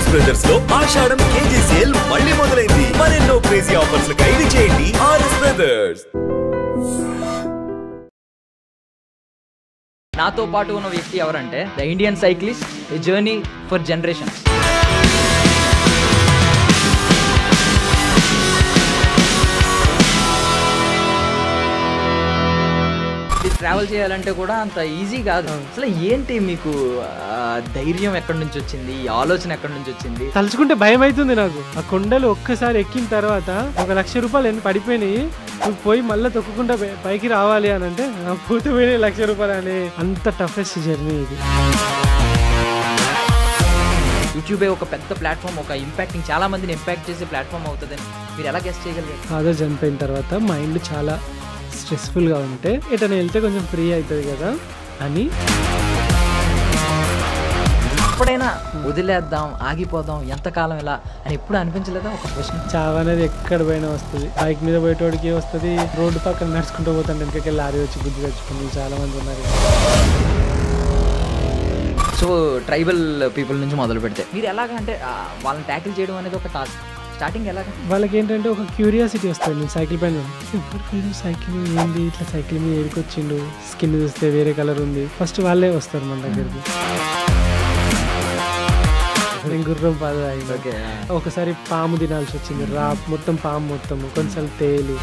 RS brothers లో ఆషాఢం KG sale మళ్ళీ మొదలైంది. మరెన్నో క్రేజీ ఆఫర్స్ ఖైదీ చేయండి ఆర్ఎస్ బ్రదర్స్. నాతో పాటు ఉన్న వ్యక్తి ఎవరంటే the Indian cyclist, A journey for generations. Travel చేయాలంటే కూడా అంత ఈజీ కాదు. అసలు ఏంటి మీకు ధైర్యం ఎక్కడి నుంచి వచ్చింది, ఆలోచన ఎక్కడి నుంచి వచ్చింది? తలుచుకుంటే భయం అవుతుంది నాకు. ఆ కొండలు ఒక్కసారి ఎక్కిన తర్వాత 1,00,000 రూపాయలు పడిపోయినాయి, నువ్వు పోయి మళ్ళీ తొక్కుకుంటా పైకి రావాలి అని అంటే పూర్తి పోయినాయి 1,00,000 రూపాయలు అని. అంత టఫెస్ట్ జర్నీ ఇది. యూట్యూబే ఒక పెద్ద ప్లాట్ఫామ్, ఒక ఇంపాక్టింగ్, చాలా మందిని ఇంపాక్ట్ చేసే ప్లాట్ఫామ్ అవుతుందని మీరు ఎలా గెస్ చేయగలిగారు? ఫాదర్ చనిపోయిన తర్వాత మైండ్ చాలా స్ట్రెస్ఫుల్గా ఉంటే ఎటైనా వెళ్తే కొంచెం ఫ్రీ అవుతుంది కదా అని. ఎప్పుడైనా వదిలేద్దాం, ఆగిపోదాం, ఎంతకాలం ఇలా అని ఎప్పుడు అనిపించలేదా? ఒక ప్రశ్న. చావు అనేది ఎక్కడ పోయినా వస్తుంది. బైక్ మీద పోయేటోడికి వస్తుంది, రోడ్డు పక్కన నడుచుకుంటూ పోతాను వెనకకి లారీ వచ్చి గుద్దు తెచ్చుకుని చాలా మంది ఉన్నారు. సో ట్రైబల్ పీపుల్ నుంచి మొదలు పెడితే మీరు ఎలాగంటే వాళ్ళని ట్యాకిల్ చేయడం అనేది ఒక టాస్క్. స్టార్టింగ్ ఎలాగ వాళ్ళకి ఏంటంటే ఒక క్యూరియాసిటీ వస్తుంది. నేను సైకిల్ పైన ఎవరికి సైకిల్ ఏంది, ఇట్లా సైకిల్ మీద ఏడుకొచ్చిండు, స్కిన్ చూస్తే వేరే కలర్ ఉంది, ఫస్ట్ వాళ్ళే వస్తారు మన దగ్గరికి. గుర్రం పాద ఒకసారి పాము తినాల్సి వచ్చింది, మొత్తం పాము మొత్తం కొంచెం తేలు.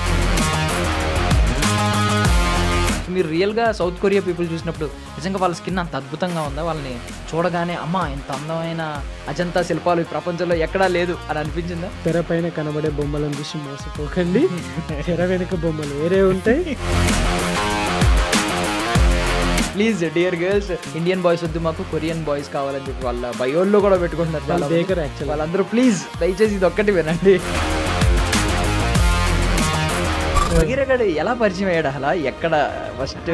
మీరు రియల్గా సౌత్ కొరియా పీపుల్ చూసినప్పుడు నిజంగా వాళ్ళ స్కిన్ అంత అద్భుతంగా ఉందా? వాళ్ళని చూడగానే అమ్మా ఇంత అందమైన అజంతా శిల్పాలు ఈ ప్రపంచంలో ఎక్కడా లేదు అని అనిపించిందా? తెర పైన కనబడే బొమ్మలను చూసి మోసపోకండి, తెర వెనుక బొమ్మలు వేరే ఉంటాయి. Please dear girls, Indian boys వద్దు, మాకు కొరియన్ బాయ్స్ కావాలని చెప్పి వాళ్ళ బయోల్లో కూడా పెట్టుకుంటున్నారు వాళ్ళందరూ. ప్లీజ్ దయచేసి ఇది ఒక్కటి వినండి. భగీరథుడు ఎలా పరిచయం అయ్యాడు? అలా ఎక్కడ ఫస్ట్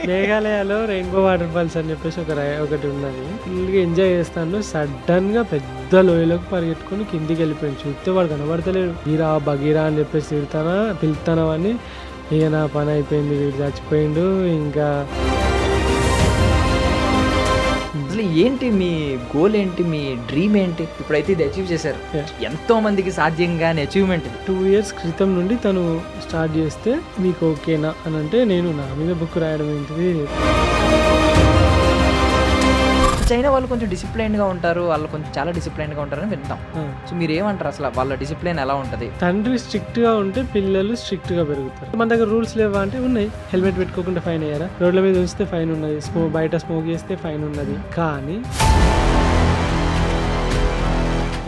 మేఘాలయలో రెయిన్బో వాటర్ ఫాల్స్ అని చెప్పేసి ఒకటి ఉన్నది. ఫుల్గా ఎంజాయ్ చేస్తాను. సడన్ గా పెద్ద లోయలోకి పరిగెట్టుకుని కిందికి వెళ్ళిపోయాడు. చూస్తే వాడు కనబడతలేడు. హీరా బగీరా అని చెప్పేసి పిలుతానా అని. ఇక నా పని అయిపోయింది, వీడు చచ్చిపోయిండు. ఇంకా అసలు ఏంటి మీ గోల్, ఏంటి మీ డ్రీమ్ ఏంటి? ఇప్పుడైతే ఇది అచీవ్ చేశారు, ఎంతో మందికి సాధ్యం కాని అచీవ్మెంట్. 2 years క్రితం నుండి తను స్టార్ట్ చేస్తే మీకు ఓకేనా అని అంటే నేను నా మీద బుక్ రాయడం ఏంటిది. చైనా వాళ్ళు కొంచెం డిసిప్లైన్గా ఉంటారు, వాళ్ళు కొంచెం చాలా డిసిప్లైన్గా ఉంటారని వింటాం. సో మీరు ఏమంటారు అసలు వాళ్ళ డిసిప్లైన్ ఎలా ఉంటుంది? తండ్రి స్ట్రిక్ట్గా ఉంటే పిల్లలు స్ట్రిక్ట్గా పెరుగుతారు. మన దగ్గర రూల్స్ లేవా అంటే ఉన్నాయి. హెల్మెట్ పెట్టుకోకుండా ఫైన్ అయ్యారా, రోడ్ల మీద ఉంచితే ఫైన్ ఉన్నది, బయట స్మోక్ చేస్తే ఫైన్ ఉన్నది. కానీ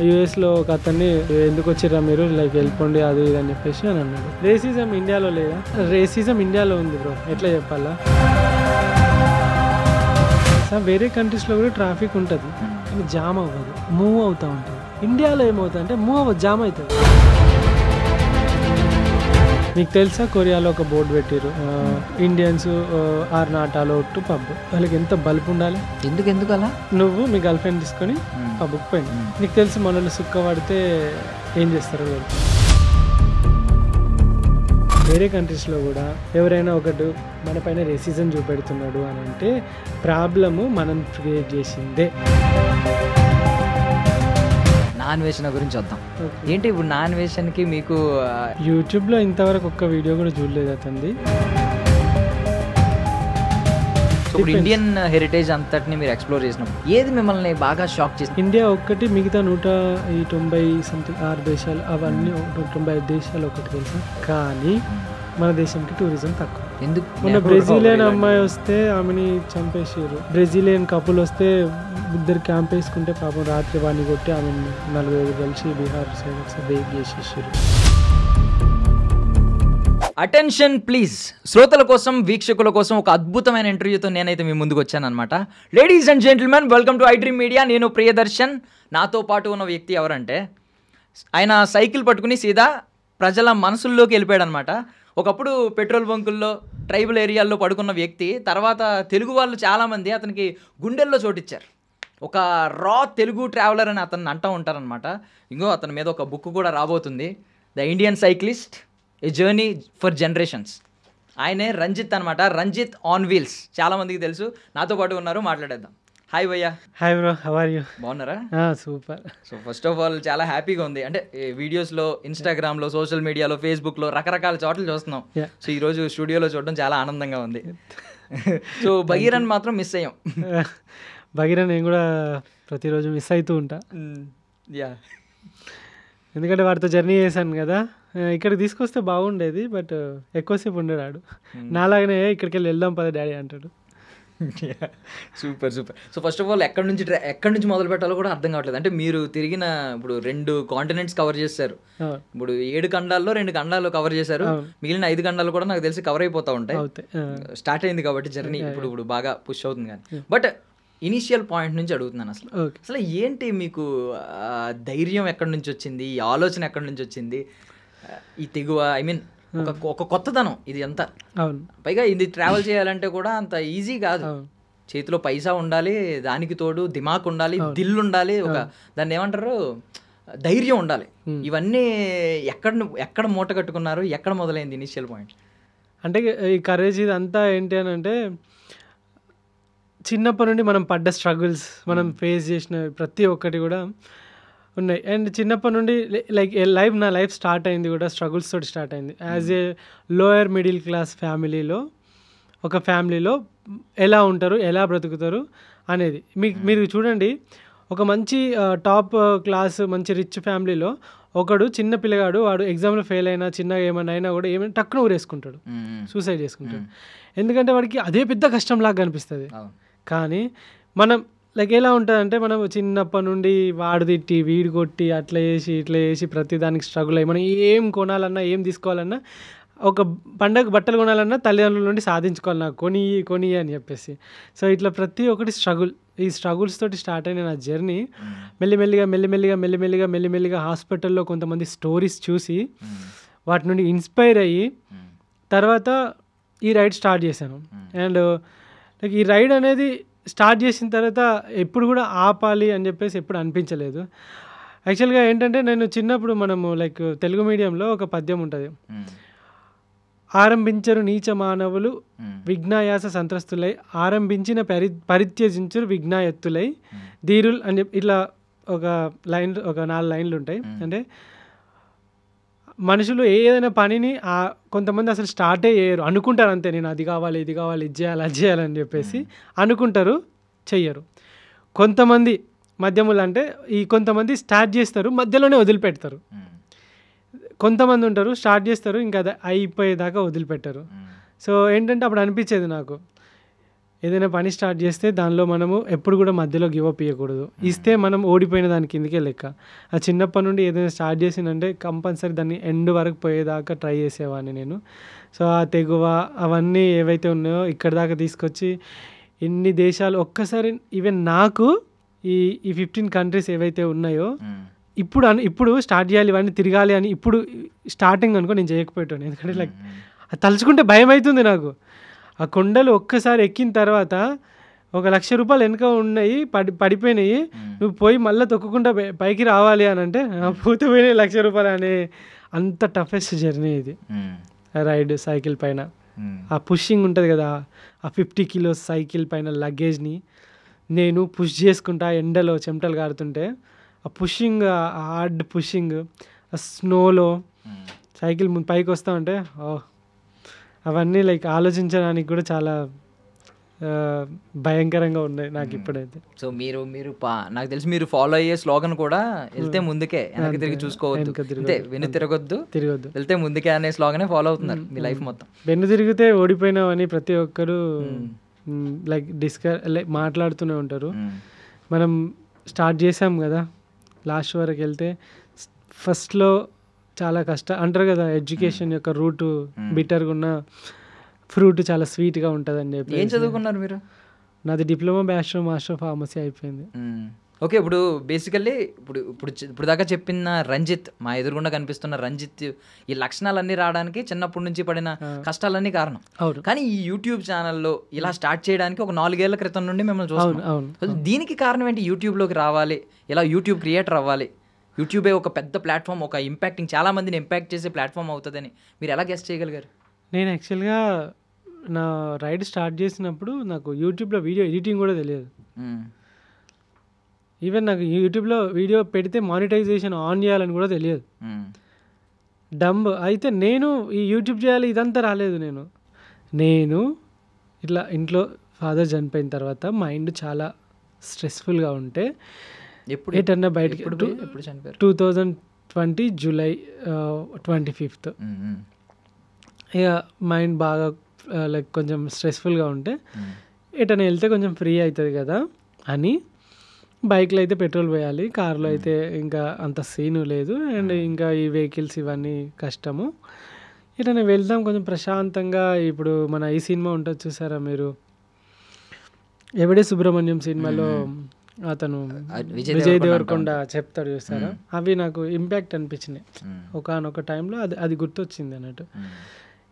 యుఎస్లో ఒక అతన్ని ఎందుకు వచ్చిర్రా మీరు, లైక్ వెళ్ళిపోండి అది ఇది అని చెప్పేసి అని అన్నాడు. రేసిజం ఇండియాలో లేదా? రేసిజం ఇండియాలో ఉంది బ్రో, ఎట్లా చెప్పాలా? వేరే కంట్రీస్లో కూడా ట్రాఫిక్ ఉంటుంది కానీ జామ్ అవ్వదు, మూవ్ అవుతూ ఉంటుంది. ఇండియాలో ఏమవుతుంది అంటే జామ్ అవుతుంది. మీకు తెలుసా కొరియాలో ఒక బోర్డు పెట్టారు, Indians are not allowed to pub. వాళ్ళకి ఎంత బల్బ్ ఉండాలి? ఎందుకు అలా? నువ్వు మీ గర్ల్ ఫ్రెండ్ తీసుకొని పబ్కి పోయింది. నీకు తెలుసు మనల్ని సుక్క పడితే ఏం చేస్తారు వాళ్ళు. వేరే కంట్రీస్లో కూడా ఎవరైనా ఒకటి మన పైన రేసిజం చూపెడుతున్నాడు అని అంటే ప్రాబ్లము మనం క్రియేట్ చేసిందే. నాన్ వేషన్ గురించి వద్దాం. ఏంటి ఇప్పుడు నాన్ వేషన్కి మీకు యూట్యూబ్లో ఇంతవరకు ఒక్క వీడియో కూడా చూడలేదు అతనిది. ఇప్పుడు ఇండియన్ హెరిటేజ్ అంతటిని మీరు ఎక్స్ప్లోర్ చేసినప్పుడు ఏది మిమ్మల్ని బాగా షాక్ చేసింది? ఇండియా ఒక్కటి, మిగతా 190 సంథింగ్ 6 దేశాలు, అవన్నీ 195 దేశాలు ఒకటి తెలుసా. కానీ మన దేశంకి టూరిజం తక్కువ. ఎందుకు? మొన్న బ్రెజిలియన్ అమ్మాయి వస్తే ఆమెని చంపేసారు. బ్రెజిలియన్ కపుల్ వస్తే ఇద్దరు క్యాంప్ వేసుకుంటే పాపం రాత్రి వాడిని కొట్టి ఆమె 4-5 కలిసి బీహార్ సైడ్ రేప్ చేసేసారు. అటెన్షన్ ప్లీజ్, శ్రోతల కోసం, వీక్షకుల కోసం ఒక అద్భుతమైన ఇంటర్వ్యూతో నేనైతే మీ ముందుకు వచ్చాను అనమాట. Ladies and gentlemen, welcome to iDream media. నేను ప్రియదర్శన్. నాతో పాటు ఉన్న వ్యక్తి ఎవరంటే ఆయన సైకిల్ పట్టుకుని సీదా ప్రజల మనసుల్లోకి వెళ్ళిపోయాడు అనమాట. ఒకప్పుడు పెట్రోల్ బంకుల్లో, ట్రైబల్ ఏరియాల్లో పడుకున్న వ్యక్తి తర్వాత తెలుగు వాళ్ళు చాలామంది అతనికి గుండెల్లో చోటిచ్చారు. ఒక రా తెలుగు ట్రావెలర్ అని అతన్ని అంటూ ఉంటారనమాట. ఇంకో అతని మీద ఒక బుక్ కూడా రాబోతుంది, the Indian cyclist, A journey for generations. ఆయనే రంజిత్ అనమాట. రంజిత్ ఆన్ వీల్స్ చాలామందికి తెలుసు. నాతో పాటు ఉన్నారు, మాట్లాడేద్దాం. హాయ్ భయ్యా. Hi bro, how are you? బాగున్నారా? Super. So first of all చాలా హ్యాపీగా ఉంది. అంటే వీడియోస్లో, ఇన్స్టాగ్రామ్లో, సోషల్ మీడియాలో, ఫేస్బుక్లో రకరకాల చోట్ల చూస్తున్నాం. సో ఈరోజు స్టూడియోలో చూడడం చాలా ఆనందంగా ఉంది. సో భగీరథ్ మాత్రం మిస్ అయ్యాం. భగీరథ్ నేను కూడా ప్రతిరోజు మిస్ అవుతూ ఉంటా. యా, ఎందుకంటే వాడితో జర్నీ చేశాను కదా. ఇక్కడికి తీసుకొస్తే బాగుండేది, బట్ ఎక్కువసేపు ఉండడాడు. నాలాగనే ఇక్కడికి వెళ్ళి వెళ్దాం పద డాడీ అంటాడు. Super super. So first of all ఎక్కడి నుంచి మొదలు పెట్టాలో కూడా అర్థం కావట్లేదు. అంటే మీరు తిరిగిన ఇప్పుడు 2 కాంటినెంట్స్ కవర్ చేశారు. ఇప్పుడు 7 ఖండాల్లో 2 ఖండాలు కవర్ చేశారు. మిగిలిన 5 ఖండాలు కూడా నాకు తెలిసి కవర్ అయిపోతా ఉంటాయి. స్టార్ట్ అయింది కాబట్టి జర్నీ ఇప్పుడు బాగా పుష్ అవుతుంది. కానీ బట్ ఇనీషియల్ పాయింట్ నుంచి అడుగుతున్నాను, అసలు ఏంటి మీకు ధైర్యం ఎక్కడి నుంచి వచ్చింది, ఈ ఆలోచన ఎక్కడి నుంచి వచ్చింది, ఈ తెగువ, ఐ మీన్ ఒక కొత్తదనం ఇది అంతా. పైగా ఇది ట్రావెల్ చేయాలంటే కూడా అంత ఈజీ కాదు. చేతిలో పైసా ఉండాలి, దానికి తోడు దిమాక్ ఉండాలి, దిల్ ఉండాలి, ఒక దాన్ని ఏమంటారు ధైర్యం ఉండాలి. ఇవన్నీ ఎక్కడ మూట కట్టుకున్నారు, ఎక్కడ మొదలైంది ఇనిషియల్ పాయింట్? అంటే ఈ కరేజ్ ఇదంతా ఏంటి అని అంటే చిన్నప్పటి నుండి మనం పడ్డ స్ట్రగుల్స్, మనం ఫేస్ చేసిన ప్రతి ఒక్కటి కూడా ఉన్నాయి. అండ్ చిన్నప్పటి నుండి లైక్ నా లైఫ్ స్టార్ట్ అయింది కూడా స్ట్రగుల్స్ తోటి స్టార్ట్ అయింది. As a lower middle class ఫ్యామిలీలో, ఒక ఫ్యామిలీలో ఎలా ఉంటారు, ఎలా బ్రతుకుతారు అనేది మీరు చూడండి. ఒక మంచి టాప్ క్లాస్ మంచి రిచ్ ఫ్యామిలీలో ఒకడు చిన్న పిల్లగాడు, వాడు ఎగ్జామ్లో ఫెయిల్ అయినా చిన్నగా ఏమైనా అయినా కూడా ఏమైనా టక్కున ఊరేసుకుంటాడు, సూసైడ్ చేసుకుంటాడు. ఎందుకంటే వాడికి అదే పెద్ద కష్టంలాగా కనిపిస్తుంది. కానీ మనం లైక్ ఎలా ఉంటుందంటే, మనం చిన్నప్పటి నుండి వాడు తిట్టి వీడు కొట్టి అట్లా చేసి ఇట్లా చేసి ప్రతి దానికి స్ట్రగుల్ అయ్యి మనం ఏం కొనాలన్నా ఏం తీసుకోవాలన్నా, ఒక పండగ బట్టలు కొనాలన్నా తల్లిదండ్రుల నుండి సాధించుకోవాలి, నాకు కొని అని చెప్పేసి. సో ఇట్లా ప్రతి ఒక్కటి స్ట్రగుల్. ఈ స్ట్రగుల్స్ తోటి స్టార్ట్ అయిన నా జర్నీ మెల్లిమెల్లిగా హాస్పిటల్లో కొంతమంది స్టోరీస్ చూసి వాటి నుండి ఇన్స్పైర్ అయ్యి తర్వాత ఈ రైడ్ స్టార్ట్ చేశాను. అండ్ లైక్ ఈ రైడ్ అనేది స్టార్ట్ చేసిన తర్వాత ఎప్పుడు కూడా ఆపాలి అని చెప్పేసి ఎప్పుడు అనిపించలేదు. యాక్చువల్గా ఏంటంటే, నేను చిన్నప్పుడు మనము లైక్ తెలుగు మీడియంలో ఒక పద్యం ఉంటుంది, ఆరంభించరు నీచ మానవులు విఘ్నాయాస సంత్రస్తులై, ఆరంభించిన పరిత్యజించరు విఘ్నాయత్తులై ధీరుల్ అని చెప్పి ఇట్లా ఒక 4 లైన్లు ఉంటాయి. అంటే మనుషులు ఏదైనా పనిని కొంతమంది అసలు స్టార్టే చేయరు, అనుకుంటారు అంతే, నేను అది కావాలి ఇది చేయాలని చెప్పేసి అనుకుంటారు, చెయ్యరు. కొంతమంది మధ్యములు అంటే కొంతమంది స్టార్ట్ చేస్తారు, మధ్యలోనే వదిలిపెడతారు. కొంతమంది ఉంటారు స్టార్ట్ చేస్తారు, ఇంకా అది అయిపోయేదాకా వదిలిపెట్టరు. సో ఏంటంటే అప్పుడు అనిపించేది నాకు, ఏదైనా పని స్టార్ట్ చేస్తే దానిలో మనము ఎప్పుడు కూడా మధ్యలో గివప్ ఇవ్వకూడదు. ఇస్తే మనం ఓడిపోయిన దాని కిందకే లెక్క. ఆ చిన్నప్పటి నుండి ఏదైనా స్టార్ట్ చేసిందంటే కంపల్సరీ దాన్ని ఎండ్ వరకు పోయేదాకా ట్రై చేసేవాడిని నేను. సో ఆ తెగువ అవన్నీ ఏవైతే ఉన్నాయో ఇక్కడి దాకా తీసుకొచ్చి ఎన్ని దేశాలు ఒక్కసారి, ఈవెన్ నాకు ఈ 15 కంట్రీస్ ఏవైతే ఉన్నాయో ఇప్పుడు స్టార్ట్ చేయాలి, ఇవన్నీ తిరగాలి అని ఇప్పుడు స్టార్టింగ్ అనుకో నేను చేయకపోయాను. ఎందుకంటే లైక్ అది తలుచుకుంటే భయం అవుతుంది నాకు. ఆ కొండలు ఒక్కసారి ఎక్కిన తర్వాత ₹1,00,000 వెనక ఉన్నాయి, పడిపోయినాయి, నువ్వు పోయి మళ్ళీ తొక్కుకుంటా పైకి రావాలి అని అంటే పోతే పోయినాయి ₹1,00,000 అనే అంత టఫెస్ట్ జర్నీ ఇది. రైడ్ సైకిల్ పైన ఆ పుషింగ్ ఉంటుంది కదా, ఆ 50 కిలోస్ సైకిల్ పైన లగేజ్ని నేను పుష్ చేసుకుంటా, ఎండలో చెమటలు కారుతుంటే ఆ పుషింగ్, ఆ హార్డ్ పుషింగ్, ఆ స్నోలో సైకిల్ పైకి వస్తా ఉంటే అవన్నీ లైక్ ఆలోచించడానికి కూడా చాలా భయంకరంగా ఉన్నాయి నాకు ఇప్పుడైతే. సో మీరు నాకు తెలిసి మీరు ఫాలో అయ్యే స్లోగన్ కూడా వెళ్తే ముందుకే, వెనక్కి తిరిగి చూసుకోవద్దు, అంతే, వెన్ను తిరగొద్దు, వెళ్తే ముందుకే అనే స్లోగనే ఫాలో అవుతున్నారు మీ లైఫ్ మొత్తం. వెన్ను తిరిగితే ఓడిపోయినావని ప్రతి ఒక్కరు లైక్ మాట్లాడుతూనే ఉంటారు. మనం స్టార్ట్ చేసాం కదా, లాస్ట్ వరకు వెళ్తే ఫస్ట్లో చాలా అంటారు కదా, ఎడ్యుకేషన్ యొక్క రూట్ బిటర్గా ఉన్న ఫ్రూట్ చాలా స్వీట్గా ఉంటుంది అని చెప్పి. ఏం చదువుకున్నారు మీరు? నాది డిప్లొమా బ్యాచిలర్ మాస్టర్ ఫార్మసీ అయిపోయింది. ఓకే, ఇప్పుడు బేసికల్లీ ఇప్పుడు దాకా చెప్పిన రంజిత్, మా ఎదురుగుండా కనిపిస్తున్న రంజిత్, ఈ లక్షణాలన్నీ రావడానికి చిన్నప్పటి నుంచి పడిన కష్టాలన్నీ కారణం. కానీ ఈ యూట్యూబ్ ఛానల్లో ఇలా స్టార్ట్ చేయడానికి ఒక 4 ఏళ్ల క్రితం నుండి మిమ్మల్ని చూస్తున్నాం. దీనికి కారణం ఏంటి? యూట్యూబ్లోకి రావాలి, ఇలా యూట్యూబ్ క్రియేటర్ అవ్వాలి, యూట్యూబే ఒక పెద్ద ప్లాట్ఫామ్, ఒక ఇంపాక్టింగ్, చాలా మందిని ఇంపాక్ట్ చేసే ప్లాట్ఫామ్ అవుతుందని మీరు ఎలా గెస్ చేయగలిగారు? నేను యాక్చువల్గా నా రైడ్ స్టార్ట్ చేసినప్పుడు నాకు యూట్యూబ్లో వీడియో ఎడిటింగ్ కూడా తెలియదు. ఈవెన్ నాకు యూట్యూబ్లో వీడియో పెడితే మానిటైజేషన్ ఆన్ చేయాలని కూడా తెలియదు. డంబ్ అయితే నేను ఈ యూట్యూబ్ చేయాలి ఇదంతా రాలేదు. నేను ఇట్లా ఇంట్లో ఫాదర్ చనిపోయిన తర్వాత మైండ్ చాలా స్ట్రెస్ఫుల్గా ఉంటే ఎటన్నా బయటకి 2020 జూలై 25th ఇక మైండ్ బాగా లైక్ కొంచెం స్ట్రెస్ఫుల్గా ఉంటే ఎటన్నా వెళ్తే కొంచెం ఫ్రీ అవుతుంది కదా అని బైక్లో అయితే పెట్రోల్ పోయాలి, కార్లో అయితే ఇంకా అంత సీను లేదు, అండ్ ఇంకా ఈ వెహికల్స్ ఇవన్నీ కష్టము. ఇట్లా వెళ్దాం కొంచెం ప్రశాంతంగా. ఇప్పుడు మన ఈ సినిమా ఉంటుంది చూసారా మీరు, ఎవడే సుబ్రహ్మణ్యం సినిమాలో అతను విజయ్ దేవరకొండ చెప్తాడు చూసారా, అవి నాకు ఇంపాక్ట్ అనిపించినాయి ఒకనొక టైంలో. అది గుర్తొచ్చింది అన్నట్టు.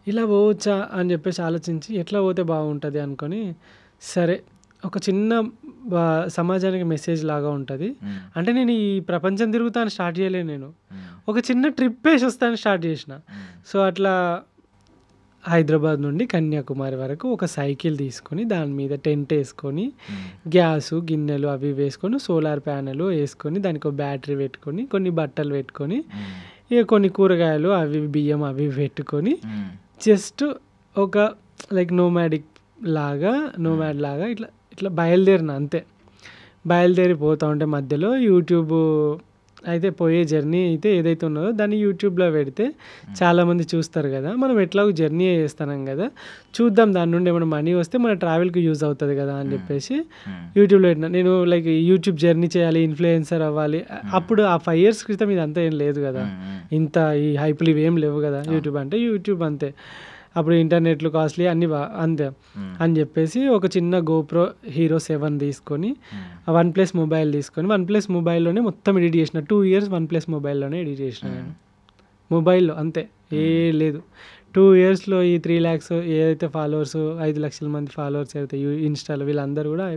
ఇలా పోవచ్చా అని చెప్పేసి ఆలోచించి ఎట్లా పోతే బాగుంటుంది అనుకొని, సరే ఒక చిన్న సమాజానికి మెసేజ్ లాగా ఉంటుంది అంటే నేను ఈ ప్రపంచం తిరుగుతాను స్టార్ట్ చేయలేను, నేను ఒక చిన్న ట్రిప్ వేసి వస్తాను స్టార్ట్ చేసిన. సో అట్లా హైదరాబాద్ నుండి కన్యాకుమారి వరకు ఒక సైకిల్ తీసుకొని దాని మీద టెంట్ వేసుకొని గ్యాసు గిన్నెలు అవి వేసుకొని సోలార్ ప్యానెల్ వేసుకొని దానికి ఒక బ్యాటరీ పెట్టుకొని కొన్ని బట్టలు పెట్టుకొని ఇక కొన్ని కూరగాయలు అవి బియ్యం అవి పెట్టుకొని జస్ట్ ఒక లైక్ నోమాడ్ లాగా ఇట్లా బయలుదేరిన అంతే. బయలుదేరి పోతూ ఉంటే మధ్యలో యూట్యూబ్ అయితే పోయే జర్నీ అయితే ఏదైతే ఉన్నదో దాన్ని యూట్యూబ్లో పెడితే చాలామంది చూస్తారు కదా, మనం ఎట్లాగో జర్నీ చేస్తున్నాం కదా, చూద్దాం దాని నుండి ఏమైనా మనీ వస్తే మన ట్రావెల్కి యూజ్ అవుతుంది కదా అని చెప్పేసి యూట్యూబ్లో పెట్టిన. నేను లైక్ యూట్యూబ్ జర్నీ చేయాలి, ఇన్ఫ్లుయెన్సర్ అవ్వాలి, అప్పుడు ఆ 5 years క్రితం ఇదంతా ఏం లేదు కదా, ఇంత ఈ హైపులు ఇవేం లేవు కదా. యూట్యూబ్ అంటే యూట్యూబ్ అంతే, అప్పుడు ఇంటర్నెట్లు కాస్ట్లీ అన్నీ అంతే అని చెప్పేసి ఒక చిన్న GoPro Hero 7 తీసుకొని OnePlus మొబైల్ తీసుకొని OnePlus మొబైల్లోనే మొత్తం ఎడిట్ చేసిన. 2 years OnePlus మొబైల్లోనే ఎడిట్ చేసిన నేను, మొబైల్లో అంతే, ఏ లేదు. 2 yearsలో ఈ 3 lakhs ఏదైతే ఫాలోవర్స్ 5 లక్షల మంది ఫాలోవర్స్ అయితే ఇన్స్టాలో వీళ్ళందరూ కూడా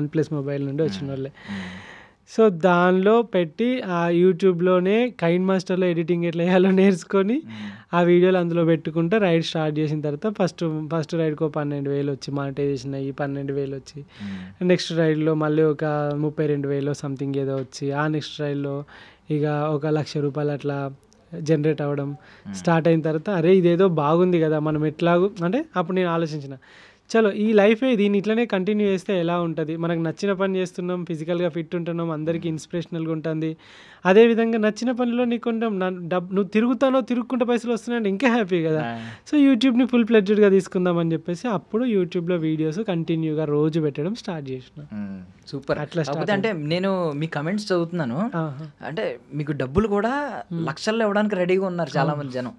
OnePlus మొబైల్ నుండి వచ్చిన వాళ్ళే. సో దానిలో పెట్టి ఆ యూట్యూబ్లోనే కైన్ మాస్టర్లో ఎడిటింగ్ ఎట్లా వేయాలో నేర్చుకొని ఆ వీడియోలు అందులో పెట్టుకుంటే రైడ్ స్టార్ట్ చేసిన తర్వాత ఫస్ట్ రైడ్కి 12,000 వచ్చి మానిటైజేషన్ అయ్యి 12,000 వచ్చి, నెక్స్ట్ రైడ్లో మళ్ళీ ఒక 32,000 సంథింగ్ ఏదో వచ్చి, ఆ నెక్స్ట్ రైడ్లో ఇక 1,00,000 రూపాయలు అట్లా జనరేట్ అవ్వడం స్టార్ట్ అయిన తర్వాత అరే ఇదేదో బాగుంది కదా, మనం ఎట్లాగూ అంటే అప్పుడు నేను ఆలోచించిన చలో ఈ లైఫే దీన్ని ఇట్లనే కంటిన్యూ చేస్తే ఎలా ఉంటుంది, మనకు నచ్చిన పని చేస్తున్నాం, ఫిజికల్గా ఫిట్ ఉంటున్నాం, అందరికీ ఇన్స్పిరేషనల్గా ఉంటుంది, అదేవిధంగా నచ్చిన పనిలో నీకు కొంచెం నువ్వు తిరుగుకుంటే పైసలు వస్తున్నాయంటే ఇంకా హ్యాపీ కదా. సో యూట్యూబ్ని ఫుల్ ప్లెడ్జ్డ్గా తీసుకుందాం అని చెప్పేసి అప్పుడు యూట్యూబ్లో వీడియోస్ కంటిన్యూగా రోజు పెట్టడం స్టార్ట్ చేసిన. సూపర్. అట్లా అంటే నేను మీ కమెంట్స్ చదువుతున్నాను, అంటే మీకు డబ్బులు కూడా లక్షల్లో ఇవ్వడానికి రెడీగా ఉన్నారు చాలా మంది జనం.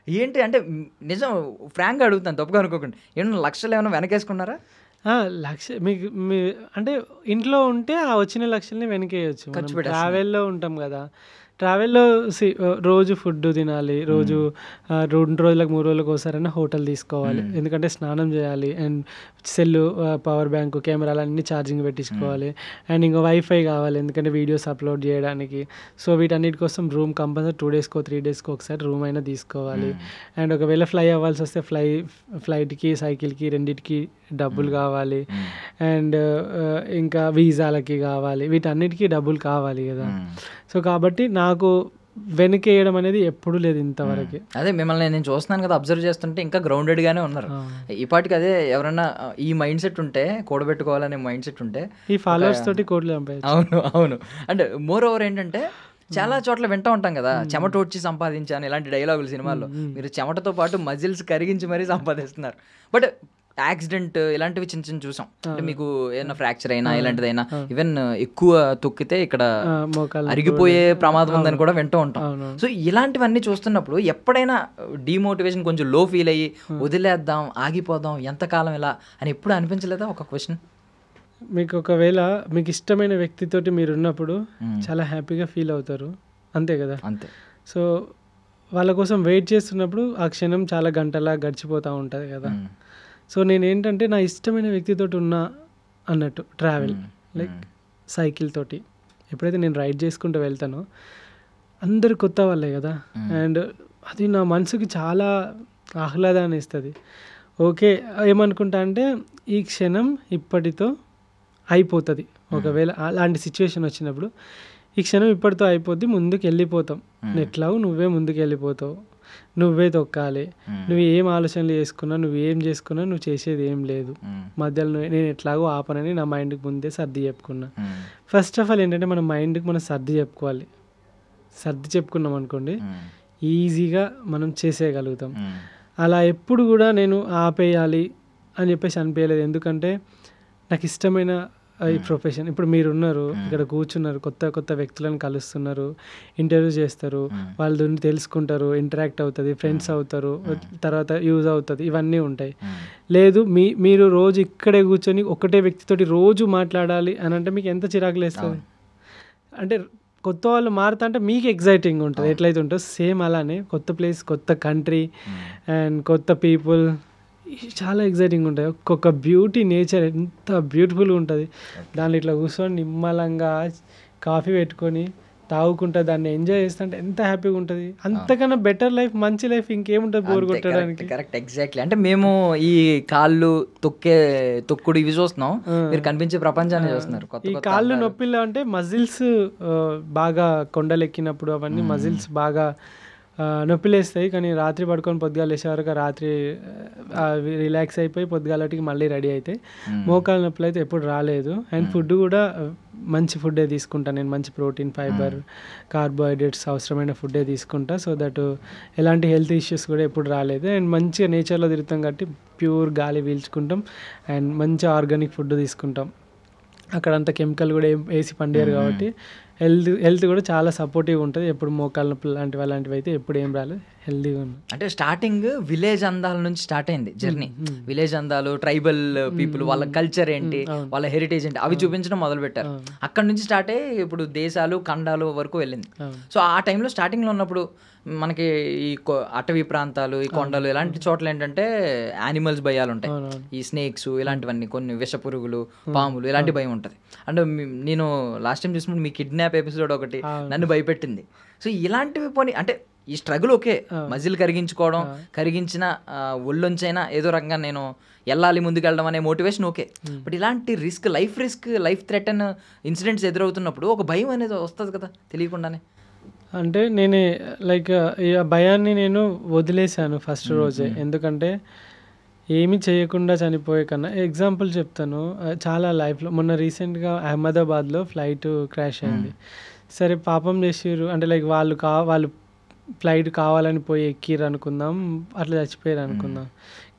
ఏంటి అంటే నిజం ఫ్రాంక్గా అడుగుతాను, తప్పుగా అనుకోకండి, ఏమన్నా లక్షలు ఏమైనా వెనకేసుకున్నారా? మీకు అంటే ఇంట్లో ఉంటే ఆ వచ్చిన లక్షల్ని వెనకేయచ్చు. ట్రావెల్లో ఉంటాం కదా, ట్రావెల్లో రోజు ఫుడ్ తినాలి, రోజు 2 రోజులకు 3 రోజులకు ఒకసారైనా హోటల్ తీసుకోవాలి, ఎందుకంటే స్నానం చేయాలి, అండ్ సెల్ పవర్ బ్యాంకు కెమెరాలు అన్నీ ఛార్జింగ్ పెట్టించుకోవాలి, అండ్ ఇంకా వైఫై కావాలి ఎందుకంటే వీడియోస్ అప్లోడ్ చేయడానికి. సో వీటన్నిటి కోసం రూమ్ కంపల్సరీ 2 daysకో 3 daysకో ఒకసారి రూమ్ అయినా తీసుకోవాలి. అండ్ ఒకవేళ ఫ్లై అవ్వాల్సి వస్తే ఫ్లైట్కి సైకిల్కి రెండింటికి డబ్బులు కావాలి, అండ్ ఇంకా వీసాలకి కావాలి, వీటన్నిటికీ డబ్బులు కావాలి కదా. సో కాబట్టి నాకు వెనకేయడం అనేది ఎప్పుడు లేదు ఇంతవరకు. అదే మిమ్మల్ని నేను చూస్తున్నాను కదా, అబ్జర్వ్ చేస్తుంటే ఇంకా గ్రౌండెడ్గానే ఉన్నారు. ఇప్పటికి అదే ఎవరన్నా ఈ మైండ్ సెట్ ఉంటే, కూడబెట్టుకోవాలనే మైండ్ సెట్ ఉంటే ఈ ఫాలోవర్స్ తోటి కోట్లు సంపాదించు. అవును. అంటే మోర్ ఓవర్ ఏంటంటే చాలా చోట్ల వింటూ ఉంటాం కదా, చెమట వచ్చి సంపాదించాను ఇలాంటి డైలాగులు సినిమాల్లో. మీరు చెమటతో పాటు మజిల్స్ కరిగించి మరీ సంపాదిస్తున్నారు. బట్ యాక్సిడెంట్ ఇలాంటివి చిన్న చిన్న చూసాం, అంటే మీకు ఏదైనా ఫ్రాక్చర్ అయినా ఇలాంటిదైనా, ఈవెన్ ఎక్కువ తొక్కితే ఇక్కడ అరిగిపోయే ప్రమాదం ఉందని కూడా వింటూ ఉంటాం. సో ఇలాంటివన్నీ చూస్తున్నప్పుడు ఎప్పుడైనా డిమోటివేషన్ కొంచెం లో ఫీల్ అయ్యి వదిలేద్దాం, ఆగిపోదాం, ఎంతకాలం ఇలా అని ఎప్పుడు అనిపించలేదా? ఒక క్వశ్చన్, మీకు ఒకవేళ మీకు ఇష్టమైన వ్యక్తితోటి మీరు ఉన్నప్పుడు చాలా హ్యాపీగా ఫీల్ అవుతారు, అంతే కదా. అంతే. సో వాళ్ళ కోసం వెయిట్ చేస్తున్నప్పుడు ఆ క్షణం చాలా గంటలా గడిచిపోతూ ఉంటుంది కదా. సో నేనేంటంటే నా ఇష్టమైన వ్యక్తితో ఉన్నా అన్నట్టు ట్రావెల్ లైక్ సైకిల్ తోటి ఎప్పుడైతే నేను రైడ్ చేసుకుంటూ వెళ్తానో అందరు కొత్త వాళ్ళే కదా, అండ్ అది నా మనసుకి చాలా ఆహ్లాదాన్ని ఇస్తుంది. ఓకే ఏమనుకుంటా అంటే ఈ క్షణం ఇప్పటితో అయిపోతుంది. ఒకవేళ అలాంటి సిచ్యువేషన్ వచ్చినప్పుడు ఈ క్షణం ఇప్పటితో అయిపోద్ది, ముందుకు వెళ్ళిపోతాం. ఎట్లాగో నువ్వే ముందుకు వెళ్ళిపోతావు, నువ్వే తొక్కాలి, నువ్వు ఏం ఆలోచనలు చేసుకున్నా, నువ్వు ఏం చేసుకున్నా నువ్వు చేసేది ఏం లేదు, మధ్యలో నేను ఎట్లాగో ఆపనని నా మైండ్కి ముందే సర్ది చెప్పుకున్నా. ఫస్ట్ ఆఫ్ ఆల్ ఏంటంటే మన మైండ్కి మనం సర్ది చెప్పుకోవాలి. సర్ది చెప్పుకున్నాం అనుకోండి ఈజీగా మనం చేసేయగలుగుతాం. అలా ఎప్పుడు కూడా నేను ఆపేయాలి అని చెప్పేసి అనిపించలేదు. ఎందుకంటే నాకు ఇష్టమైన ఈ ప్రొఫెషన్. ఇప్పుడు మీరున్నారు ఇక్కడ కూర్చున్నారు, కొత్త కొత్త వ్యక్తులను కలుస్తున్నారు, ఇంటర్వ్యూ చేస్తారు, వాళ్ళ గురించి తెలుసుకుంటారు, ఇంటరాక్ట్ అవుతుంది, ఫ్రెండ్స్ అవుతారు, తర్వాత యూజ్ అవుతుంది, ఇవన్నీ ఉంటాయి. లేదు మీరు రోజు ఇక్కడే కూర్చొని ఒకటే వ్యక్తితోటి రోజు మాట్లాడాలి అని అంటే మీకు ఎంత చిరాకులు వేస్తుంది. అంటే కొత్త వాళ్ళు మారుతా అంటే మీకు ఎగ్జైటింగ్ ఉంటుంది, ఎట్లయితే ఉంటుందో సేమ్ అలానే కొత్త ప్లేస్, కొత్త కంట్రీ అండ్ కొత్త పీపుల్ చాలా ఎగ్జైటింగ్ ఉంటుంది. ఒక్కొక్క బ్యూటీ నేచర్ ఎంత బ్యూటిఫుల్గా ఉంటుంది. దాన్ని ఇట్లా కూర్చొని నిమ్మలంగా కాఫీ పెట్టుకొని తాగుకుంటా దాన్ని ఎంజాయ్ చేస్తుంటే ఎంత హ్యాపీగా ఉంటుంది. అంతకన్నా బెటర్ లైఫ్, మంచి లైఫ్ ఇంకేముంటుంది బోర్ కొట్టడానికి. Correct, exactly. అంటే మేము ఈ కాళ్ళు తొక్కుడు ఇవి చూస్తున్నాం, మీరు కనిపించే ప్రపంచాన్ని చూస్తున్నారు. ఈ కాళ్ళు నొప్పిలో అంటే మజిల్స్ బాగా కొండలెక్కినప్పుడు అవన్నీ మజిల్స్ బాగా నొప్పిలేస్తాయి. కానీ రాత్రి పడుకొని పొద్దుగాలు లేచే వరకు రాత్రి రిలాక్స్ అయిపోయి పొద్దుగాలటికి మళ్ళీ రెడీ అవుతాయి. మోకాలు నొప్పులు అయితే ఎప్పుడు రాలేదు. అండ్ ఫుడ్ కూడా మంచి ఫుడ్డే తీసుకుంటాను నేను, మంచి ప్రోటీన్, ఫైబర్, కార్బోహైడ్రేట్స్ అవసరమైన ఫుడ్డే తీసుకుంటా. సో దట్ ఎలాంటి హెల్త్ ఇష్యూస్ కూడా ఎప్పుడు రాలేదు. అండ్ మంచిగా నేచర్లో తిరుగుతాం కాబట్టి ప్యూర్ గాలి పీల్చుకుంటాం అండ్ మంచి ఆర్గానిక్ ఫుడ్ తీసుకుంటాం. అక్కడంతా కెమికల్ కూడా వేసి పండారు కాబట్టి హెల్త్ కూడా చాలా సపోర్టివ్గా ఉంటుంది. ఎప్పుడు మోకాళ్ళ నొప్పులు అలాంటివి అయితే ఎప్పుడు ఏం రాలేదు, హెల్తీగా ఉంది. అంటే స్టార్టింగ్ విలేజ్ అందాల నుంచి స్టార్ట్ అయింది జర్నీ. విలేజ్ అందాలు, ట్రైబల్ పీపుల్, వాళ్ళ కల్చర్ ఏంటి, వాళ్ళ హెరిటేజ్ ఏంటి అవి చూపించడం మొదలు పెట్టారు. అక్కడ నుంచి స్టార్ట్ అయ్యి ఇప్పుడు దేశాలు, ఖండాలు వరకు వెళ్ళింది. సో ఆ టైంలో స్టార్టింగ్లో ఉన్నప్పుడు మనకి ఈ అటవీ ప్రాంతాలు, ఈ కొండలు ఇలాంటి చోట్ల ఏంటంటే యానిమల్స్ భయాలు ఉంటాయి. ఈ స్నేక్స్ ఇలాంటివన్నీ, కొన్ని విష పురుగులు, పాములు ఇలాంటి భయం ఉంటుంది. అంటే నేను లాస్ట్ టైం చూసినప్పుడు మీ కిడ్నాప్ ఎపిసోడ్ ఒకటి నన్ను భయపెట్టింది. సో ఇలాంటివి పోనీ అంటే ఈ స్ట్రగుల్ ఓకే, మజిల్ కరిగించుకోవడం, కరిగించిన ఒళ్ళొంచైనా ఏదో రకంగా నేను వెళ్ళాలి ముందుకు వెళ్ళడం అనే మోటివేషన్ ఓకే. బట్ ఇలాంటి లైఫ్ లైఫ్ థ్రెటన్ ఇన్సిడెంట్స్ ఎదురవుతున్నప్పుడు ఒక భయం అనేది వస్తుంది కదా తెలియకుండానే. అంటే నేను లైక్ ఈ భయాన్ని నేను వదిలేశాను ఫస్ట్ రోజే. ఎందుకంటే ఏమీ చేయకుండా చనిపోయే కన్నా, ఎగ్జాంపుల్ చెప్తాను, చాలా లైఫ్లో మొన్న రీసెంట్గా అహ్మదాబాద్లో ఫ్లైట్ క్రాష్ అయింది. సరే పాపం చేసిర్రు అంటే లైక్ వాళ్ళు ఫ్లైట్ కావాలని పోయి ఎక్కిర్రు అనుకుందాం, అట్లా చచ్చిపోయారు అనుకుందాం.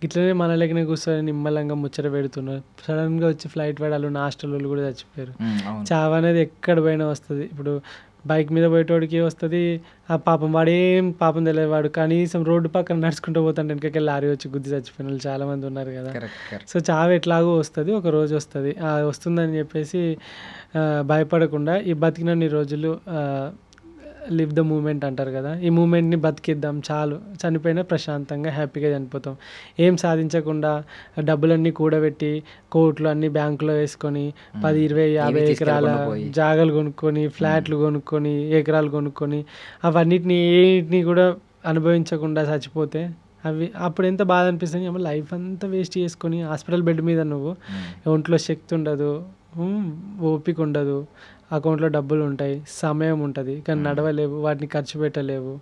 ఇట్లనే మన లెక్కనే కూర్చొని నిమ్మలంగా ముచ్చట పెడుతున్నారు. సడన్గా వచ్చి ఫ్లైట్ వాడాలు, నా హాస్టల్ వాళ్ళు కూడా చచ్చిపోయారు. చావు అనేది ఎక్కడ పోయినా వస్తుంది. ఇప్పుడు బైక్ మీద పోయేటోడికి వస్తుంది, ఆ పాపం వాడేం పాపం తెలియదు, వాడు కనీసం రోడ్డు పక్కన నడుచుకుంటూ పోతాంటే వెనకకి లారీ వచ్చి గుద్ది చచ్చిపోయిన వాళ్ళు చాలామంది ఉన్నారు కదా. సో చావు ఎట్లాగో వస్తుంది, ఒక రోజు వస్తుంది. వస్తుందని చెప్పేసి భయపడకుండా ఈ బతికినన్ని రోజులు లివ్ ద మూమెంట్ అంటారు కదా, ఈ మూమెంట్ని బతికిద్దాం చాలు, చనిపోయినా ప్రశాంతంగా హ్యాపీగా చనిపోతాం. ఏం సాధించకుండా డబ్బులన్నీ కూడబెట్టి కోట్లు అన్నీ బ్యాంకులో వేసుకొని 10, 20, 50 ఎకరాల జాగాలు కొనుక్కొని, ఫ్లాట్లు కొనుక్కొని, ఎకరాలు కొనుక్కొని అవన్నిటిని కూడా అనుభవించకుండా చచ్చిపోతే అప్పుడు ఎంత బాధ అనిపిస్తుంది. లైఫ్ అంతా వేస్ట్ చేసుకొని హాస్పిటల్ బెడ్ మీద నువ్వు ఒంట్లో శక్తి ఉండదు, ఓపిక ఉండదు, అకౌంట్లో డబ్బులు ఉంటాయి, సమయం ఉంటుంది, కానీ నడవలేవు, వాటిని ఖర్చు పెట్టలేవు.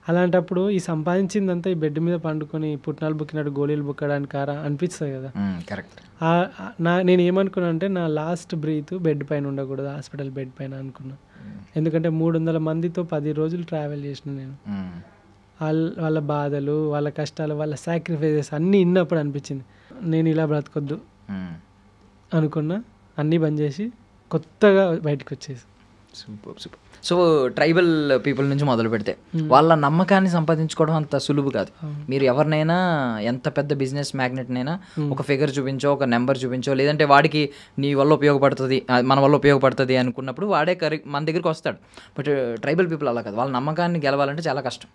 అలాంటప్పుడు ఈ సంపాదించిందంతా ఈ బెడ్ మీద పండుకొని పుట్నాలు బుక్కినట్టు గోళీలు బుక్కడానికి అనిపిస్తుంది కదా. కరెక్ట్. నేను ఏమనుకున్నా అంటే నా లాస్ట్ బ్రీత్ బెడ్ పైన ఉండకూడదు, హాస్పిటల్ బెడ్ పైన అనుకున్నా. ఎందుకంటే 300 మందితో 10 రోజులు ట్రావెల్ చేసిన నేను. వాళ్ళ బాధలు, వాళ్ళ కష్టాలు, వాళ్ళ సాక్రిఫైజెస్ అన్నీ ఇన్నప్పుడు అనిపించింది నేను ఇలా బ్రతకొద్దు అనుకున్నా. అన్నీ బంద్ చేసి కొత్తగా బయటకు వచ్చేసి. సూపర్. సో ట్రైబల్ పీపుల్ నుంచి మొదలు పెడితే వాళ్ళ నమ్మకాన్ని సంపాదించుకోవడం అంత సులువు కాదు. మీరు ఎవరినైనా, ఎంత పెద్ద బిజినెస్ మ్యాగ్నెట్నైనా ఒక ఫిగర్ చూపించో, ఒక నెంబర్ చూపించో, లేదంటే వాడికి నీ వల్ల ఉపయోగపడుతుంది, మన వల్ల ఉపయోగపడుతుంది అనుకున్నప్పుడు వాడే మన దగ్గరికి వస్తాడు. బట్ ట్రైబల్ పీపుల్ అలా కాదు, వాళ్ళ నమ్మకాన్ని గెలవాలంటే చాలా కష్టం.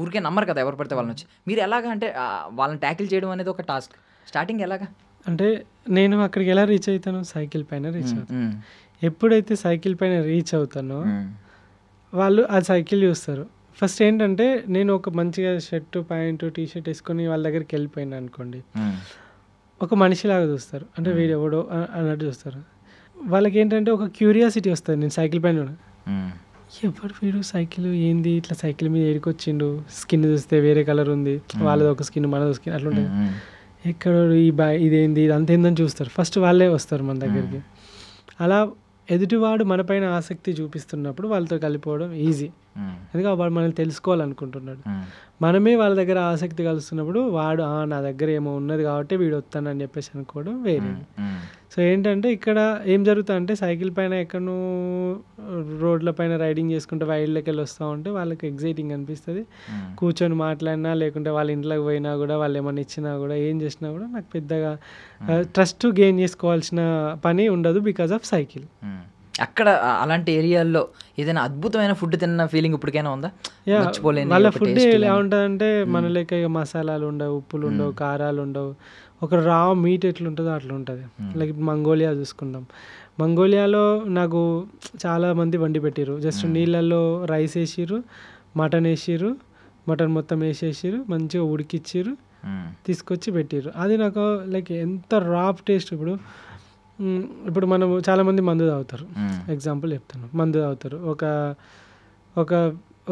ఊరికే నమ్మరు కదా ఎవరు పడితే వాళ్ళని వచ్చి. మీరు ఎలాగా అంటే వాళ్ళని ట్యాకిల్ చేయడం అనేది ఒక టాస్క్. స్టార్టింగ్ ఎలాగా అంటే నేను అక్కడికి ఎలా రీచ్ అవుతాను, సైకిల్ పైన రీచ్ అవుతాను. ఎప్పుడైతే సైకిల్ పైన రీచ్ అవుతానో వాళ్ళు ఆ సైకిల్ చూస్తారు. ఫస్ట్ ఏంటంటే నేను ఒక మంచిగా షర్టు, ప్యాంటు, టీషర్ట్ వేసుకొని వాళ్ళ దగ్గరికి వెళ్ళిపోయినా అనుకోండి, ఒక మనిషిలాగా చూస్తారు, అంటే వీడు ఎవడో అన్నట్టు చూస్తారు. వాళ్ళకి ఏంటంటే ఒక క్యూరియాసిటీ వస్తుంది. నేను సైకిల్ పైన ఎవరు వీడు, సైకిల్ ఏంది, ఇట్లా సైకిల్ మీద ఏడుకొచ్చిండు, స్కిన్ చూస్తే వేరే కలర్ ఉంది, వాళ్ళది ఒక స్కిన్ మనది ఒక స్కిన్ అట్లా ఉంటుంది. ఎక్కడ ఇదేంది, ఇది అంతేందని చూస్తారు. ఫస్ట్ వాళ్ళే వస్తారు మన దగ్గరికి. అలా ఎదుటివాడు మనపైన ఆసక్తి చూపిస్తున్నప్పుడు వాళ్ళతో కలిపోవడం ఈజీ, ఎందుకంటే వాడు మనల్ని తెలుసుకోవాలనుకుంటున్నాడు. మనమే వాళ్ళ దగ్గర ఆసక్తి కలుస్తున్నప్పుడు వాడు నా దగ్గర ఏమో ఉన్నది కాబట్టి వీడు వస్తానని చెప్పేసి అనుకోవడం వేరే. సో ఏంటంటే ఇక్కడ ఏం జరుగుతుంది అంటే సైకిల్ పైన ఎక్కడో రోడ్ల పైన రైడింగ్ చేసుకుంటే వైల్డ్లోకి వెళ్ళి వస్తూ ఉంటే వాళ్ళకి ఎగ్జైటింగ్ అనిపిస్తుంది. కూర్చొని మాట్లాడినా లేకుంటే వాళ్ళ ఇంట్లోకి పోయినా కూడా వాళ్ళు ఏమైనా ఇచ్చినా కూడా ఏం చేసినా కూడా నాకు పెద్దగా ట్రస్ట్ గెయిన్ చేసుకోవాల్సిన పని ఉండదు బికాజ్ ఆఫ్ సైకిల్. అక్కడ అలాంటి ఏరియాల్లో ఏదైనా అద్భుతమైన ఫుడ్ తిన్న ఫీలింగ్ ఇప్పటికైనా ఉందా? వాళ్ళ ఫుడ్ ఎలా ఉంటుందంటే మన లెక్క ఇక మసాలాలు ఉండవు, ఉప్పులు ఉండవు, కారాలు ఉండవు. ఒక రా మీట్ ఎట్లుంటుందో అట్లా ఉంటుంది. లైక్ మంగోలియా చూసుకుంటాం. మంగోలియాలో నాకు చాలా మంది వండి పెట్టిర్రు. జస్ట్ నీళ్ళల్లో రైస్ వేసిర్రు, మటన్ వేసిర్రు, మటన్ మొత్తం వేసేసిర్రు, మంచిగా ఉడికిచ్చిర్రు, తీసుకొచ్చి పెట్టిర్రు. అది నాకు లైక్ ఎంత రాప్ టేస్ట్. ఇప్పుడు మనం చాలామంది మందు తాగుతారు, ఎగ్జాంపుల్ చెప్తాను. మందు తాగుతారు,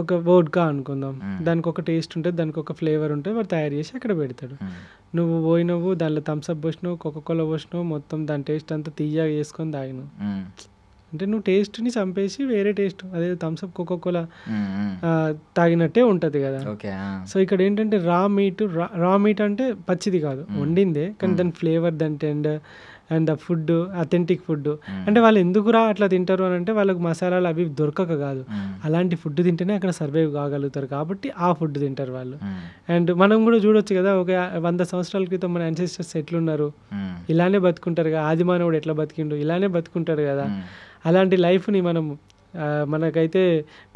ఒక వోడ్కా అనుకుందాం, దానికి ఒక టేస్ట్ ఉంటుంది, దానికి ఒక ఫ్లేవర్ ఉంటుంది, వాడు తయారు చేసి అక్కడ పెడతాడు. నువ్వు పోయినవు దానిలో థమ్స్అప్ పోసినావు, కోకోకోలా పోసినావు, మొత్తం దాని టేస్ట్ అంతా తీయగా చేసుకొని తాగినావు. అంటే నువ్వు టేస్ట్ని చంపేసి వేరే టేస్ట్, అదే థమ్స్అప్ కోకోకోలా తాగినట్టే ఉంటుంది కదా. సో ఇక్కడ ఏంటంటే రా మీట్ అంటే పచ్చిది కాదు, వండిందే, కానీ దాని ఫ్లేవర్, దాని tender and the food authentic food. అంటే వాళ్ళు ఎందుకురా అట్లా తింటారు అని అంటే వాళ్ళకి మసాలాలు అవి దొరకక కాదు, అలాంటి ఫుడ్ తింటేనే అక్కడ సర్వైవ్ కాగలుగుతారు కాబట్టి ఆ ఫుడ్ తింటారు వాళ్ళు. అండ్ మనం కూడా చూడొచ్చు కదా, ఒక 100 సంవత్సరాల క్రితం మన యాన్సెస్టర్స్ ఎట్లున్నారు, ఇలానే బతుకుంటారు కదా. ఆదిమానవుడు ఎట్లా బతికిండు, ఇలానే బతుకుంటారు కదా. అలాంటి లైఫ్ని మనకైతే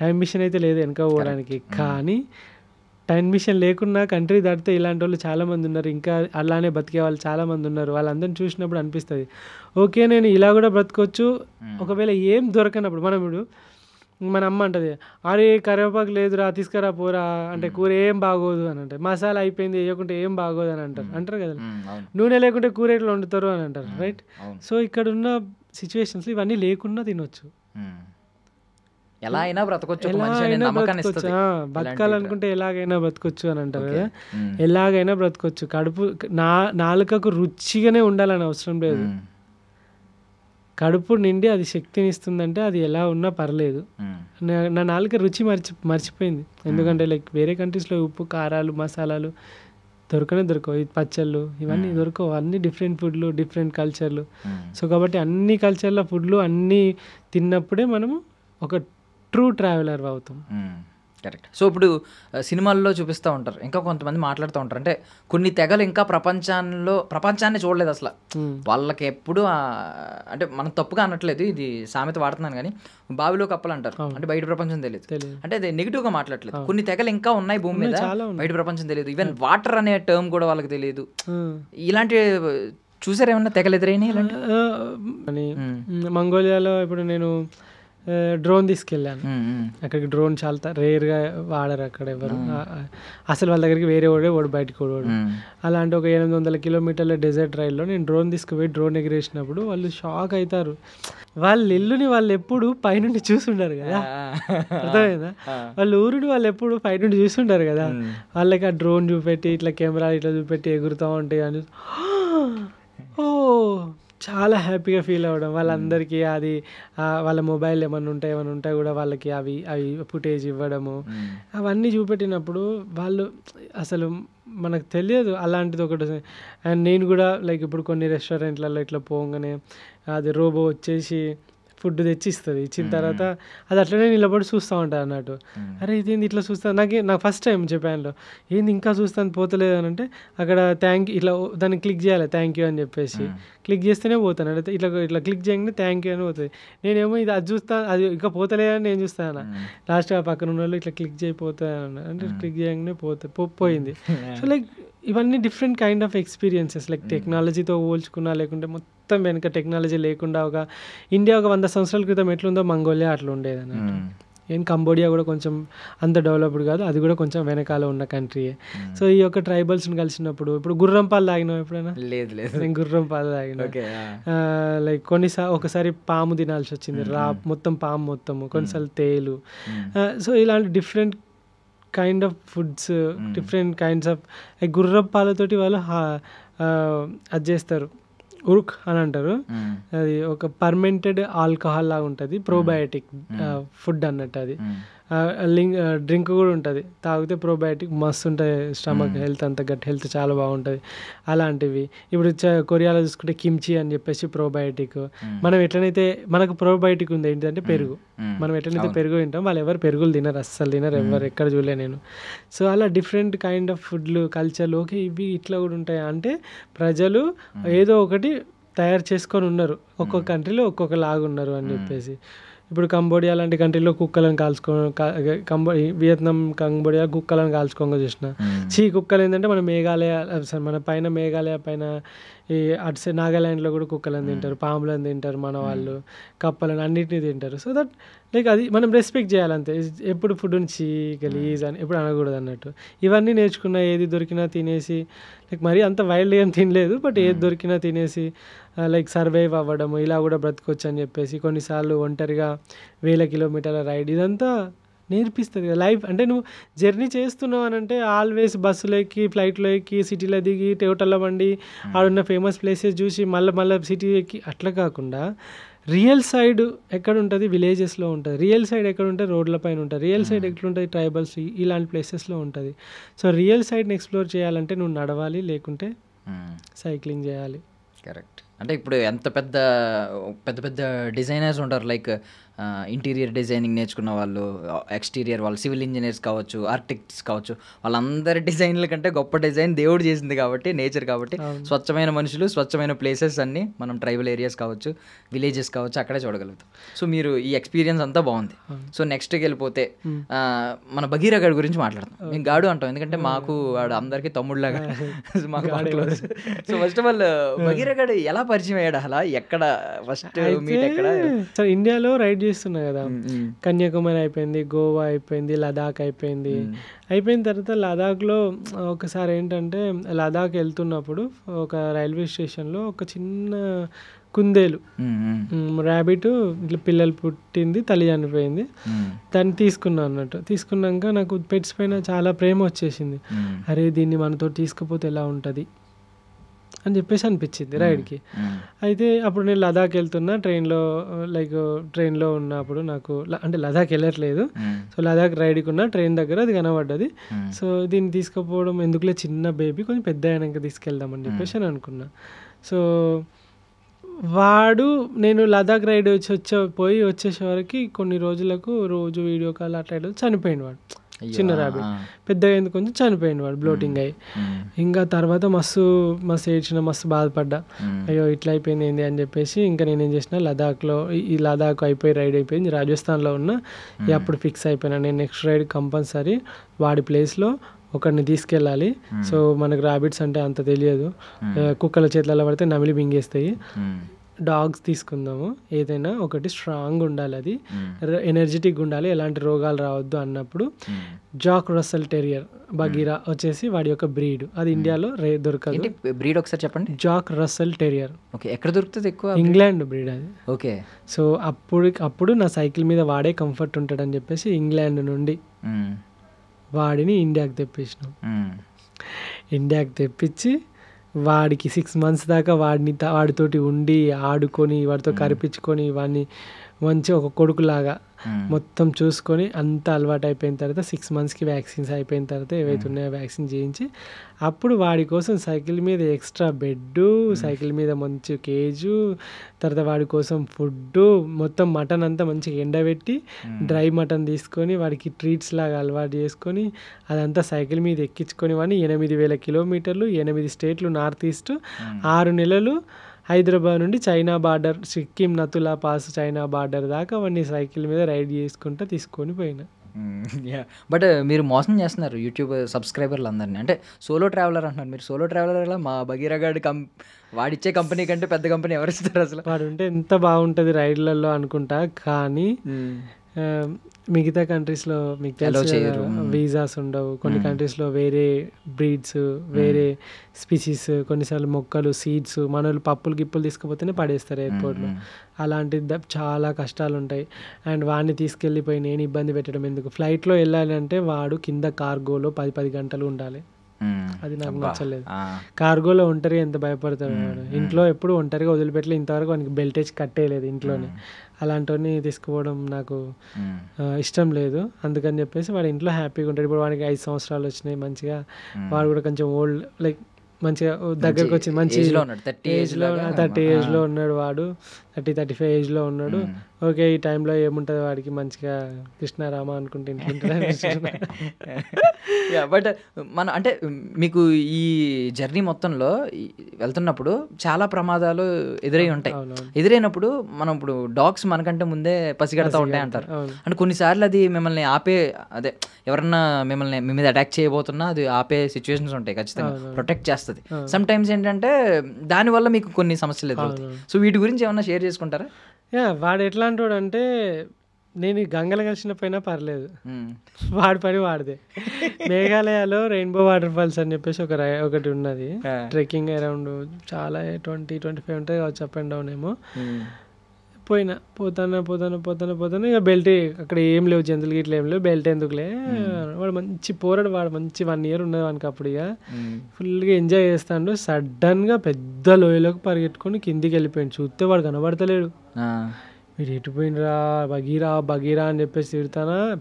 టైం మిషన్ అయితే లేదు వెనక పోవడానికి, కానీ టైం మిషన్ లేకున్నా కంట్రీ దాటితే ఇలాంటి వాళ్ళు చాలామంది ఉన్నారు, ఇంకా అలానే బతికే వాళ్ళు చాలామంది ఉన్నారు. వాళ్ళందరిని చూసినప్పుడు అనిపిస్తుంది ఓకే నేను ఇలా కూడా బ్రతకొచ్చు. ఒకవేళ ఏం దొరకనప్పుడు మన అమ్మ అంటది, అరే కరివేపాకు లేదురా తీసుకురా పోరా అంటే కూర ఏం బాగోదు అని అంటారు, మసాలా అయిపోయింది వేయకుంటే ఏం బాగోదు అని అంటారు కదా, నూనె లేకుంటే కూర ఎట్లా వండుతారు అని అంటారు, రైట్. సో ఇక్కడ ఉన్న సిచ్యువేషన్స్ ఇవన్నీ లేకుండా తినొచ్చు, ఎలా అయినా బ్రతకొచ్చు, బతకాలనుకుంటే ఎలాగైనా బ్రతకొచ్చు అని అంటారు కదా. ఎలాగైనా బ్రతకొచ్చు, కడుపు నాలుకకు రుచిగానే ఉండాలని అవసరం లేదు. కడుపు నిండి అది శక్తిని ఇస్తుందంటే అది ఎలా ఉన్నా పర్లేదు. నా నాలుక రుచి మర్చిపోయింది, ఎందుకంటే లైక్ వేరే కంట్రీస్లో ఉప్పు కారాలు మసాలాలు దొరకవు, పచ్చళ్ళు ఇవన్నీ దొరకవు, అన్ని డిఫరెంట్ ఫుడ్లు డిఫరెంట్ కల్చర్లు. సో కాబట్టి అన్ని కల్చర్ల ఫుడ్లు అన్నీ తిన్నప్పుడే మనము ఒక ట్రూ ట్రావెలర్ అవుతాం. కరెక్ట్. సో ఇప్పుడు సినిమాల్లో చూపిస్తూ ఉంటారు, ఇంకా కొంతమంది మాట్లాడుతూ ఉంటారు, అంటే కొన్ని తెగలు ఇంకా ప్రపంచాన్ని చూడలేదు అసలు, వాళ్ళకి ఎప్పుడు అంటే మనం తప్పుగా అనట్లేదు, ఇది సామెత వాడుతున్నాను కానీ బావిలో కప్పలు అంటారు, అంటే బయట ప్రపంచం తెలియదు, అంటే అది నెగిటివ్గా మాట్లాడలేదు. కొన్ని తెగలు ఇంకా ఉన్నాయి భూమి మీద, బయట ప్రపంచం తెలియదు, ఈవెన్ వాటర్ అనే టర్మ్ కూడా వాళ్ళకి తెలియదు. ఇలాంటి చూసారు ఏమన్నా తెగలు ఎదురైనా ఇలాంటి? మంగోలియాలో ఇప్పుడు నేను డ్రోన్ తీసుకెళ్ళాను, అక్కడికి డ్రోన్ చాలా రేర్గా వాడరు అక్కడ ఎవరు, అసలు వాళ్ళ దగ్గరికి వేరే వాడు బయటకు వాడు. అలాంటి ఒక 800 కిలోమీటర్ల డెజర్ట్ రైల్లో నేను డ్రోన్ తీసుకుపోయి డ్రోన్ ఎగిరేసినప్పుడు వాళ్ళు షాక్ అవుతారు. వాళ్ళ ఇల్లుని వాళ్ళు ఎప్పుడు పైనుండి చూసుంటారు కదా, అర్థమైందా, వాళ్ళ ఊరిని వాళ్ళు ఎప్పుడు పైనుండి చూసుంటారు కదా, వాళ్ళకి ఆ డ్రోన్ చూపెట్టి ఇట్లా కెమెరా ఇట్లా చూపెట్టి ఎగురుతూ ఉంటాయి అని చాలా హ్యాపీగా ఫీల్ అవ్వడం. వాళ్ళందరికీ అది వాళ్ళ మొబైల్ ఏమైనా ఉంటాయి కూడా వాళ్ళకి అవి ఫుటేజ్ ఇవ్వడము, అవన్నీ చూపెట్టినప్పుడు వాళ్ళు అసలు మనకు తెలియదు అలాంటిది ఒకటి. అండ్ నేను కూడా లైక్ ఇప్పుడు కొన్ని రెస్టారెంట్లలో ఇట్లా పోగానే అది రోబో వచ్చేసి ఫుడ్ తెచ్చి ఇచ్చిన తర్వాత అది అట్లనే నిలబడి చూస్తూ ఉంటాను అన్నట్టు. అరే ఇదేంది ఇట్లా చూస్తాను, నాకు ఫస్ట్ టైం చెప్పాను ఏంది ఇంకా చూస్తాను పోతలేదు అని అంటే అక్కడ ఇట్లా దాన్ని క్లిక్ చేయాలి థ్యాంక్ యూ అని చెప్పేసి, క్లిక్ చేస్తేనే పోతాను, అంటే ఇట్లా క్లిక్ చేయగానే థ్యాంక్ యూ అని పోతుంది. నేనేమో అది చూస్తాను, అది ఇంకా పోతలేదని నేను చూస్తాను, లాస్ట్గా పక్కన ఉన్న వాళ్ళు ఇట్లా క్లిక్ చేయపోతాను అంటే క్లిక్ చేయగానే పోయింది. సో లైక్ ఇవన్నీ different kind of experiences, like టెక్నాలజీతో పోల్చుకున్నా లేకుంటే మొత్తం వెనక టెక్నాలజీ లేకుండా ఇండియా ఒక 100 సంవత్సరాల క్రితం ఎట్లుందో మంగోలియా అట్లా ఉండేది అన్నట్టు. ఏం కంబోడియా కూడా కొంచెం అంత డెవలప్డ్ కాదు, అది కూడా కొంచెం వెనకాల ఉన్న కంట్రీయే. సో ఈ యొక్క ట్రైబల్స్ని కలిసినప్పుడు ఇప్పుడు గుర్రం పాలు తాగినావు ఎప్పుడైనా? లేదు లేదు. నేను గుర్రం పాలు తాగిన. ఓకే. లైక్ ఒకసారి పాము తినాల్సి వచ్చింది, మొత్తం పాము మొత్తము, కొన్నిసార్లు తేలు. సో ఇలాంటి different kind of foods, different kinds of like గుర్రం పాలతోటి వాళ్ళు అది చేస్తారు, ఉరుక్ అని అంటారు. అది ఒక పర్మెంటెడ్ ఆల్కహాల్ లాగా ఉంటుంది, ప్రోబయాటిక్ ఫుడ్ అన్నట్టు. అది డ్రింక్ కూడా ఉంటుంది, తాగితే ప్రోబయాటిక్ మస్తు ఉంటుంది, స్టమక్ హెల్త్ అంతా గట్ హెల్త్ చాలా బాగుంటుంది. అలాంటివి ఇప్పుడు కొరియాలో చూసుకుంటే కిమ్చి అని చెప్పేసి ప్రోబయాటిక్. మనం ఎట్లనైతే మనకు ప్రోబయాటిక్ ఉంది ఏంటంటే పెరుగు, మనం ఎట్లనైతే పెరుగు తింటాం వాళ్ళు ఎవరు పెరుగులు తినరు, అస్సలు తినరు, ఎవరు ఎక్కడ చూడలే నేను. సో అలా డిఫరెంట్ కైండ్ ఆఫ్ ఫుడ్లు, కల్చర్లు, ఓకే ఇవి ఇట్లా కూడా ఉంటాయి అంటే ప్రజలు ఏదో ఒకటి తయారు చేసుకొని ఉన్నారు, ఒక్కొక్క కంట్రీలో ఒక్కొక్క లాగా ఉన్నారు అని చెప్పేసి. ఇప్పుడు కంబోడియా లాంటి కంట్రీలో కుక్కలను వియత్నాం, కంబోడియా కుక్కలను కాల్చుకోగా చూసిన. కుక్కలు ఏంటంటే మన మేఘాలయ పైన ఈ అటు సైడ్ నాగాల్యాండ్లో కూడా కుక్కలను తింటారు, పాములను తింటారు, మన వాళ్ళు కప్పలను అన్నిటినీ తింటారు. సో దట్ లైక్ అది మనం రెస్పెక్ట్ చేయాలంతే. ఎప్పుడు ఫుడ్ని గలీజ్ అని ఎప్పుడు అనకూడదు అన్నట్టు. ఇవన్నీ నేర్చుకున్నా, ఏది దొరికినా తినేసి, లైక్ మరీ అంత వైల్డ్గా ఏం తినలేదు, బట్ ఏది దొరికినా తినేసి లైక్ సర్వైవ్ అవ్వడము, ఇలా కూడా బ్రతకొచ్చు అని చెప్పేసి. కొన్నిసార్లు ఒంటరిగా 1000 కిలోమీటర్ల రైడ్, ఇదంతా నేర్పిస్తుంది కదా లైఫ్. అంటే నువ్వు జర్నీ చేస్తున్నావు అని అంటే ఆల్వేస్ బస్సులో ఎక్కి, ఫ్లైట్లో ఎక్కి, సిటీలో దిగి, హోటల్లో వండి, ఆడున్న ఫేమస్ ప్లేసెస్ చూసి మళ్ళీ సిటీ ఎక్కి అట్లా కాకుండా రియల్ సైడ్ ఎక్కడ ఉంటుంది, విలేజెస్లో ఉంటుంది. రియల్ సైడ్ ఎక్కడ ఉంటుంది, రోడ్ల పైన ఉంటుంది. రియల్ సైడ్ ఎట్లుంటుంది, ట్రైబల్స్ ఇలాంటి ప్లేసెస్లో ఉంటుంది. సో రియల్ సైడ్ని ఎక్స్ప్లోర్ చేయాలంటే నువ్వు నడవాలి, లేకుంటే సైక్లింగ్ చేయాలి. కరెక్ట్. అంటే ఇప్పుడు ఎంత పెద్ద పెద్ద డిజైనర్స్ ఉంటారు, లైక్ ఇంటీరియర్ డిజైనింగ్ నేర్చుకున్న వాళ్ళు, ఎక్స్టీరియర్ వాళ్ళు, సివిల్ ఇంజనీర్స్ కావచ్చు, ఆర్కిటెక్ట్స్ కావచ్చు, వాళ్ళందరి డిజైన్ల కంటే గొప్ప డిజైన్ దేవుడు చేసింది కాబట్టి, నేచర్ కాబట్టి. స్వచ్ఛమైన మనుషులు, స్వచ్ఛమైన ప్లేసెస్ అన్నీ మనం ట్రైబల్ ఏరియాస్ కావచ్చు, విలేజెస్ కావచ్చు, అక్కడే చూడగలుగుతాం. సో మీరు ఈ ఎక్స్పీరియన్స్ అంతా బాగుంది. సో నెక్స్ట్కి వెళ్ళిపోతే మన భగీరా గాడి గురించి మాట్లాడతాం. మేము గాడు అంటాం ఎందుకంటే మాకు వాడు అందరికీ తమ్ముళ్ళగా, మాకు బాగా close. So first of all Bhagira గాడు ఎలా పరిచయం అయ్యాడు, అలా ఎక్కడ ఫస్ట్ మీట్ ఎక్కడ? సార్ ఇండియాలో రైడ్ చేస్తున్నా కదా, కన్యాకుమారి అయిపోయింది, గోవా అయిపోయింది, లదాఖ్ అయిపోయింది. అయిపోయిన తర్వాత లదాఖ్లో ఒకసారి ఏంటంటే లదాఖ్ వెళ్తున్నప్పుడు ఒక రైల్వే స్టేషన్లో ఒక చిన్న కుందేలు, ర్యాబిట్ ఇట్లా పిల్లలు పుట్టింది, తల్లి చనిపోయింది. దాన్ని తీసుకున్నాను అన్నట్టు. తీసుకున్నాక నాకు పెట్స్ పైన చాలా ప్రేమ వచ్చేసింది. అరే దీన్ని మనతో తీసుకుపోతే ఎలా ఉంటుంది అని చెప్పేసి అనిపించింది రైడ్కి. అయితే అప్పుడు నేను లదాఖ్ వెళ్తున్నా, ట్రైన్లో ఉన్నప్పుడు నాకు అంటే లదాఖ్ వెళ్ళట్లేదు. సో లదాఖ్ రైడ్కి ఉన్న ట్రైన్ దగ్గర అది కనబడ్డది. సో దీన్ని తీసుకుపోవడం ఎందుకులే, చిన్న బేబీ కొంచెం పెద్ద అయినాక తీసుకెళ్దామని చెప్పేసి అని అనుకున్నా. సో నేను లదాఖ్ రైడ్ వచ్చేసే వరకు కొన్ని రోజులకు రోజు వీడియో కాల్ అట్లా చనిపోయింది వాడు, చిన్న ర్యాబిట్. పెద్దగా అయింది కొంచెం, చనిపోయింది వాడు బ్లోటింగ్ అయ్యి. ఇంకా తర్వాత మస్తు ఏడ్చిన, మస్తు బాధపడ్డా, అయ్యో ఇట్లా అయిపోయింది ఏంది అని చెప్పేసి. ఇంకా నేనేం చేసిన, లదాఖ్లో ఈ లదాఖ్ రైడ్ అయిపోయింది, రాజస్థాన్లో ఉన్న అప్పుడు ఫిక్స్ అయిపోయినా నేను నెక్స్ట్ రైడ్ కంపల్సరీ వాడి ప్లేస్లో ఒకరిని తీసుకెళ్ళాలి. సో మనకు ర్యాబిట్స్ అంటే అంత తెలియదు, కుక్కల చేతులలో పడితే నమిలి మింగేస్తాయి. డాగ్స్ తీసుకుందాము, ఏదైనా ఒకటి స్ట్రాంగ్ ఉండాలి, అది ఎనర్జెటిక్ ఉండాలి, ఎలాంటి రోగాలు రావద్దు అన్నప్పుడు జాక్ రస్సెల్ టెరియర్ బగీరా వచ్చేసి వాడి యొక్క బ్రీడ్. అది ఇండియాలో దొరకదు. బ్రీడ్ ఒకసారి చెప్పండి. Jack Russell terrier. ఓకే, ఎక్కడ దొరుకుతుంది ఎక్కువ? ఇంగ్లాండ్ బ్రీడ్ అది. ఓకే. సో అప్పుడు నా సైకిల్ మీద వాడే కంఫర్ట్ ఉంటాడని చెప్పేసి ఇంగ్లాండ్ నుండి వాడిని ఇండియాకి తెప్పించినాం. ఇండియాకి తెప్పించి వాడికి 6 months దాకా వాడితోటి ఉండి ఆడుకొని, వాడితో కరిపించుకొని, వాడిని మంచి ఒక కొడుకులాగా మొత్తం చూసుకొని అంతా అలవాటు అయిపోయిన తర్వాత 6 monthsకి వ్యాక్సిన్స్ అయిపోయిన తర్వాత ఏవైతే ఉన్నాయో వ్యాక్సిన్ చేయించి అప్పుడు వాడి కోసం సైకిల్ మీద ఎక్స్ట్రా బెడ్, సైకిల్ మీద మంచి కేజు, తర్వాత వాడి కోసం ఫుడ్, మొత్తం మటన్ అంతా మంచిగా ఎండబెట్టి డ్రై మటన్ తీసుకొని వాడికి ట్రీట్స్ లాగా అలవాటు చేసుకొని అదంతా సైకిల్ మీద ఎక్కించుకొని వాడిని 8,000 కిలోమీటర్లు 8 స్టేట్లు నార్త్ ఈస్ట్ 6 నెలలు హైదరాబాద్ నుండి China border, Sikkim Nathula pass China border దాకా అవన్నీ సైకిల్ మీద రైడ్ చేసుకుంటూ తీసుకొని పోయినా. బట్ మీరు మోసం చేస్తున్నారు యూట్యూబ్ సబ్స్క్రైబర్లు అందరినీ. అంటే సోలో ట్రావెలర్ అంటున్నారు మీరు. సోలో ట్రావెలర్ ఎలా? మా భగీరా గాడి వాడిచ్చే కంపెనీ కంటే పెద్ద కంపెనీ ఎవరిస్తారు అసలు? వాడు ఉంటే ఎంత బాగుంటుంది రైడ్లలో అనుకుంటా, కానీ మిగతా కంట్రీస్లో మీకు తెలుసు వీసాస్ ఉండవు, కొన్ని కంట్రీస్లో వేరే బ్రీడ్స్, వేరే స్పీసీస్, కొన్నిసార్లు మొక్కలు, సీడ్స్, మనోళ్ళు పప్పులు గిప్పులు తీసుకుపోతేనే పడేస్తారు ఎయిర్పోర్ట్లో. అలాంటి చాలా కష్టాలు ఉంటాయి. అండ్ వాడిని తీసుకెళ్ళిపోయి నేను ఇబ్బంది పెట్టడం ఎందుకు? ఫ్లైట్లో వెళ్ళాలంటే వాడు కింద కార్గోలో 10 గంటలు ఉండాలి. అది నాకు నచ్చలేదు. కార్గోలో ఒంటరిగా ఎంత భయపడతాడు వాడు. ఇంట్లో ఎప్పుడు ఒంటరిగా వదిలిపెట్టలే, ఇంతవరకు వానికి బెల్టేజ్ కట్టేయలేదు ఇంట్లోనే. అలాంటివన్నీ తీసుకుపోవడం నాకు ఇష్టం లేదు. అందుకని చెప్పేసి వాడు ఇంట్లో హ్యాపీగా ఉంటాడు. ఇప్పుడు వాడికి 5 సంవత్సరాలు వచ్చినాయి, మంచిగా వాడు కూడా కొంచెం ఓల్డ్, లైక్ మంచిగా దగ్గరకు వచ్చింది, మంచి 30 ఏజ్లో ఉన్నాడు వాడు, 30-35 ఏజ్లో ఉన్నాడు. ఓకే, ఈ టైంలో ఏముంటుంది వాడికి, మంచిగా కృష్ణారామ అనుకుంటే బట్ మన అంటే మీకు ఈ జర్నీ మొత్తంలో వెళ్తున్నప్పుడు చాలా ప్రమాదాలు ఎదురై ఉంటాయి. ఎదురైనప్పుడు మనం ఇప్పుడు డాగ్స్ మనకంటే ముందే పసిగడతా ఉంటాయి అంటారు. అంటే కొన్నిసార్లు అది మిమ్మల్ని ఆపే, అదే ఎవరన్నా మిమ్మల్ని మీ మీద అటాక్ చేయబోతున్నా అది ఆపే సిచ్యువేషన్స్ ఉంటాయి, ఖచ్చితంగా ప్రొటెక్ట్ చేస్తుంది. సమ్ టైమ్స్ ఏంటంటే దానివల్ల మీకు కొన్ని సమస్యలు ఎదురవుతాయి. సో వీటి గురించి ఏమన్నా షేర్ చేసుకుంటారా? వాడు ఎట్లాంటి వాడు అంటే, నేను గంగలు కలిసిన పైన పర్లేదు, వాడి పని వాడిదే. మేఘాలయలో రెయిన్బో వాటర్ ఫాల్స్ అని చెప్పేసి ఒకటి ఉన్నది. ట్రెక్కింగ్ అరౌండ్ చాలా 20-25 ఉంటాయి కావచ్చు, అప్ అండ్ డౌన్ ఏమో. పోతాను ఇక బెల్ట్, అక్కడ ఏం లేవు, జంతువులు గిట్ల ఏం లేవు, బెల్ట్ ఎందుకులే. వాడు మంచి పోరాడు, వాడు మంచి 1 year ఉన్నది వానికి అప్పుడు. ఇక ఫుల్గా ఎంజాయ్ చేస్తాడు. సడన్గా పెద్ద లోయలోకి పరిగెట్టుకొని కిందికి వెళ్ళిపోయాడు. చూస్తే వాడు కనబడతలేడు. వీడు ఎటుపోయినరా, బగీరా అని చెప్పేసి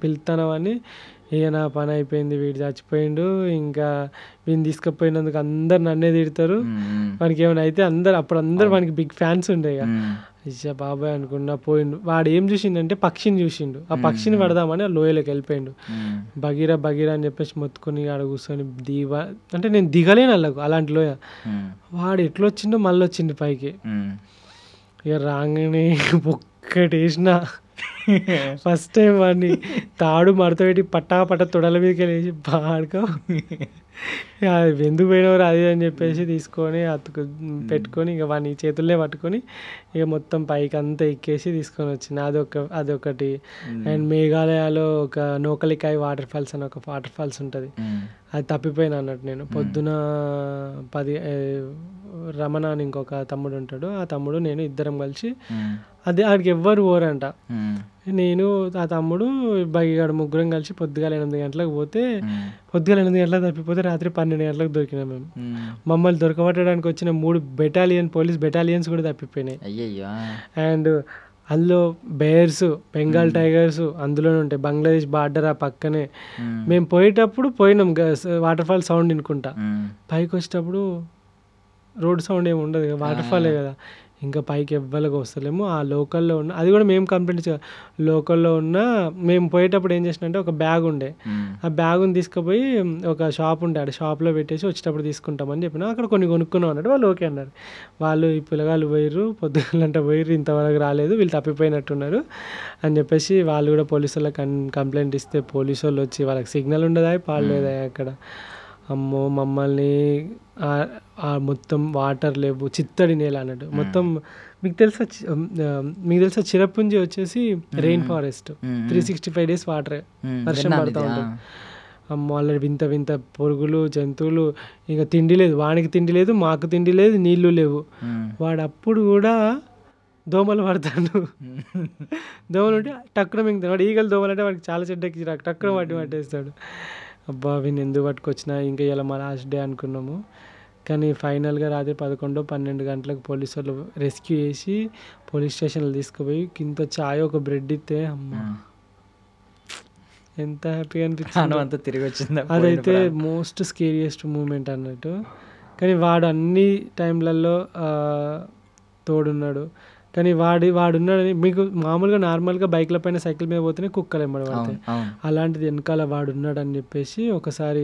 పిలుతానా అని. ఇక నా పని అయిపోయింది, వీడు చచ్చిపోయిండు. ఇంకా వీడిని తీసుకుపోయినందుకు అందరు నన్నే తిడతారు. వానికి ఏమైనా అయితే అందరు వానికి బిగ్ ఫ్యాన్స్ ఉండే. ఇక ఇచ్చా బాబాయ్ అనుకున్నా, పోయిండు. వాడు ఏం చూసిండంటే పక్షిని చూసిండు. ఆ పక్షిని పడదామని ఆ లోయలోకి వెళ్ళిపోయిండు. బగీరా అని చెప్పేసి మొత్తుకొని ఆడ కూర్చొని అంటే నేను దిగలేను అల్లకు అలాంటి లోయ. వాడు ఎట్లా వచ్చిండో మళ్ళీ వచ్చిండు పైకి. ఇక రాగానే ఒక్కటేసిన ఫస్ట్ టైం వాడిని తాడు మడత పెట్టి పట్టా తొడల మీదకి వెళ్ళేసి బాడుకో ఎందుకు పోయినవారు అది అని చెప్పేసి తీసుకొని పెట్టుకొని ఇక వాడిని చేతుల్లో పట్టుకొని ఇక మొత్తం పైకి అంతా ఎక్కేసి తీసుకొని వచ్చింది. అదొకటి. అండ్ మేఘాలయలో ఒక నోకలికాయ్ వాటర్ ఫాల్స్ అని ఒక వాటర్ ఫాల్స్ ఉంటుంది. అది తప్పిపోయినా అన్నట్టు నేను. పొద్దున 10 రమణ అని ఇంకొక తమ్ముడు ఉంటాడు, ఆ తమ్ముడు నేను ఇద్దరం కలిసి, అది ఆడికి ఎవ్వరు పోరంట. నేను ఆ తమ్ముడు బగిగాడు ముగ్గురం కలిసి పొద్దుగాల 8 గంటలకు పోతే, పొద్దుగాల 8 గంటలకు తప్పిపోతే రాత్రి 12 గంటలకు దొరికినాం మేము. మమ్మల్ని దొరకబట్టడానికి వచ్చిన 3 పోలీస్ బెటాలియన్స్ కూడా తప్పిపోయినాయి. అండ్ అందులో బేర్స్, బెంగాల్ టైగర్స్ అందులోనే ఉంటాయి. బంగ్లాదేశ్ బార్డర్ ఆ పక్కనే. మేము పోయేటప్పుడు పోయినాం వాటర్ ఫాల్ సౌండ్ వినుకుంటా. పైకి వచ్చేటప్పుడు రోడ్ సౌండ్ ఏమి ఉండదు, వాటర్ ఫాలే కదా. ఇంకా పైకి ఎవ్వరికి వస్తలేము. ఆ లోకల్లో ఉన్న, అది కూడా మేము కంప్లైంట్ లోకల్లో ఉన్న, మేము పోయేటప్పుడు ఏం చేసినంటే ఒక బ్యాగ్ ఉండే, ఆ బ్యాగుని తీసుకుపోయి ఒక షాప్ ఉండే, ఆ షాప్లో పెట్టేసి వచ్చేటప్పుడు తీసుకుంటామని చెప్పినా. అక్కడ కొన్ని కొనుక్కున్నాం అన్నట్టు. వాళ్ళు ఓకే అన్నారు. వాళ్ళు ఈ పిల్లగాళ్ళు పోయిర్రు, పొద్దుగలంట పోయిర్రు, ఇంతవరకు రాలేదు, వీళ్ళు తప్పిపోయినట్టున్నారు అని చెప్పేసి వాళ్ళు కూడా పోలీసు వాళ్ళకి కంప్లైంట్ ఇస్తే, పోలీసు వాళ్ళు వచ్చి వాళ్ళకి సిగ్నల్ ఉండదా, పాడలేదా అక్కడ. అమ్మో మమ్మల్ని మొత్తం వాటర్ లేవు, చిత్తడి నేల అన్నట్టు మొత్తం. మీకు తెలుసా చిరపుంజి వచ్చేసి రెయిన్ ఫారెస్ట్, 365 days వాటర్, వర్షం పడుతూ ఉంటుంది. అమ్మ వాళ్ళ వింత పురుగులు, జంతువులు. ఇంకా తిండి లేదు, వానికి తిండి లేదు, మాకు తిండి లేదు, నీళ్లు లేవు. వాడు అప్పుడు కూడా దోమలు పడతాడు. దోమలు ఉంటే టక్కున మింగుతాడు. వాడు ఈగలు దోమలు అంటే వాడికి చాలా చెడ్డకి టక్కున పట్టేస్తాడు. అబ్బా వీని ఎందుకు పట్టుకొచ్చినా, ఇంకా ఇలా మా లాస్ట్ డే అనుకున్నాము. కానీ ఫైనల్గా రాత్రి 11-12 గంటలకు పోలీసు వాళ్ళు రెస్క్యూ చేసి పోలీస్ స్టేషన్లో తీసుకుపోయి కింద చాయ్ ఒక బ్రెడ్ ఇస్తే, అమ్మా ఎంత హ్యాపీగా అనిపించింది. తిరిగి వచ్చింది. అదైతే మోస్ట్ స్కేరియస్ట్ మూమెంట్ అన్నట్టు. కానీ వాడు అన్ని టైంలలో తోడున్నాడు. కానీ వాడున్నాడని, మీకు మామూలుగా నార్మల్గా బైక్ల పైన సైకిల్ మీద పోతేనే కుక్కలు ఎంబడబడతాయి, అలాంటిది వెనకాల వాడున్నాడు అని చెప్పేసి. ఒకసారి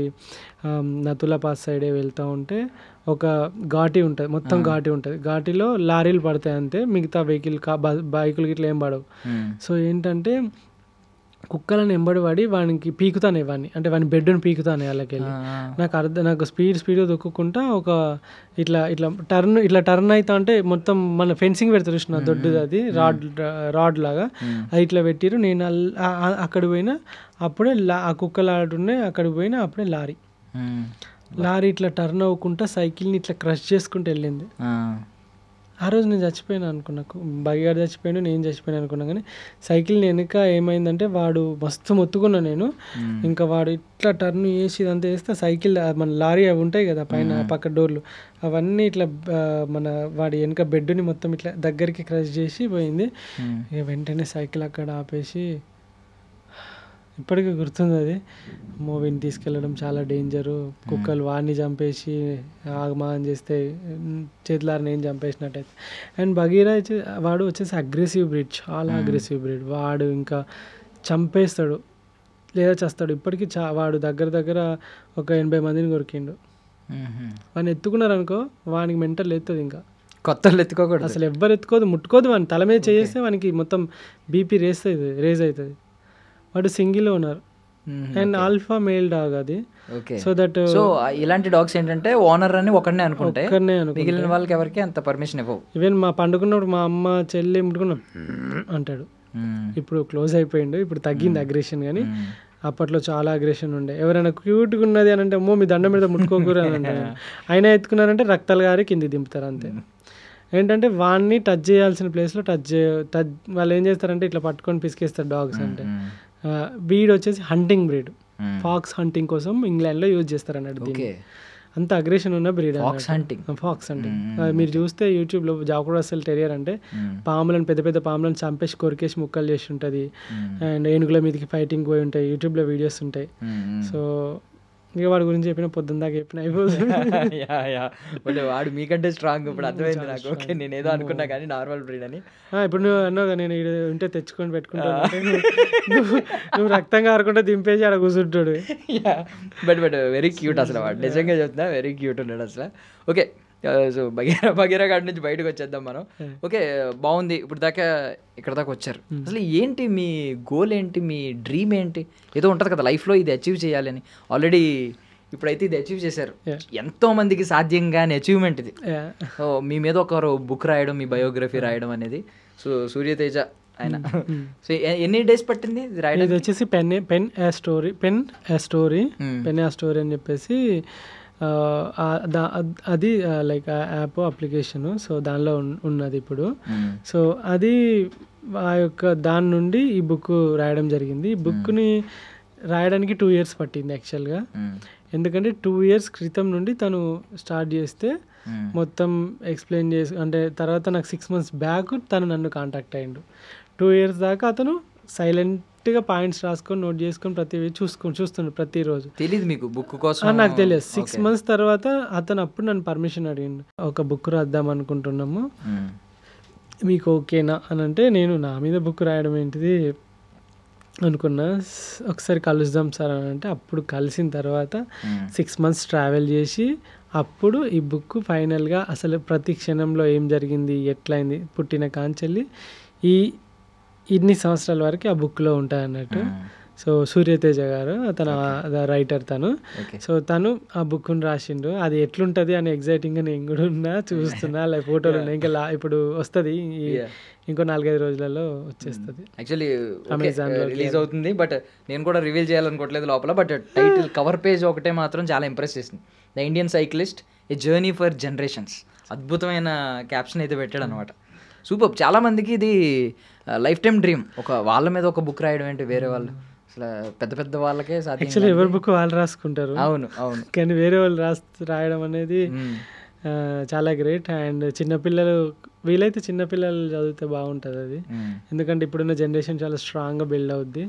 నతులా పాస్ సైడే వెళ్తూ ఉంటే ఒక ఘాటి ఉంటుంది, మొత్తం ఘాటి ఉంటుంది. ఘాటిలో లారీలు పడతాయి అంతే, మిగతా వెహికల్ బైకులు గిట్లా ఏం పడవు. సో ఏంటంటే కుక్కలను ఎంబడి పడి వానికి పీకుతానే వాడిని, అంటే వాని బెడ్ని పీకుతానే వాళ్ళకి వెళ్ళి. నాకు స్పీడ్గా దొక్కుకుంటా ఒక ఇట్లా టర్న్ అవుతా అంటే మొత్తం మన ఫెన్సింగ్ పెడతారు చూసిన దొడ్డుది, అది రాడ్ లాగా అది ఇట్లా పెట్టిరు. నేను అక్కడ పోయినా అప్పుడే ఆ కుక్కలు ఆడున్నాయి, అక్కడికి పోయినా అప్పుడే లారీ ఇట్లా టర్న్ అవ్వకుండా సైకిల్ని ఇట్లా క్రష్ చేసుకుంటూ వెళ్ళింది. ఆ రోజు నేను చచ్చిపోయాను అనుకున్నా, బగిగాడు చచ్చిపోయాను, నేను చచ్చిపోయాను అనుకున్నా. కానీ సైకిల్ వెనుక ఏమైందంటే వాడు మస్తు మొత్తుకున్నా నేను. ఇంకా వాడు ఇట్లా టర్న్ చేసి ఇదంతా చేస్తే సైకిల్ మన లారీ అవి ఉంటాయి కదా పైన పక్క డోర్లు, అవన్నీ ఇట్లా మన వాడి వెనుక బెడ్ని మొత్తం ఇట్లా దగ్గరికి క్రష్ చేసి పోయింది. ఇక వెంటనే సైకిల్ అక్కడ ఆపేసి, ఇప్పటికీ గుర్తుంది అది, మూవీని తీసుకెళ్ళడం చాలా డేంజరు, కుక్కలు వాడిని చంపేసి ఆగమాగం చేస్తే చేతులారి నేను చంపేసినట్టయితే. అండ్ బగీరా వాడు వచ్చేసి అగ్రెసివ్ బ్రీడ్, చాలా అగ్రెసివ్ బ్రీడ్. వాడు ఇంకా చంపేస్తాడు లేదా చేస్తాడు. ఇప్పటికీ వాడు దగ్గర ఒక 80 మందిని కొరికిండు. వాడిని ఎత్తుకున్నారు అనుకో వానికి మెంటల్ ఎత్తుంది, ఇంకా కొత్త ఎత్తుకోకూడదు అసలు ఎవ్వరు ఎత్తుకోదు, ముట్టుకోదు. వాడిని తల మీద చేస్తే వానికి మొత్తం బీపీ రేజ్ అవుతుంది. వాడు single owner and alpha male dog అది. సో ఇలాంటి డాగ్స్ ఏంటంటే ఓనర్ అని ఒకనే అనుకుంటే మిగిలిన వాళ్ళకి ఎవరికి అంత పర్మిషన్ ఇవ్వవు. ఈవెన్ మా పండుకున్నప్పుడు మా అమ్మ చెల్లి ముట్టుకున్నా అంటాడు. ఇప్పుడు క్లోజ్ అయిపోయిండు, ఇప్పుడు తగ్గింది అగ్రెషన్, కానీ అప్పట్లో చాలా అగ్రెషన్ ఉండే. ఎవరైనా క్యూట్గా ఉన్నది అని అంటే అమ్మో మీ దండం మీద ముట్టుకోకూడదు అని అంటారు. అయినా ఎత్తుకున్నారంటే రక్తాలు గారి కింది దింపుతారు అంతే. ఏంటంటే వాడిని టచ్ చేయాల్సిన ప్లేస్లో వాళ్ళు ఏం చేస్తారంటే ఇట్లా పట్టుకొని పిసికేస్తారు డాగ్స్. అంటే బ్రీడ్ వచ్చేసి హంటింగ్ బ్రీడ్, ఫాక్స్ హంటింగ్ కోసం ఇంగ్లాండ్లో యూజ్ చేస్తారు అన్నట్టు. దీన్ని అంత అగ్రెషన్ ఉన్న బ్రీడ్ ఫాక్స్ హంటింగ్. మీరు చూస్తే యూట్యూబ్లో జాక్ రస్సెల్ టెరియర్ అంటే పాములను పెద్ద పాములను చంపేసి కొరికేసి ముక్కలు చేసి ఉంటుంది. అండ్ ఏనుగుల మీదకి ఫైటింగ్ పోయి ఉంటాయి, యూట్యూబ్లో వీడియోస్ ఉంటాయి. సో ఇక వాడి గురించి చెప్పిన పొద్దున్న దాకా చెప్పిన అయిపోతుంది. వాడు మీకంటే స్ట్రాంగ్, ఇప్పుడు అర్థమైంది నాకు. ఓకే, నేను ఏదో అనుకున్నా కానీ నార్మల్ బ్రీడ్ అని. ఇప్పుడు నువ్వు అన్నావు నేను ఉంటే తెచ్చుకొని పెట్టుకుంటాను, నువ్వు రక్తం కారకుండా దింపేసి ఆడ కూర్చుంటాడు. బట్ వెరీ క్యూట్ అసలు, వాడు నిజంగా చెప్తున్నా వెరీ క్యూట్ ఉన్నాడు అసలు. ఓకే, సో బగీరా గార్డ్ నుంచి బయటకు వచ్చేద్దాం మనం. ఓకే, బాగుంది. ఇప్పుడు దాకా ఇక్కడ దాకా వచ్చారు. అసలు ఏంటి మీ గోల్, ఏంటి మీ డ్రీమ్, ఏంటి? ఏదో ఉంటుంది కదా లైఫ్లో ఇది అచీవ్ చేయాలి అని. ఆల్రెడీ ఇప్పుడైతే ఇది అచీవ్ చేశారు, ఎంతో మందికి సాధ్యం కాని అచీవ్మెంట్ ఇది. సో మీ మీద ఒకరు బుక్ రాయడం, మీ బయోగ్రఫీ రాయడం అనేది. సో సూర్యతేజ ఆయన. సో ఎన్ని డేస్ పట్టింది రాయడం? ఇది వచ్చేసి పెన్ ఏ స్టోరీ అని చెప్పేసి అది లైక్ యాప్ అప్లికేషను. సో దానిలో ఉన్నది ఇప్పుడు. సో అది ఆ యొక్క దాని నుండి ఈ బుక్ రాయడం జరిగింది. ఈ బుక్ని రాయడానికి 2 years పట్టింది యాక్చువల్గా. ఎందుకంటే 2 years క్రితం నుండి తను స్టార్ట్ చేస్తే మొత్తం ఎక్స్ప్లెయిన్ చేసి, అంటే తర్వాత నాకు 6 months బ్యాక్ తను నన్ను కాంటాక్ట్ అయ్యిండు. 2 years దాకా అతను సైలెంట్గా పాయింట్స్ రాసుకొని నోట్ చేసుకొని చూస్తున్నాడు ప్రతిరోజు. తెలియదు మీకు బుక్ కోసం? నాకు తెలియదు. 6 months తర్వాత అతను అప్పుడు నన్ను పర్మిషన్ అడిగిండు, ఒక బుక్ రాద్దాం అనుకుంటున్నాము, మీకు ఓకేనా అని అంటే, నేను నా మీద బుక్ రాయడం ఏంటిది అనుకున్నా. ఒకసారి కలుద్దాం సార్ అని అంటే, అప్పుడు కలిసిన తర్వాత 6 months ట్రావెల్ చేసి అప్పుడు ఈ బుక్ ఫైనల్గా అసలు ప్రతి క్షణంలో ఏం జరిగింది, ఎట్లయింది, పుట్టిన కాంచెల్లి ఇన్ని సంవత్సరాల వరకు ఆ బుక్లో ఉంటాయి అన్నట్టు. సో సూర్యతేజ గారు అతను రైటర్ తను. సో తను ఆ బుక్ని రాసిండు. అది ఎట్లుంటుంది అని ఎగ్జైటింగ్గా నేను కూడా ఉన్నా, చూస్తున్నా. లైక్ ఫోటోలు ఉన్నాయి, ఇంకా ఇప్పుడు వస్తుంది, ఇంకో 4-5 రోజులలో వచ్చేస్తుంది. యాక్చువల్లీ అమెజాన్లో రిలీజ్ అవుతుంది. బట్ నేను కూడా రివీల్ చేయాలనుకోవట్లేదు లోపల. బట్ టైటిల్ కవర్ పేజ్ ఒకటే మాత్రం చాలా ఇంప్రెస్ చేసింది. The Indian cyclist, A journey for generations. అద్భుతమైన క్యాప్షన్ అయితే పెట్టాడు అనమాట. సూపర్. చాలామందికి ఇది లైఫ్ టైం డ్రీమ్, ఒక వాళ్ళ మీద ఒక బుక్ రాయడం ఏంటి, వేరే వాళ్ళు అసలు పెద్ద వాళ్ళకే సాధ్యం. యాక్చువల్లీ ఎవరి బుక్ వాళ్ళు రాసుకుంటారు. అవును, కానీ వేరే వాళ్ళు రాయడం అనేది చాలా గ్రేట్. అండ్ చిన్నపిల్లలు, వీలైతే చిన్నపిల్లలు చదివితే బాగుంటుంది అది. ఎందుకంటే ఇప్పుడున్న జనరేషన్ చాలా స్ట్రాంగ్గా బిల్డ్ అవుద్ది.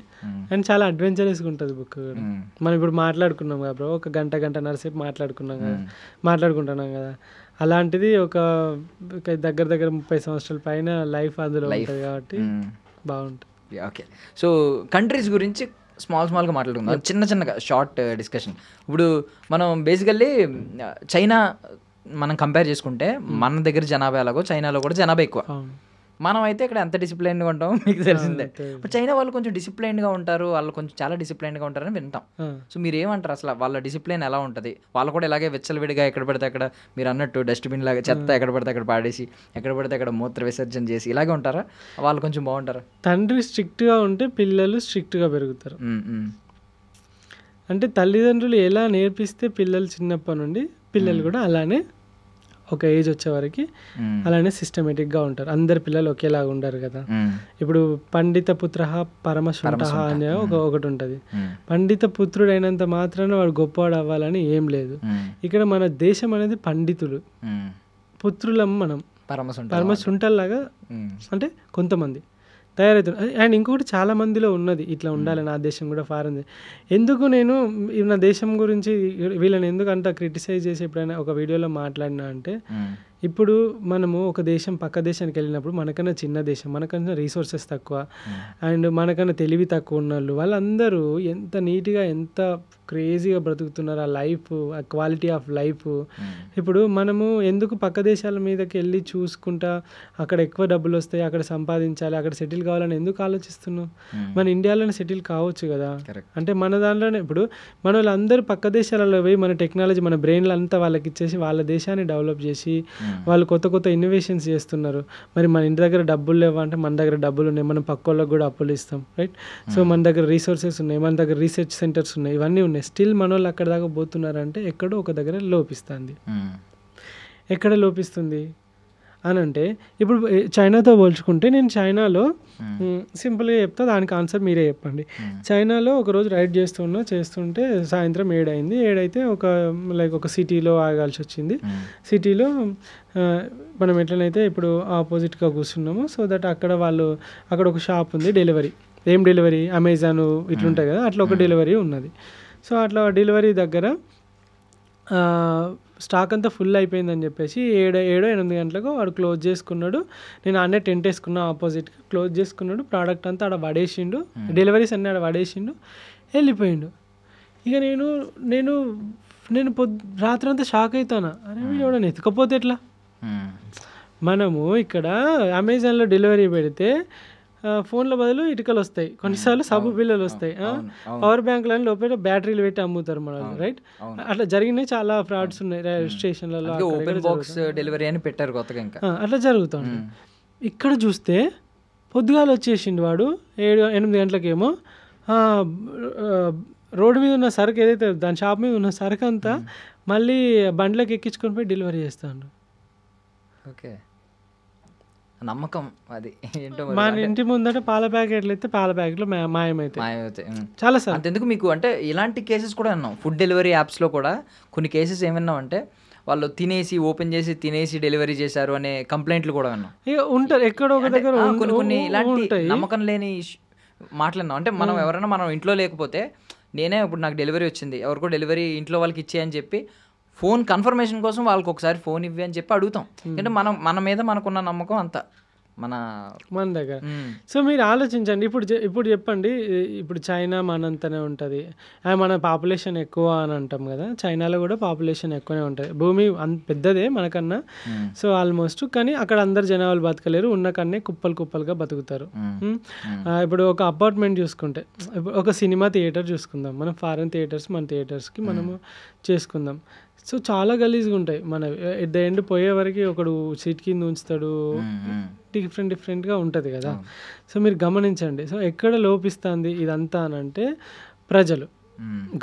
అండ్ చాలా అడ్వెంచరస్గా ఉంటుంది బుక్. మనం ఇప్పుడు మాట్లాడుకున్నాం కదా బ్రో, ఒక గంటన్నర సేపు మాట్లాడుకుంటున్నాం కదా. అలాంటిది ఒక దగ్గర 30 సంవత్సరాల పైన లైఫ్ అందులో ఉంటుంది కాబట్టి బాగుంటుంది. ఓకే, సో కంట్రీస్ గురించి స్మాల్గా మాట్లాడుకుందాం, చిన్నగా షార్ట్ డిస్కషన్. ఇప్పుడు మనం బేసికల్లీ చైనా మనం కంపేర్ చేసుకుంటే మన దగ్గర జనాభా ఎలాగో చైనాలో కూడా జనాభా ఎక్కువ. మనం అయితే ఇక్కడ ఎంత డిసిప్లైన్గా ఉంటామో మీకు తెలిసిందే. ఇప్పుడు చైనా వాళ్ళు కొంచెం డిసిప్లైన్గా ఉంటారు, వాళ్ళు కొంచెం చాలా డిసిప్లైన్గా ఉంటారని వింటాం. సో మీరు ఏమంటారు అసలు వాళ్ళ డిసిప్లైన్ ఎలా ఉంటుంది? వాళ్ళు కూడా ఇలాగే విచ్చలవిడిగా ఎక్కడ పడితే అక్కడ మీరు అన్నట్టు డస్ట్బిన్ లాగా చెత్త ఎక్కడ పడితే అక్కడ పాడేసి ఎక్కడ పడితే అక్కడ మూత్ర విసర్జన చేసి ఇలాగే ఉంటారా? వాళ్ళు కొంచెం బాగుంటారా? తండ్రి స్ట్రిక్ట్గా ఉంటే పిల్లలు స్ట్రిక్ట్గా పెరుగుతారు. అంటే తల్లిదండ్రులు ఎలా నేర్పిస్తే పిల్లలు చిన్నప్పటి నుండి పిల్లలు కూడా అలానే ఒక ఏజ్ వచ్చే వరకు అలానే సిస్టమేటిక్గా ఉంటారు. అందరి పిల్లలు ఒకేలాగా ఉండరు కదా. ఇప్పుడు పండిత పుత్ర పరమశుంఠ అనే ఒకటి ఉంటుంది. పండిత పుత్రుడు అయినంత మాత్రాన వాడు గొప్పవాడు అవ్వాలని ఏం లేదు. ఇక్కడ మన దేశం అనేది పండితులు, పుత్రులం మనం పరమశుంఠల్లాగా అంటే కొంతమంది తయారవుతుంది. అండ్ ఇంకొకటి చాలా మందిలో ఉన్నది ఇట్లా ఉండాలి, నా దేశం కూడా ఫారెన్. ఎందుకు నేను నా దేశం గురించి వీళ్ళని ఎందుకు అంత క్రిటిసైజ్ చేసి ఎప్పుడైనా ఒక వీడియోలో మాట్లాడినా అంటే, ఇప్పుడు మనము ఒక దేశం పక్క దేశానికి వెళ్ళినప్పుడు మనకన్నా చిన్న దేశం, మనకన్నా రీసోర్సెస్ తక్కువ అండ్ మనకన్నా తెలివి తక్కువ ఉన్న వాళ్ళందరూ ఎంత నీట్గా ఎంత క్రేజీగా బ్రతుకుతున్నారు. ఆ లైఫ్, ఆ క్వాలిటీ ఆఫ్ లైఫ్. ఇప్పుడు మనము ఎందుకు పక్క దేశాల మీదకి వెళ్ళి చూసుకుంటా అక్కడ ఎక్కువ డబ్బులు వస్తాయి, అక్కడ సంపాదించాలి, అక్కడ సెటిల్ కావాలని ఎందుకు ఆలోచిస్తున్నాం? మన ఇండియాలోనే సెటిల్ కావచ్చు కదా. అంటే మన దాంట్లోనే ఇప్పుడు మన వాళ్ళందరూ పక్క దేశాలలో పోయి మన టెక్నాలజీ, మన బ్రెయిన్లు అంతా వాళ్ళకి ఇచ్చేసి వాళ్ళ దేశాన్ని డెవలప్ చేసి వాళ్ళు కొత్త కొత్త ఇన్నోవేషన్స్ చేస్తున్నారు. మరి మన ఇంటి దగ్గర డబ్బులు లేవా అంటే మన దగ్గర డబ్బులు ఉన్నాయి, మనం పక్క వాళ్ళకి కూడా అప్పులు ఇస్తాం, రైట్? సో మన దగ్గర రీసోర్సెస్ ఉన్నాయి, మన దగ్గర రీసెర్చ్ సెంటర్స్ ఉన్నాయి, ఇవన్నీ ఉన్నాయి. స్టిల్ మన వాళ్ళు అక్కడ దాకా పోతున్నారంటే ఎక్కడో ఒక దగ్గర లోపిస్తుంది. ఎక్కడ లోపిస్తుంది అని అంటే, ఇప్పుడు చైనాతో పోల్చుకుంటే నేను చైనాలో సింపుల్గా చెప్తా, దానికి ఆన్సర్ మీరే చెప్పండి. చైనాలో ఒకరోజు రైడ్ చేస్తుంటే సాయంత్రం 7 అయింది. 7 అయితే ఒక సిటీలో ఆగాల్సి వచ్చింది. సిటీలో మనం ఎట్లనైతే ఇప్పుడు ఆపోజిట్గా కూర్చున్నాము, సో దట్ అక్కడ ఒక షాప్ ఉంది, డెలివరీ. ఏం డెలివరీ? అమెజాన్ ఇట్లుంటాయి కదా, అట్లా ఒక డెలివరీ ఉన్నది. సో అట్లా డెలివరీ దగ్గర స్టాక్ అంతా ఫుల్ అయిపోయిందని చెప్పేసి 7-8 గంటలకు వాడు క్లోజ్ చేసుకున్నాడు. నేను అన్నీ టెంట్ వేసుకున్నా, ఆపోజిట్గా క్లోజ్ చేసుకున్నాడు. ప్రోడక్ట్ అంతా ఆడ పడేసిండు, డెలివరీస్ అన్నీ ఆడ పడేసిండు, వెళ్ళిపోయిండు. ఇక నేను రాత్రి అంతా షాక్ అవుతాను. అరే వీడు ఎవడన్నా ఎత్తుకపోతే ఎట్లా? మనము ఇక్కడ అమెజాన్లో డెలివరీ పెడితే ఫోన్ల బదులు ఇటుకలు వస్తాయి, కొన్నిసార్లు సబ్బు బిల్లలు వస్తాయి, పవర్ బ్యాంకులను లోపల బ్యాటరీలు పెట్టి అమ్ముతారు మనల్ని, రైట్? అట్లా జరిగినాయి చాలా ఫ్రాడ్స్ ఉన్నాయి స్టేషన్లలో. డెలివరీ అని పెట్టారు కొత్తగా, ఇంకా అట్లా జరుగుతుంది. ఇక్కడ చూస్తే పొద్దుగాల వచ్చేసిండు వాడు 7-8 గంటలకేమో. రోడ్డు మీద ఉన్న సరుకు ఏదైతే దాని షాప్ మీద ఉన్న సరుకు అంతా మళ్ళీ బండ్లకు ఎక్కించుకొని పోయి డెలివరీ చేస్తాడు. ఓకే, నమ్మకం అది ఏంటో. మన ఇంటి ముందట పాల ప్యాకెట్లు అయితే పాల ప్యాకెట్లు మాయమైతే చాలా సార్. అంతెందుకు మీకు అంటే ఇలాంటి కేసెస్ కూడా విన్నాం. ఫుడ్ డెలివరీ యాప్స్లో కూడా కొన్ని కేసెస్ ఏమన్నాం అంటే వాళ్ళు ఓపెన్ చేసి తినేసి డెలివరీ చేశారు అనే కంప్లైంట్లు కూడా విన్నాం. ఉంటారు ఎక్కడో ఒక దగ్గర కొన్ని ఇలాంటి నమ్మకం లేని మాట్లాడినాం. అంటే మనం ఎవరైనా మనం ఇంట్లో లేకపోతే, నేనే ఇప్పుడు నాకు డెలివరీ వచ్చింది, ఎవరికో డెలివరీ ఇంట్లో వాళ్ళకి ఇచ్చేయని చెప్పి ఫోన్ కన్ఫర్మేషన్ కోసం వాళ్ళకి ఒకసారి ఫోన్ ఇవ్వి అని చెప్పి అడుగుతాం. అంటే మన మీద మనకున్న నమ్మకం అంతా మన దగ్గర. సో మీరు ఆలోచించండి. ఇప్పుడు చెప్పండి, ఇప్పుడు చైనా మనంతనే ఉంటుంది, మన పాపులేషన్ ఎక్కువ అని అంటాం కదా. చైనాలో కూడా పాపులేషన్ ఎక్కువనే ఉంటుంది, భూమి పెద్దదే మనకన్నా. సో ఆల్మోస్ట్, కానీ అక్కడ అందరు జనాలు బతకలేరు, ఉన్న కన్నే కుప్పలుగా బతుకుతారు. ఇప్పుడు ఒక అపార్ట్మెంట్ చూసుకుంటే, ఒక సినిమా థియేటర్ చూసుకుందాం, మనం ఫారెన్ థియేటర్స్ మన థియేటర్స్కి మనము చేసుకుందాం. సో చాలా గలీజ్గా ఉంటాయి. మన ఎట్ ద ఎండ్ పోయే వరకు ఒకడు సీట్ కింద ఉంచుతాడు, డిఫరెంట్గా ఉంటుంది కదా. సో మీరు గమనించండి. సో ఎక్కడ లోపిస్తుంది ఇదంతా అని అంటే, ప్రజలు,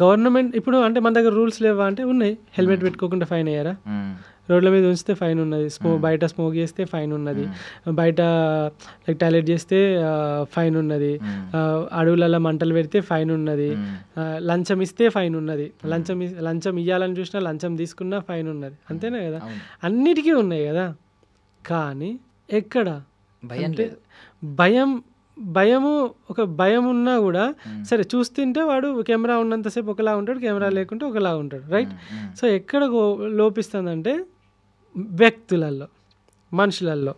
గవర్నమెంట్. ఇప్పుడు అంటే మన దగ్గర రూల్స్ లేవా అంటే ఉన్నాయి. హెల్మెట్ పెట్టుకోకుండా ఫైన్ అయ్యారా? రోడ్ల మీద ఉంచితే ఫైన్ ఉన్నది, బయట స్మోక్ చేస్తే ఫైన్ ఉన్నది, బయట టాయిలెట్ చేస్తే ఫైన్ ఉన్నది, అడవులలో మంటలు పెడితే ఫైన్ ఉన్నది, లంచం ఇస్తే ఫైన్ ఉన్నది, లంచం ఇవ్వాలని చూసినా లంచం తీసుకున్నా ఫైన్ ఉన్నది, అంతేనా కదా? అన్నిటికీ ఉన్నాయి కదా. కానీ ఎక్కడ భయము ఒక భయం ఉన్నా కూడా సరే, చూస్తుంటే వాడు కెమెరా ఉన్నంతసేపు ఒకలా ఉంటాడు, కెమెరా లేకుంటే ఒకలా ఉంటాడు, రైట్? సో ఎక్కడ లోపిస్తుందంటే వ్యక్తులలో, మనుషులలో.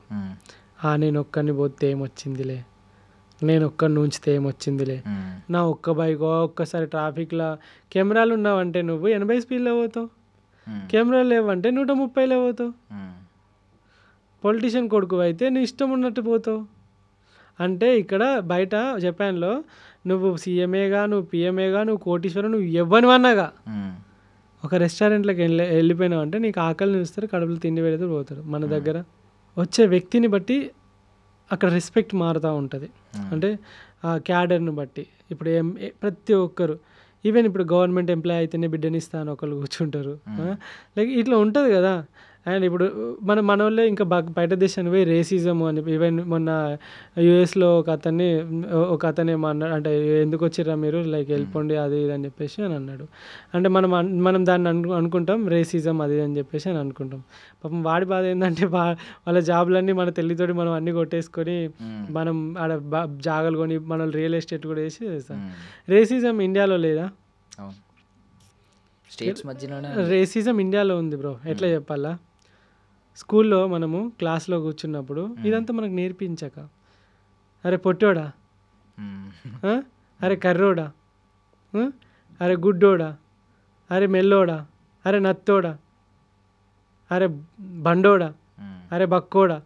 నేను ఒక్కడిని పోతే ఏమొచ్చిందిలే, నేను ఒక్కడిని ఉంచితే ఏమొచ్చిందిలే, నా ఒక్క బైక్ ఒక్కసారి ట్రాఫిక్లో కెమెరాలు ఉన్నావంటే నువ్వు 80 స్పీడ్లో పోతావు, కెమెరాలు లేవంటే 130లో పోతావు. పొలిటీషియన్ కొడుకు అయితే నీ ఇష్టం ఉన్నట్టు పోతావు. అంటే ఇక్కడ బయట జపాన్లో నువ్వు సీఎంఏగా, నువ్వు పిఎంఏగా, నువ్వు కోటీశ్వరం, నువ్వు ఇవ్వనివన్నాగా ఒక రెస్టారెంట్లోకి వెళ్ళిపోయినావు అంటే నీకు ఆకలిని చూస్తారు, కడుపులు తిండి పెడితే పోతారు. మన దగ్గర వచ్చే వ్యక్తిని బట్టి అక్కడ రెస్పెక్ట్ మారుతూ ఉంటుంది. అంటే ఆ క్యాడర్ని బట్టి ఇప్పుడు ప్రతి ఒక్కరు ఈవెన్ ఇప్పుడు గవర్నమెంట్ ఎంప్లాయ్ అయితేనే బిడ్డనిస్తాను ఒకళ్ళు కూర్చుంటారు. లైక్ ఇట్లా ఉంటుంది కదా. అండ్ ఇప్పుడు మన వాళ్ళే ఇంకా బయట దేశానికి పోయి రేసిజం అని ఈవెన్ మొన్న యూఎస్లో ఒక అతనే అన్నాడు, అంటే ఎందుకు వచ్చిర్రా మీరు, లైక్ వెళ్ళిపోండి అది ఇది అని చెప్పేసి అని అన్నాడు. అంటే మనం దాన్ని అనుకుంటాం రేసిజం అది అని చెప్పేసి అని అనుకుంటాం. పాపం వాడి బాధ ఏంటంటే వాళ్ళ జాబులన్నీ మన తెల్లితోటి మనం అన్నీ కొట్టేసుకొని మనం ఆడ జాగాలు కొని మన రియల్ ఎస్టేట్ కూడా వేసి చేస్తాం. రేసిజం ఇండియాలో లేదా? స్టేట్స్ మధ్యలోనే రేసిజం ఇండియాలో ఉంది బ్రో. ఎట్లా చెప్పాలా, స్కూల్లో మనము క్లాస్లో కూర్చున్నప్పుడు ఇదంతా మనకు నేర్పించక, అరే పొట్టోడా, అరే కర్రోడా, అరే గుడ్డోడా, అరే మెల్లోడా, అరే నత్తోడా, అరే బండోడా, అరే బక్కోడా,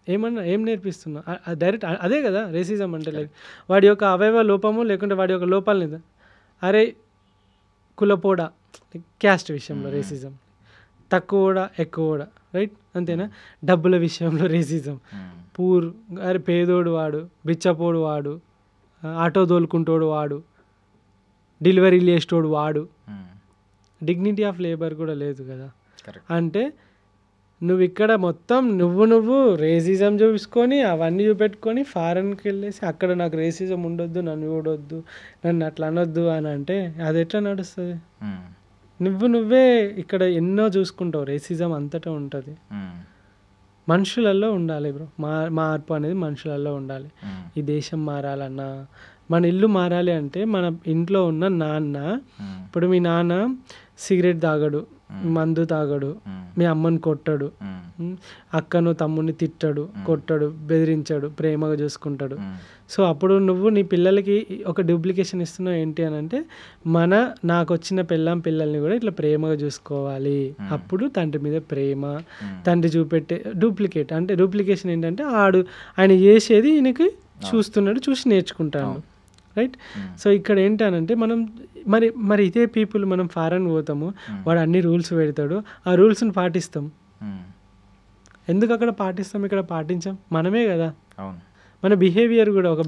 ఏం నేర్పిస్తున్నా? డైరెక్ట్ అదే కదా రేసిజం అంటే. లైక్ వాడి యొక్క అవయవ లోపము లేకుంటే వాడి యొక్క లోపాలని, అరే కులపోడా, క్యాస్ట్ విషయంలో రేసిజం, తక్కువడా ఎక్కువడా, రైట్ అంతేనా? డబ్బుల విషయంలో రేసిజం, అరే పేదోడు వాడు, బిచ్చపోడు వాడు, ఆటో తోలుకుంటోడు వాడు, డెలివరీలు చేసేటోడు వాడు, డిగ్నిటీ ఆఫ్ లేబర్ కూడా లేదు కదా. అంటే నువ్వు ఇక్కడ మొత్తం నువ్వు రేసిజం చూపించుకొని అవన్నీ చూపెట్టుకొని ఫారెన్కి వెళ్ళేసి అక్కడ నాకు రేసిజం ఉండొద్దు, నన్ను చూడొద్దు, నన్ను అట్లా అనొద్దు అని అంటే అది ఎట్లా నడుస్తుంది? నువ్వే ఇక్కడ ఎన్నో చూసుకుంటావు. రేసిజం అంతటా ఉంటుంది. మనుషులలో ఉండాలి బ్రో. మార్పు అనేది మనుషులలో ఉండాలి. ఈ దేశం మారాలన్నా, మన ఇల్లు మారాలి అంటే మన ఇంట్లో ఉన్న నాన్న, ఇప్పుడు మీ నాన్న సిగరెట్ తాగడు, మందు తాగడు, మీ అమ్మని కొట్టడు, అక్కను తమ్ముడిని తిట్టడు, కొట్టడు, బెదిరించాడు, ప్రేమగా చూసుకుంటాడు. సో అప్పుడు నువ్వు నీ పిల్లలకి ఒక డూప్లికేషన్ ఇస్తున్నావు. ఏంటి అని అంటే నాకు వచ్చిన పిల్లల్ని కూడా ఇట్లా ప్రేమగా చూసుకోవాలి. అప్పుడు తండ్రి మీద ప్రేమ, తండ్రి చూపెట్టే డూప్లికేట్ అంటే డూప్లికేషన్ ఏంటంటే ఆయన చేసేది ఈయనకి చూస్తున్నాడు, చూసి నేర్చుకుంటాడు, రైట్? సో ఇక్కడ ఏంటనంటే మనం మరి ఇదే పీపుల్ మనం ఫారెన్ పోతాము, వాడు అన్ని రూల్స్ పెడతాడు, ఆ రూల్స్ని పాటిస్తాం. ఎందుకు అక్కడ పాటిస్తాం, ఇక్కడ పాటించాం? మనమే కదా. మన బిహేవియర్ కూడా ఒక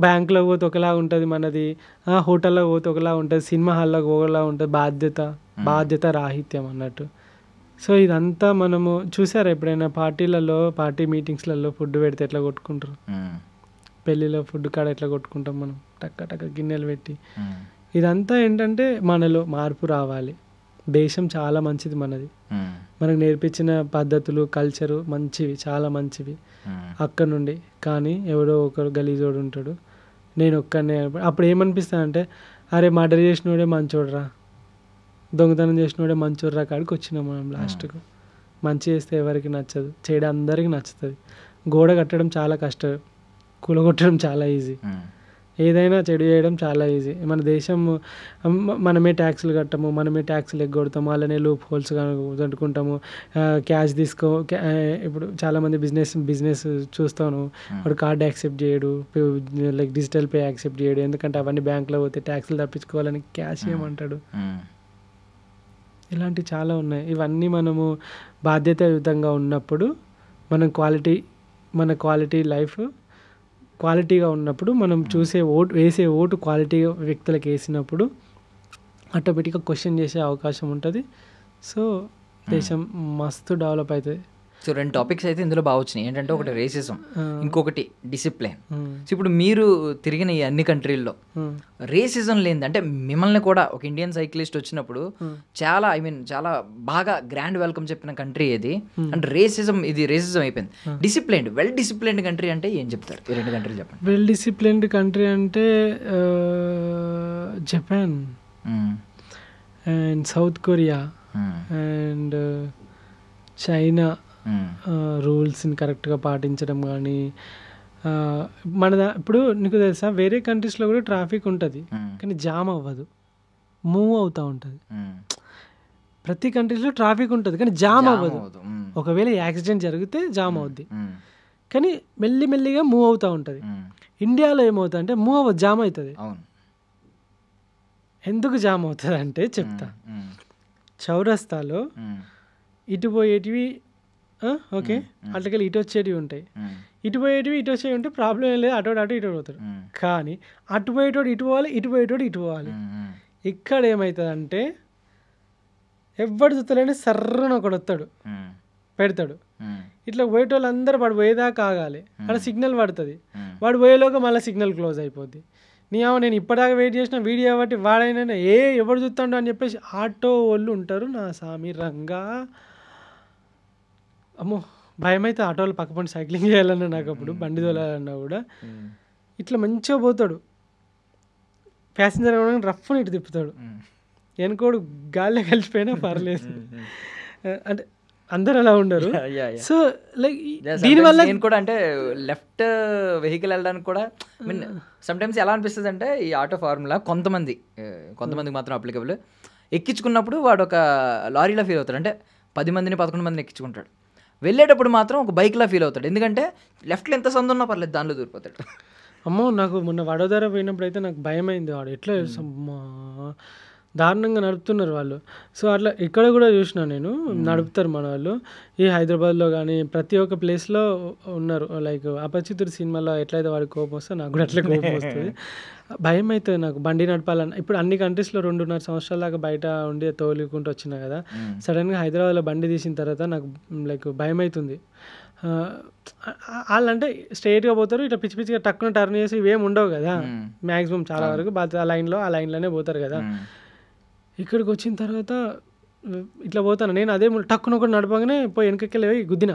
బ్యాంక్లో పోతే ఒకలా ఉంటుంది మనది, హోటల్లో పోతే ఒకలా ఉంటుంది, సినిమా హాల్లో ఒకలా ఉంటుంది. బాధ్యత రాహిత్యం అన్నట్టు. సో ఇదంతా మనము చూసారా ఎప్పుడైనా పార్టీ మీటింగ్స్లలో ఫుడ్ పెడితే ఎట్లా కొట్టుకుంటారు, పెళ్ళిలో ఫుడ్ కాడ ఎట్లా కొట్టుకుంటాం మనం, టక్క గిన్నెలు పెట్టి. ఇదంతా ఏంటంటే మనలో మార్పు రావాలి. దేశం చాలా మంచిది మనది, మనకు నేర్పించిన పద్ధతులు కల్చరు మంచివి, చాలా మంచివి అక్కడ నుండి. కానీ ఎవడో ఒకరు గలీజోడు ఉంటాడు, నేను ఒక్కనే. అప్పుడు ఏమనిపిస్తానంటే అరే మర్డర్ చేసినోడే మంచోడ్రా, దొంగతనం చేసినోడే మంచోడ్రా కాడికి వచ్చినాం మనం లాస్ట్కు. మంచి చేస్తే ఎవరికి నచ్చదు, చెడు అందరికీ నచ్చుతుంది. గోడ కట్టడం చాలా కష్టం, కూలగొట్టడం చాలా ఈజీ, ఏదైనా చెడు చేయడం చాలా ఈజీ. మన దేశం మనమే ట్యాక్సులు కట్టము, మనమే ట్యాక్సులు ఎగ్గొడతాము, అలానే లూప్ హోల్స్ కట్టుకుంటాము, క్యాష్ ఇప్పుడు చాలామంది బిజినెస్ చూస్తాను, వాడు కార్డు యాక్సెప్ట్ చేయడు, లైక్ డిజిటల్ పే యాక్సెప్ట్ చేయడు, ఎందుకంటే అవన్నీ బ్యాంకులో పోతే ట్యాక్సులు తప్పించుకోవాలని క్యాష్ ఏమంటాడు. ఇలాంటివి చాలా ఉన్నాయి. ఇవన్నీ మనము బాధ్యతాయుతంగా ఉన్నప్పుడు మన క్వాలిటీ లైఫ్ క్వాలిటీగా ఉన్నప్పుడు, మనం వేసే ఓటు క్వాలిటీ వ్యక్తులకు వేసినప్పుడు ఆటోమేటిక్గా క్వశ్చన్ చేసే అవకాశం ఉంటుంది. సో దేశం మస్తు డెవలప్ అవుతుంది. సో 2 టాపిక్స్ అయితే ఇందులో బాగా వచ్చినాయి. ఏంటంటే ఒకటి రేసిజం, ఇంకొకటి డిసిప్లిన్. సో ఇప్పుడు మీరు తిరిగిన ఈ అన్ని కంట్రీల్లో రేసిజం లేనిది, అంటే మిమ్మల్ని కూడా ఒక ఇండియన్ సైక్లిస్ట్ వచ్చినప్పుడు చాలా బాగా గ్రాండ్ వెల్కమ్ చెప్పిన కంట్రీ ఏది అంటే రేసిజం అయిపోయింది. డిసిప్లైన్డ్, వెల్ డిసిప్లైన్డ్ కంట్రీ అంటే ఏం చెప్తారు? ఈ 2 కంట్రీలు చెప్పండి. వెల్ డిసిప్లైన్డ్ కంట్రీ అంటే Japan and South Korea and China. రూల్స్ని కరెక్ట్గా పాటించడం కానీ, ఇప్పుడు నీకు తెలుసా వేరే కంట్రీస్లో కూడా ట్రాఫిక్ ఉంటుంది కానీ జామ్ అవ్వదు, మూవ్ అవుతూ ఉంటుంది. ప్రతి కంట్రీస్లో ట్రాఫిక్ ఉంటుంది కానీ జామ్ అవ్వదు. అవ్వదు. ఒకవేళ యాక్సిడెంట్ జరిగితే జామ్ అవుద్ది, కానీ మెల్లిమెల్లిగా మూవ్ అవుతూ ఉంటుంది. ఇండియాలో ఏమవుతుంది అంటే మూవ్ అవ్వదు, జామ్ అవుతుంది. అవును. ఎందుకు జామ్ అవుతుంది అంటే చెప్తా. చౌరస్తాలో ఇటు పోయేటివి ఓకే, అట్లకెళ్ళి ఇటు వచ్చేటివి ఉంటాయి, ఇటు పోయేటివి ఇటు వచ్చేవి ఉంటే ప్రాబ్లం ఏం లేదు, అటు ఇటు పోతాడు. కానీ అటు పోయేటోడు ఇటు పోవాలి, ఇటు పోయేటోడు ఇటు పోవాలి. ఇక్కడ ఏమవుతుంది అంటే ఎవ్వడు చూస్తలేని సర్రన ఒకడు వస్తాడు, పెడతాడు. ఇట్లా పోయేటోళ్ళు అందరూ వాడు పోయేదాకా ఆగాలి, అక్కడ సిగ్నల్ పడుతుంది. వాడు పోయేలోగా మళ్ళీ సిగ్నల్ క్లోజ్ అయిపోద్ది. నేను ఇప్పటిదాకా వెయిట్ చేసిన వీడియో బట్టి వాడైనా ఎవడు చూస్తాడు అని చెప్పేసి ఆటో వాళ్ళు ఉంటారు. నా సామి రంగా అమ్మో భయం అయితే ఆటోలు పక్కపండి సైక్లింగ్ చేయాలన్నా నాకు, అప్పుడు బండి తోలాలన్నా కూడా ఇట్లా మంచిగా పోతాడు. ప్యాసింజర్ రఫ్ని ఇటు తిప్పుతాడు, వెనుకోడు గాల్లో కలిసిపోయినా పర్లేదు. అంటే అందరు అలా ఉండరు. సో లైక్ దీనివల్ల నేను కూడా అంటే లెఫ్ట్ వెహికల్ వెళ్ళడానికి కూడా మీన్ సమ్టైమ్స్ ఎలా అనిపిస్తుంది అంటే ఈ ఆటో ఫార్ములా కొంతమందికి మాత్రం అప్లికబుల్. ఎక్కించుకున్నప్పుడు వాడు ఒక లారీలో ఫీల్ అవుతాడు, అంటే 10 మందిని 11 మందిని ఎక్కించుకుంటాడు. వెళ్ళేటప్పుడు మాత్రం ఒక బైక్లా ఫీల్ అవుతాడు, ఎందుకంటే లెఫ్ట్లో ఎంత సందు ఉన్నా పర్లేదు దానిలో దూరిపోతాడు. అమ్మో నాకు మొన్న వడోదర పోయినప్పుడు అయితే నాకు భయం అయింది. వాడు ఎట్లా దారుణంగా నడుపుతున్నారు వాళ్ళు. సో అట్లా ఇక్కడ కూడా చూసిన నేను, నడుపుతారు మన వాళ్ళు. ఈ హైదరాబాద్లో కానీ ప్రతి ఒక్క ప్లేస్లో ఉన్నారు. లైక్ అపరిచితుడు సినిమాలో ఎట్లయితే వాడికి కోపం వస్తే నాకు కూడా అట్లే కోపం వస్తుంది. భయం అవుతుంది నాకు బండి నడపాలన్న. ఇప్పుడు అన్ని కంట్రీస్లో 2.5 సంవత్సరాల దాకా బయట ఉండి తోలుకుంటూ వచ్చినా కదా, సడన్గా హైదరాబాద్లో బండి తీసిన తర్వాత నాకు లైక్ భయం అవుతుంది. వాళ్ళంటే స్ట్రైట్గా పోతారు, ఇట్లా పిచ్చి పిచ్చిగా టక్కున టర్న్ చేసి ఇవేమి ఉండవు కదా మ్యాక్సిమం, చాలా వరకు ఆ లైన్లోనే పోతారు కదా. ఇక్కడికి వచ్చిన తర్వాత ఇట్లా పోతాను నేను, అదే టక్కున ఒకటి నడపగానే పోయి వెనకకెళ్ళి పోయి గుద్దిన,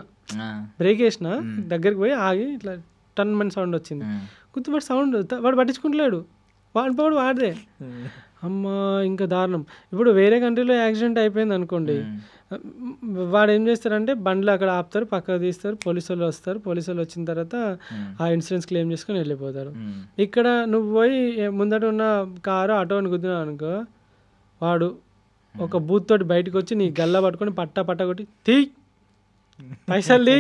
బ్రేక్ వేసిన, దగ్గరికి పోయి ఆగి ఇట్లా టన్ మని సౌండ్ వచ్చింది. గుర్తుపట్టి సౌండ్ వాడు పట్టించుకుంటలేడు, వాడు వాడిదే. అమ్మ ఇంకా దారుణం. ఇప్పుడు వేరే కంట్రీలో యాక్సిడెంట్ అయిపోయింది అనుకోండి, వాడు ఏం చేస్తారంటే బండ్లు అక్కడ ఆపుతారు, పక్కకు తీస్తారు, పోలీసు వాళ్ళు వస్తారు. పోలీసు వాళ్ళు వచ్చిన తర్వాత ఆ ఇన్సూరెన్స్ క్లెయిమ్ చేసుకొని వెళ్ళిపోతారు. ఇక్కడ నువ్వు పోయి ముందట ఉన్న కారు ఆటోని గుద్దినావు అనుకో, వాడు ఒక బూత్ తోటి బయటకు వచ్చి నీ గల్లా పట్టుకొని పట్ట కొట్టి తీ పైసలు తీ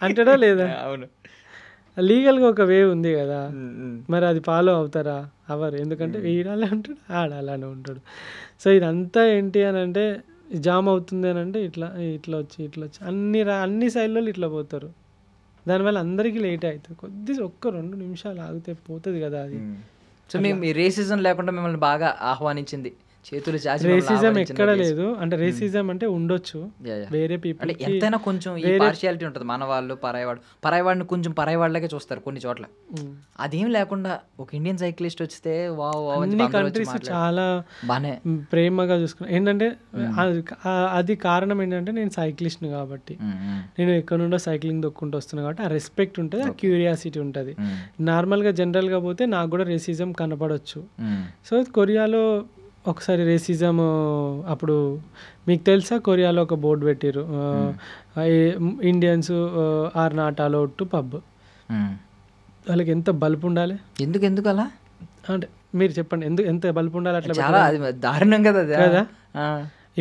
అంటాడా లేదా? అవును, లీగల్గా ఒక వే ఉంది కదా, మరి అది ఫాలో అవుతారా? అవరు. ఎందుకంటే వీడాలే ఉంటాడు, ఆడాలనే ఉంటాడు. సో ఇదంతా ఏంటి అని అంటే జామ్ అవుతుంది అని అంటే ఇట్లా వచ్చి అన్ని సైడ్లలో ఇట్లా పోతారు. దానివల్ల అందరికీ లేట్ అవుతుంది. ఒక్క 2 నిమిషాలు ఆగితే పోతుంది కదా అది. సో మీ రేసిజం లేకుండా మిమ్మల్ని బాగా ఆహ్వానించింది, చేతులు చాచి రేసిజం ఎక్కడ లేదు. అంటే రేసిజం అంటే ఉండొచ్చు వేరే పీపుల్, అంటే ఎంతైనా కొంచెం ఈ పార్షియాలిటీ ఉంటుంది. మన వాళ్ళు పరాయవాడిని కొంచెం పరాయవాళ్ళకే చూస్తారు కొన్ని చోట్ల. అదేం లేకుండా ఒక ఇండియన్ సైక్లిస్ట్ వస్తే అన్ని కంట్రీస్ చాలా బానే ప్రేమగా చూసుకున్నాను. ఏంటంటే అది కారణం ఏంటంటే నేను సైక్లిస్ట్ని కాబట్టి, నేను ఎక్కడ నుండో సైక్లింగ్ దొక్కుంటూ వస్తున్నాను కాబట్టి ఆ రెస్పెక్ట్ ఉంటుంది, ఆ క్యూరియాసిటీ ఉంటుంది. నార్మల్గా జనరల్గా పోతే నాకు కూడా రేసిజం కనపడవచ్చు. సో కొరియాలో ఒకసారి రేసిజం అప్పుడు మీకు తెలుసా, కొరియాలో ఒక బోర్డు పెట్టారు, Indians are not allowed to pub. వాళ్ళకి ఎంత బల్బు ఉండాలి? ఎందుకు అలా అంటే మీరు చెప్పండి, ఎంత బల్బు ఉండాలి? అట్లా చాలా దారుణం కదా కదా.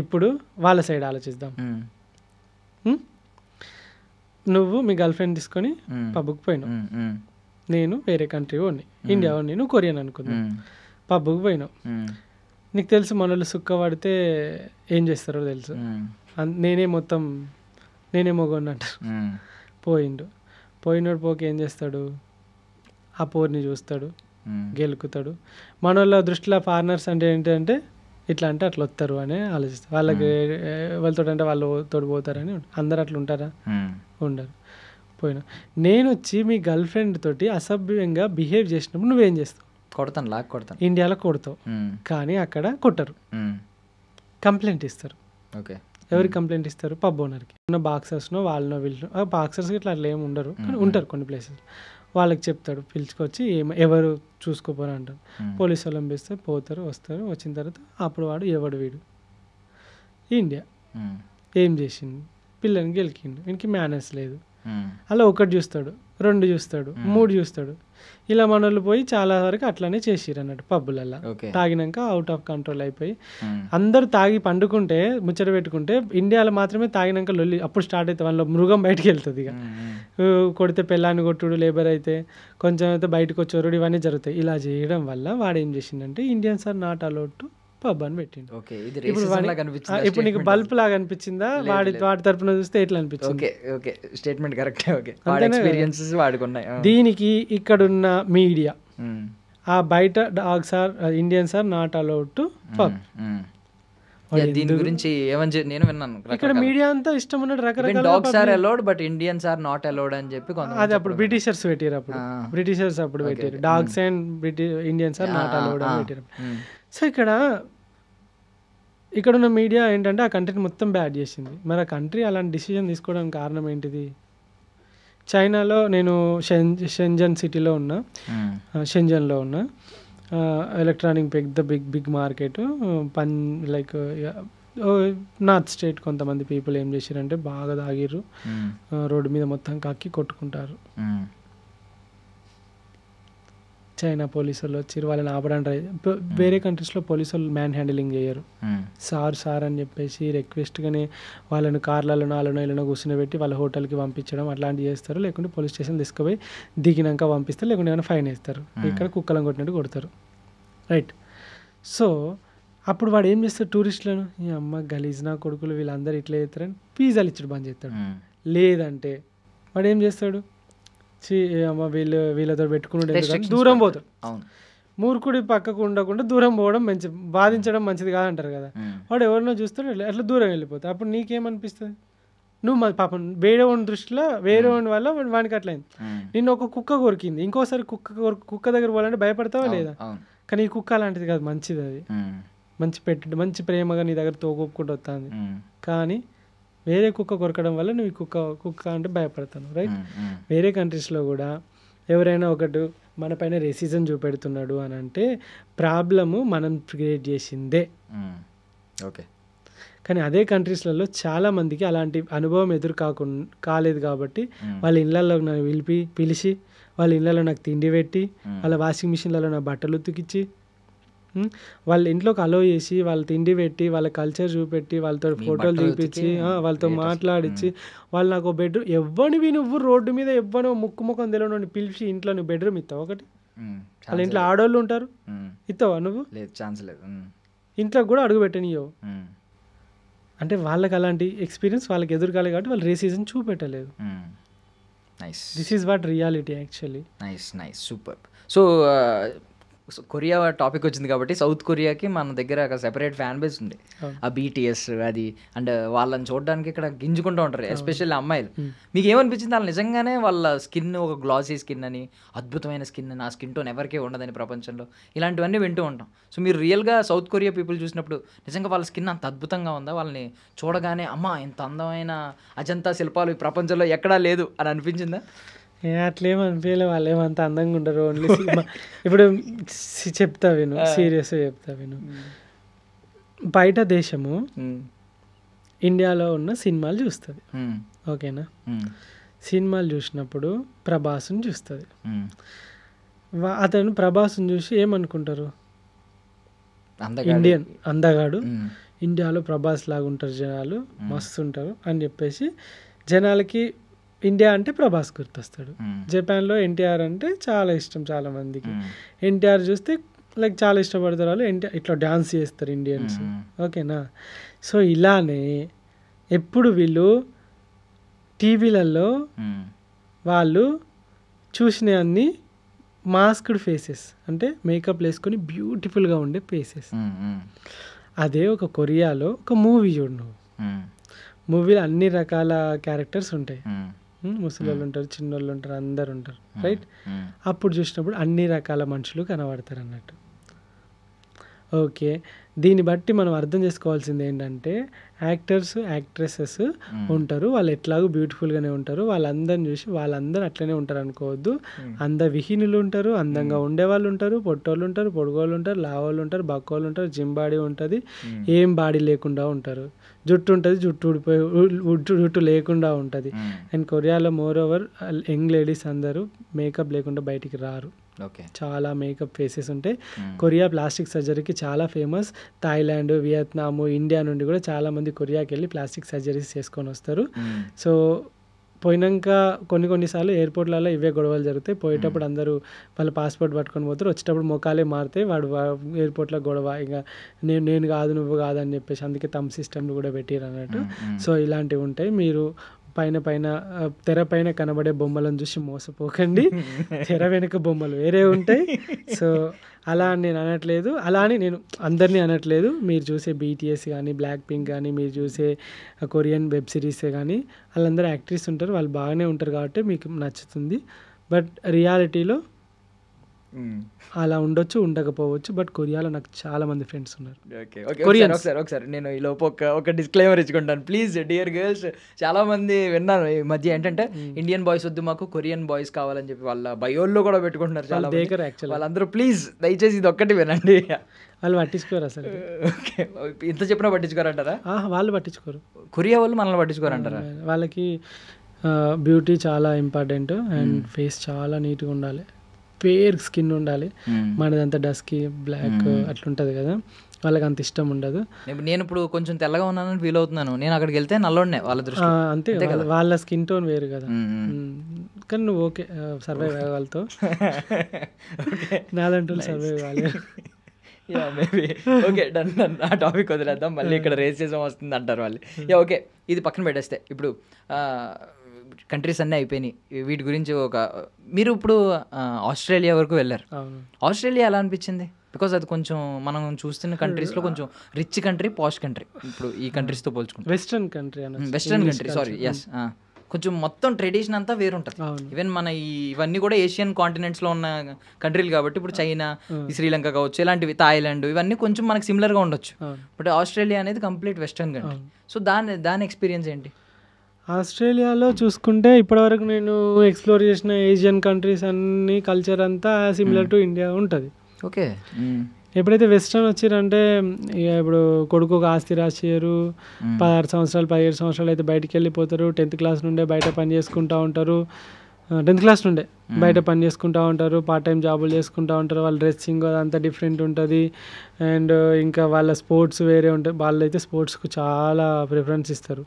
ఇప్పుడు వాళ్ళ సైడ్ ఆలోచిద్దాం. నువ్వు మీ గర్ల్ ఫ్రెండ్ తీసుకొని పబ్కి పోయినావు, నేను వేరే కంట్రీ వాడిని, ఇండియా వాడిని, నువ్వు కొరియన్ అనుకుందాం, పబ్కి పోయినావు. నీకు తెలుసు మన వాళ్ళు సుక్క పడితే ఏం చేస్తారో తెలుసు, నేనే మొగోడిని అంటారు. పోయినోడు పోకి ఏం చేస్తాడు, ఆ పోర్ని చూస్తాడు, గెలుకుతాడు. మన వాళ్ళ దృష్టిలో ఫారినర్స్ అంటే ఏంటంటే ఇట్లా అంటే అట్లా వస్తారు అని ఆలోచిస్తారు. వాళ్ళకి వాళ్ళతో అంటే వాళ్ళు తోడు పోతారని. అందరు అట్లా ఉంటారా? ఉండరు. పోయినా నేను వచ్చి మీ గర్ల్ ఫ్రెండ్ తోటి అసభ్యంగా బిహేవ్ చేసినప్పుడు నువ్వేం చేస్తావు? కొడతాను. ఇండియాలో కొడతావు, కానీ అక్కడ కొట్టరు, కంప్లైంట్ ఇస్తారు. ఓకే, ఎవరికి కంప్లైంట్ ఇస్తారు? పబ్ ఓనర్కి. ఉన్న బాక్సర్స్నో వాళ్ళనో వీళ్ళనో, బాక్సర్స్కి ఇట్లా అట్లా ఏమి ఉండరు కానీ ఉంటారు కొన్ని ప్లేసెస్. వాళ్ళకి చెప్తాడు, పిలుచుకొచ్చి ఎవరు చూసుకోపోరు అంటారు. పోలీసు వాళ్ళని పిలిస్తే పోతారు, వస్తారు. వచ్చిన తర్వాత అప్పుడు వాడు ఎవడు వీడు ఇండియా ఏం చేసిండు, పిల్లని గెలికిండు, వీనికి మేనర్స్ లేదు. అలా ఒకటి చూస్తాడు, 2 చూస్తాడు, 3 చూస్తాడు. ఇలా మనోళ్ళు పోయి చాలా వరకు అట్లానే చేసిరు అన్నట్టు పబ్బులల్లో. తాగినాక అవుట్ ఆఫ్ కంట్రోల్ అయిపోయి అందరు తాగి పండుకుంటే ముచ్చట పెట్టుకుంటే ఇండియాలో మాత్రమే తాగినాక లొల్లి అప్పుడు స్టార్ట్ అవుతుంది. వాళ్ళ మృగం బయటికి వెళ్తుంది. ఇక కొడితే పెళ్ళాన్ని కొట్టుడు, లేబర్ అయితే కొంచెం అయితే బయటకు వచ్చి ఇవన్నీ జరుగుతాయి. ఇలా చేయడం వల్ల వాడు ఏం చేసిందంటే Indians are not allowed to pub అని పెట్టిండు. ఇప్పుడు నీకు బల్బ్ లాగా అనిపించిందా? వాడి తరపున చూస్తే ఎట్లా అనిపించింది? Statement correct. దీనికి ఇక్కడున్న మీడియా ఆ బయట dogs are Indians are not allowed to pub, దీని గురించి నేను విన్నాను. ఇక్కడ మీడియా అంతా ఇష్టం ఉన్నట్టు రకరకాల dogs are allowed but Indians are not allowed అని చెప్పి అది అప్పుడు బ్రిటిషర్స్ పెట్టారు. అప్పుడు పెట్టారు dogs and Indians are not allowed అని పెట్టారు. సో ఇక్కడ ఉన్న మీడియా ఏంటంటే ఆ కంట్రీని మొత్తం బ్యాడ్ చేసింది. మరి ఆ కంట్రీ అలాంటి డిసిజన్ తీసుకోవడానికి కారణం ఏంటిది? చైనాలో నేను షెంజన్లో ఉన్నా. ఎలక్ట్రానిక్ పెద్ద big market. Like north state కొంతమంది పీపుల్ ఏం చేశారంటే బాగా తాగిర్రు, రోడ్డు మీద మొత్తం కక్కి కొట్టుకుంటారు. చైనా పోలీసు వాళ్ళు వచ్చి వాళ్ళని ఆపడానికి వేరే కంట్రీస్లో పోలీసు వాళ్ళు మ్యాన్ హ్యాండిలింగ్ చేయరు. సార్ అని చెప్పేసి రిక్వెస్ట్గానే వాళ్ళని కార్లలో ఇళ్ళలో కూర్చోబెట్టి వాళ్ళ హోటల్కి పంపించడం అట్లాంటివి చేస్తారు. లేకుంటే పోలీస్ స్టేషన్ తీసుకుపోయి దిగినాక పంపిస్తారు, లేకుంటే ఏమైనా ఫైన్ వేస్తారు. ఇక్కడ కుక్కలను కొట్టినట్టు కొడతారు. రైట్. సో అప్పుడు వాడు ఏం చేస్తాడు? టూరిస్టులను ఈ అమ్మ గలీజ్ నా కొడుకులు వీళ్ళందరూ ఇట్లా చేస్తారని పిజ్జాలు ఇచ్చడం బంద్ చేస్తాడు. లేదంటే వాడు ఏం చేస్తాడు? అమ్మ వీళ్ళతో పెట్టుకుని దూరం పోతాడు. మూర్ఖుడి పక్కకు ఉండకుండా దూరం పోవడం బాధించడం మంచిది కాదంటారు కదా. వాడు ఎవరినో చూస్తాడు అట్లా దూరం వెళ్ళిపోతాడు. అప్పుడు నీకేమనిపిస్తుంది? నువ్వు పాపం వేరే వాడి దృష్టిలో వేరే వాడి వల్ల వానికి అట్లయింది. నిన్ను ఒక కుక్క కొరికింది, ఇంకోసారి కుక్క దగ్గర పోవాలంటే భయపడతావా లేదా? కానీ ఈ కుక్క అలాంటిది కాదు, మంచిది. అది మంచి ప్రేమగా నీ దగ్గర తోకొప్పుకుంటూ వస్తుంది. కానీ వేరే కుక్క కొరకడం వల్ల నువ్వు కుక్క అంటే భయపడతాను. రైట్. వేరే కంట్రీస్లో కూడా ఎవరైనా ఒకటి మన పైన రేసిజం చూపెడుతున్నాడు అని అంటే ప్రాబ్లము మనం క్రియేట్ చేసిందే. ఓకే. కానీ అదే కంట్రీస్లలో చాలా మందికి అలాంటి అనుభవం కాలేదు కాబట్టి వాళ్ళ ఇళ్ళల్లో నన్ను పిలిచి వాళ్ళ ఇళ్ళలో నాకు తిండి పెట్టి వాళ్ళ వాషింగ్ మిషన్లలో నా బట్టలు ఉతికిచ్చి వాళ్ళ ఇంట్లోకి అలో చేసి వాళ్ళ తిండి పెట్టి వాళ్ళ కల్చర్ చూపెట్టి వాళ్ళతో ఫోటోలు చూపించి వాళ్ళతో మాట్లాడించి వాళ్ళు నాకు బెడ్రూమ్ ఎవ్వనివి నువ్వు రోడ్డు మీద ఎవ్వనో ముఖం తెలియని పిలిచి ఇంట్లో నువ్వు బెడ్రూమ్ ఇస్తావు ఒకటి? వాళ్ళ ఇంట్లో ఆడవాళ్ళు ఉంటారు, ఇస్తావా నువ్వు? ఛాన్స్ లేదు. ఇంట్లో కూడా అడుగు పెట్టనియో. అంటే వాళ్ళకి అలాంటి ఎక్స్పీరియన్స్ వాళ్ళకి ఎదురుకాలి కాబట్టి వాళ్ళు రేసిజం చూపెట్టలేదు. This is what reality actually. Nice super. So Korea topic వచ్చింది కాబట్టి సౌత్ కొరియాకి మన దగ్గర ఒక సెపరేట్ ఫ్యాన్ బేస్ ఉంది. ఆ BTS అది అండ్ వాళ్ళని చూడడానికి ఇక్కడ గింజుకుంటూ ఉంటారు, ఎస్పెషల్లీ అమ్మాయిలు. మీకు ఏమనిపించింది? వాళ్ళు నిజంగానే వాళ్ళ స్కిన్ ఒక గ్లాసీ స్కిన్ అని, అద్భుతమైన స్కిన్ అని, ఆ స్కిన్ టోన్ ఎవరికే ఉండదని ప్రపంచంలో, ఇలాంటివన్నీ వింటూ ఉంటాం. సో మీరు రియల్గా సౌత్ కొరియా పీపుల్ చూసినప్పుడు నిజంగా వాళ్ళ స్కిన్ అంత అద్భుతంగా ఉందా? వాళ్ళని చూడగానే అమ్మా ఇంత అందమైన అజంతా శిల్పాలు ఈ ప్రపంచంలో ఎక్కడా లేదు అని అనిపించిందా? అట్లేం అనిపించలే. వాళ్ళు ఏమంత అందంగా ఉండరు. ఓన్లీ ఇప్పుడు చెప్తా విను, సీరియస్గా చెప్తా విను. బయట దేశము ఇండియాలో ఉన్న సినిమాలు చూస్తుంది, ఓకేనా? సినిమాలు చూసినప్పుడు ప్రభాస్ని చూస్తుంది. అతను ప్రభాస్ని చూసి ఏమనుకుంటారు? ఇండియన్ అందగాడు, ఇండియాలో ప్రభాస్ లాగా ఉంటారు జనాలు, మస్తు ఉంటారు అని చెప్పేసి జనాలకి ఇండియా అంటే ప్రభాస్ గుర్తొస్తాడు. జపాన్లో ఎన్టీఆర్ అంటే చాలా ఇష్టం చాలా మందికి. ఎన్టీఆర్ చూస్తే లైక్ చాలా ఇష్టపడతారు వాళ్ళు. ఎన్టీఆర్ ఇట్లా డ్యాన్స్ చేస్తారు ఇండియన్స్, ఓకేనా? సో ఇలానే ఎప్పుడు వీళ్ళు టీవీలలో వాళ్ళు చూసిన అన్ని మాస్క్డ్ ఫేసెస్, అంటే మేకప్ వేసుకొని బ్యూటిఫుల్గా ఉండే ఫేసెస్. అదే ఒక కొరియాలో ఒక మూవీ చూడు నువ్వు, మూవీలో అన్ని రకాల క్యారెక్టర్స్ ఉంటాయి. ముసలోళ్ళు ఉంటారు, చిన్నోళ్ళు ఉంటారు, అందరు ఉంటారు, రైట్? అప్పుడు చూసినప్పుడు అన్ని రకాల మనుషులు కనబడతారు అన్నట్టు. ఓకే. దీన్ని బట్టి మనం అర్థం చేసుకోవాల్సింది ఏంటంటే యాక్టర్స్, యాక్ట్రెసెస్ ఉంటారు. వాళ్ళు ఎట్లాగో బ్యూటిఫుల్‌గానే ఉంటారు. వాళ్ళందరిని చూసి వాళ్ళందరూ అట్లనే ఉంటారు అనుకోవద్దు. అందవిహీనులు ఉంటారు, అందంగా ఉండేవాళ్ళు ఉంటారు, పొట్టోళ్ళు ఉంటారు, పొడుగోళ్ళు ఉంటారు, లావోళ్ళు ఉంటారు, బక్కోళ్ళు ఉంటారు, జిమ్ బాడీ ఉంటది, ఏం బాడీ లేకుండా ఉంటారు. జుట్టు ఉంటది, జుట్టు ఊడిపోయి జుట్టు లేకుండా ఉంటది. అండ్ కొరియాలో మోర్ ఓవర్ యంగ్ లేడీస్ అందరూ మేకప్ లేకుండా బయటికి రారు. ఓకే. చాలా మేకప్ ఫేసెస్ ఉంటాయి. కొరియా ప్లాస్టిక్ సర్జరీకి చాలా ఫేమస్. థాయిలాండ్, వియత్నాము, ఇండియా నుండి కూడా చాలామంది కొరియాకి వెళ్ళి ప్లాస్టిక్ సర్జరీస్ చేసుకొని వస్తారు. సో పోయినాక కొన్నిసార్లు ఎయిర్పోర్ట్లలో ఇవే గొడవలు జరుగుతాయి. పోయేటప్పుడు అందరూ వాళ్ళ పాస్పోర్ట్ పట్టుకొని పోతారు, వచ్చేటప్పుడు మొఖాలే మారుతాయి. వాడు ఎయిర్పోర్ట్లో గొడవ, ఇక నేను కాదు నువ్వు కాదు అని చెప్పేసి అందుకే తమ్ సిస్టమ్లు కూడా పెట్టిరు అన్నట్టు. సో ఇలాంటివి ఉంటాయి. మీరు తెర పైన కనబడే బొమ్మలను చూసి మోసపోకండి. తెర వెనుక బొమ్మలు వేరే ఉంటాయి. సో అలా అని నేను అనట్లేదు, అలా అని నేను అందరినీ అనట్లేదు. మీరు చూసే BTS కానీ, బ్లాక్ పింక్ కానీ, మీరు చూసే కొరియన్ వెబ్ సిరీసే కానీ, వాళ్ళందరూ యాక్ట్రెస్ ఉంటారు, వాళ్ళు బాగానే ఉంటారు కాబట్టి మీకు నచ్చుతుంది. బట్ రియాలిటీలో అలా ఉండొచ్చు, ఉండకపోవచ్చు. బట్ కొరియాలో నాకు చాలా మంది ఫ్రెండ్స్ ఉన్నారు. ఒకసారి నేను ఈ లోపు ఒక డిస్క్లైమర్ ఇచ్చుకుంటాను ప్లీజ్. డియర్ గర్ల్స్, చాలా మంది విన్నాను ఈ మధ్య ఏంటంటే ఇండియన్ బాయ్స్ వద్దు మాకు కొరియన్ బాయ్స్ కావాలని చెప్పి వాళ్ళ బయోల్లో కూడా పెట్టుకుంటున్నారు చాలా మంది. వాళ్ళందరూ ప్లీజ్ దయచేసి ఇది ఒక్కటి వినండి. వాళ్ళు పట్టించుకోరు అసలు. ఓకే, ఇంత చెప్పినా పట్టించుకోరంటారా? వాళ్ళు పట్టించుకోరు. కొరియా వాళ్ళు మనల్ని పట్టించుకోరంటారా? వాళ్ళకి బ్యూటీ చాలా ఇంపార్టెంట్ అండ్ ఫేస్ చాలా నీట్గా ఉండాలి, ఫేర్ స్కిన్ ఉండాలి. మనదంతా డస్కీ బ్లాక్ అట్లుంటుంది కదా, వాళ్ళకి అంత ఇష్టం ఉండదు. నేను ఇప్పుడు కొంచెం తెల్లగా ఉన్నానని ఫీల్ అవుతున్నాను, నేను అక్కడికి వెళ్తే నల్లోనే వాళ్ళ దృష్టి. అంతే, వాళ్ళ స్కిన్ టోన్ వేరు కదా. కానీ నువ్వు ఓకే సర్వైవ్ అవ్వగలుగుతావు, నాదంటూ సర్వైవ్ కాలేదు. Maybe okay, done. ఆ టాపిక్ వదిలేద్దాం, మళ్ళీ ఇక్కడ రేసిజం వస్తుంది అంటారు వాళ్ళు. ఓకే, ఇది పక్కన పెట్టేస్తే ఇప్పుడు కంట్రీస్ అన్నీ అయిపోయినాయి, వీటి గురించి మీరు ఇప్పుడు ఆస్ట్రేలియా వరకు వెళ్ళారు. ఆస్ట్రేలియా ఎలా అనిపించింది? బికాజ్ అది కొంచెం మనం చూస్తున్న కంట్రీస్లో కొంచెం రిచ్ కంట్రీ, పాష్ కంట్రీ. ఇప్పుడు ఈ కంట్రీస్తో పోల్చుకుంటే వెస్ట్రన్ కంట్రీ సారీ ఎస్, కొంచెం మొత్తం ట్రెడిషన్ అంతా వేరుంటుంది. ఈవెన్ మన ఇవన్నీ కూడా ఏషియన్ కాంటినెంట్స్లో ఉన్న కంట్రీలు కాబట్టి ఇప్పుడు చైనా, శ్రీలంక కావచ్చు, ఇలాంటివి థాయిలాండ్, ఇవన్నీ కొంచెం మనకు సిమిలర్గా ఉండొచ్చు. బట్ ఆస్ట్రేలియా అనేది కంప్లీట్ వెస్ట్రన్ కంట్రీ. సో దాని ఎక్స్పీరియన్స్ ఏంటి? ఆస్ట్రేలియాలో చూసుకుంటే ఇప్పటివరకు నేను ఎక్స్ప్లోర్ చేసిన ఏషియన్ కంట్రీస్ అన్ని కల్చర్ అంతా సిమిలర్ టు ఇండియా ఉంటుంది. ఓకే, ఎప్పుడైతే వెస్ట్రన్ వచ్చిరంటే ఇక ఇప్పుడు కొడుకు ఒక ఆస్తి రాసియరు, 16 సంవత్సరాలు 17 సంవత్సరాలు అయితే బయటికి వెళ్ళిపోతారు. 10th క్లాస్ నుండే బయట పని చేసుకుంటూ ఉంటారు, 10th క్లాస్ నుండే బయట పని చేసుకుంటూ ఉంటారు, పార్ట్ టైం జాబులు చేసుకుంటూ ఉంటారు. వాళ్ళ డ్రెస్సింగ్ అదంతా డిఫరెంట్ ఉంటుంది. అండ్ ఇంకా వాళ్ళ స్పోర్ట్స్ వేరే ఉంటాయి. వాళ్ళైతే స్పోర్ట్స్కు చాలా ప్రిఫరెన్స్ ఇస్తారు.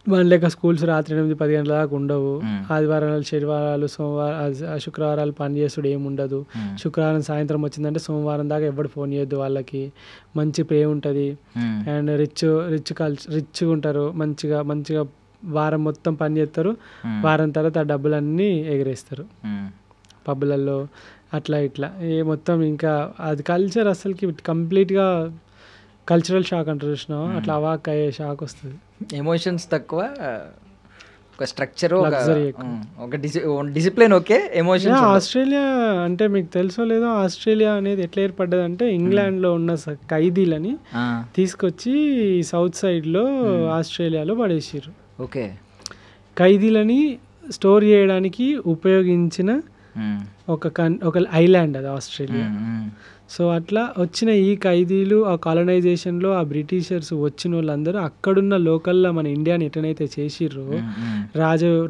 వాళ్ళ లెక్క స్కూల్స్ రాత్రి 8-10 గంటల దాకా ఉండవు. ఆదివారాలు, శనివారాలు, శుక్రవారాలు పని చేసుడు ఏముండదు. శుక్రవారం సాయంత్రం వచ్చిందంటే సోమవారం దాకా ఎవరు ఫోన్ చేయొద్దు. వాళ్ళకి మంచి పే ఉంటుంది అండ్ రిచ్గా ఉంటారు. మంచిగా వారం మొత్తం పని చేస్తారు. వారం తర్వాత ఆ డబ్బులన్నీ ఎగరేస్తారు పబ్బులలో అట్లా ఇట్లా మొత్తం. ఇంకా అది కల్చర్ అసలుకి కంప్లీట్గా కల్చరల్ షాక్ అంటారు చూసినా, అట్లా అవాక్ అయ్యే షాక్ వస్తుంది. ఎమోషన్స్ తక్కువ, ఒక స్ట్రక్చర్, ఒక డిసిప్లిన్. Okay, emotions. ఆస్ట్రేలియా అంటే మీకు తెలుసో లేదో, ఆస్ట్రేలియా అనేది ఎట్లా ఏర్పడ్డది అంటే ఇంగ్లాండ్లో ఉన్న ఖైదీలని తీసుకొచ్చి సౌత్ సైడ్లో ఆస్ట్రేలియాలో పడేసారు. ఓకే, ఖైదీలని స్టోర్ చేయడానికి ఉపయోగించిన ఒక ఐలాండ్ అది ఆస్ట్రేలియా. సో అట్లా వచ్చిన ఈ ఖైదీలు ఆ కాలనైజేషన్లో ఆ బ్రిటిషర్స్ వచ్చిన వాళ్ళందరూ అక్కడున్న లోకల్లో మన ఇండియాని ఎట్లనైతే చేసిర్రో,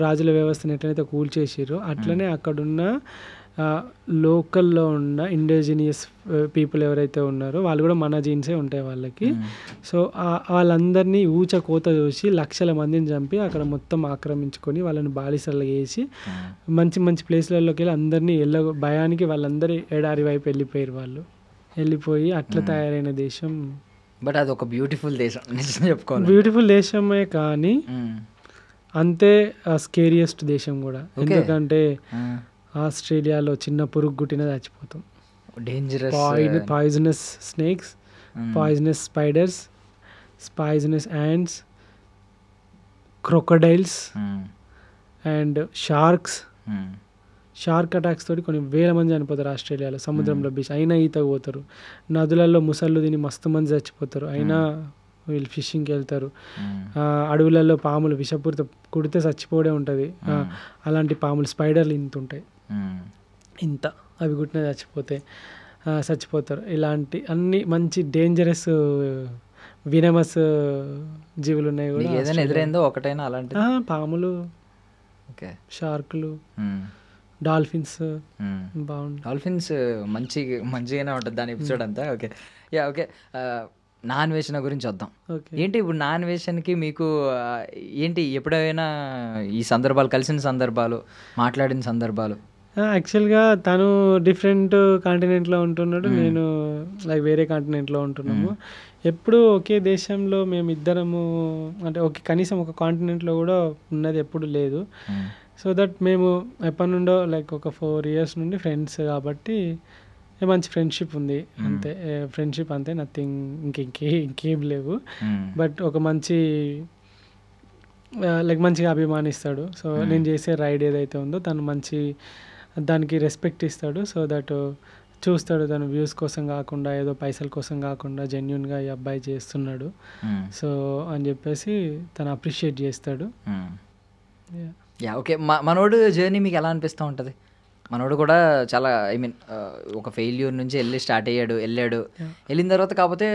రాజుల వ్యవస్థను ఎట్లనైతే కూల్చేసిర్రో, అట్లనే అక్కడున్న లోకల్లో ఉన్న ఇండిజినియస్ పీపుల్ ఎవరైతే ఉన్నారో వాళ్ళు కూడా మన జీన్సే ఉంటాయి వాళ్ళకి. సో వాళ్ళందరినీ కోత చూసి లక్షల మందిని చంపి అక్కడ మొత్తం ఆక్రమించుకొని వాళ్ళని బాలిసలు వేసి మంచి ప్లేస్లలోకి వెళ్ళి అందరినీ భయానికి వాళ్ళందరూ ఎడారి వైపు వెళ్ళిపోయి అట్లా తయారైన దేశం. బట్ అది ఒక బ్యూటిఫుల్ దేశం, చెప్పుకోవాలి. బ్యూటిఫుల్ దేశమే కానీ అంతే స్కేరియస్ట్ దేశం కూడా. ఎందుకంటే ఆస్ట్రేలియాలో చిన్న పురుగు గుట్టిన చచ్చిపోతాం. Dangerous poisonous snakes, poisonous spiders, poisonous ants, crocodiles and sharks shark attacks తోటి కొన్ని వేల మంది చనిపోతారు ఆస్ట్రేలియాలో సముద్రంలో బీచ్ అయినా ఈతకు పోతారు. నదులలో ముసళ్ళు తిని మస్తు మంది చచ్చిపోతారు అయినా వీళ్ళు ఫిషింగ్కి వెళ్తారు. అడవులలో పాములు విషపూరిత కుడితే చచ్చిపోవడే ఉంటుంది. అలాంటి పాములు స్పైడర్లు ఇంత ఉంటాయి, ఇంత అవి కుట్టిన చచ్చిపోతారు. ఇలాంటి అన్ని మంచి డేంజరస్ వినమస్ జీవులు ఉన్నాయి కూడా. ఏదైనా ఎదురైందో ఒకటైనా అలాంటి పాములు, షార్కులు, డాల్ఫిన్స్ బాగుంది. డాల్ఫిన్స్ మంచిగానే ఉంటుంది దాని ఎపిసోడ్ అంతా. ఓకే ఓకే నాన్ వేషన్ గురించి వద్దాం. ఏంటి ఇప్పుడు నాన్ వేషన్కి మీకు ఏంటి ఎప్పుడైనా ఈ సందర్భాలు కలిసిన సందర్భాలు మాట్లాడిన సందర్భాలు? యాక్చువల్గా తను డిఫరెంట్ కాంటినెంట్లో ఉంటున్నాడు, నేను లైక్ వేరే కాంటినెంట్లో ఉంటున్నాము. ఎప్పుడు ఒకే దేశంలో మేము ఇద్దరము అంటే కనీసం ఒక కాంటినెంట్లో కూడా ఉన్నది ఎప్పుడు లేదు. సో దట్ మేము ఎప్పటి నుండో లైక్ ఒక 4 years నుండి ఫ్రెండ్స్ కాబట్టి మంచి ఫ్రెండ్షిప్ ఉంది అంతే. ఫ్రెండ్షిప్ అంతే, నథింగ్ ఇంకేం లేవు. బట్ ఒక మంచి లైక్ మంచిగా అభిమానిస్తాడు. సో నేను చేసే రైడ్ ఏదైతే ఉందో తను మంచి దానికి రెస్పెక్ట్ ఇస్తాడు. సో దట్ చూస్తాడు తను వ్యూస్ కోసం కాకుండా ఏదో పైసల కోసం కాకుండా జెన్యున్గా ఈ అబ్బాయి చేస్తున్నాడు సో అని చెప్పేసి తను అప్రిషియేట్ చేస్తాడు. ఓకే మనోడు జర్నీ మీకు ఎలా అనిపిస్తూ ఉంటుంది? మనోడు కూడా చాలా ఒక ఫెయిల్యూర్ నుంచి వెళ్ళాడు. వెళ్ళిన తర్వాత కాకపోతే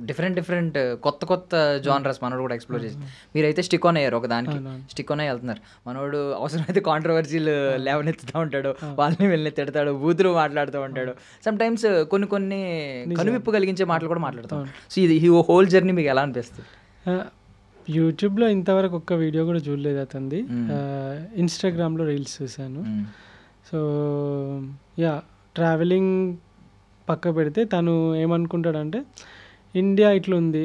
డిఫరెంట్ కొత్త జానర్స్ మనోడు కూడా ఎక్స్ప్లోర్ చేసి మీరైతే స్టిక్ ఆన్ అయ్యారు, ఒక దానికి స్టిక్ ఆన్ అయ్యి వెళ్తున్నారు. మనోడు అవసరమైతే కాంట్రవర్సీలు లేవనెత్తుతూ ఉంటాడు, వాళ్ళని వెళ్ళి తిడతాడు, బూతులు మాట్లాడుతూ ఉంటాడు. సమ్ టైమ్స్ కొన్ని కనువిప్పు కలిగించే మాటలు కూడా మాట్లాడుతాం. సో ఇది హోల్ జర్నీ మీకు ఎలా అనిపిస్తుంది? యూట్యూబ్లో ఇంతవరకు ఒక్క వీడియో కూడా చూడలేదు అతనిది. ఇన్స్టాగ్రామ్లో రీల్స్ చూశాను. సో ట్రావెలింగ్ పక్క పెడితే తను ఏమనుకుంటాడంటే ఇండియా ఇట్లుంది,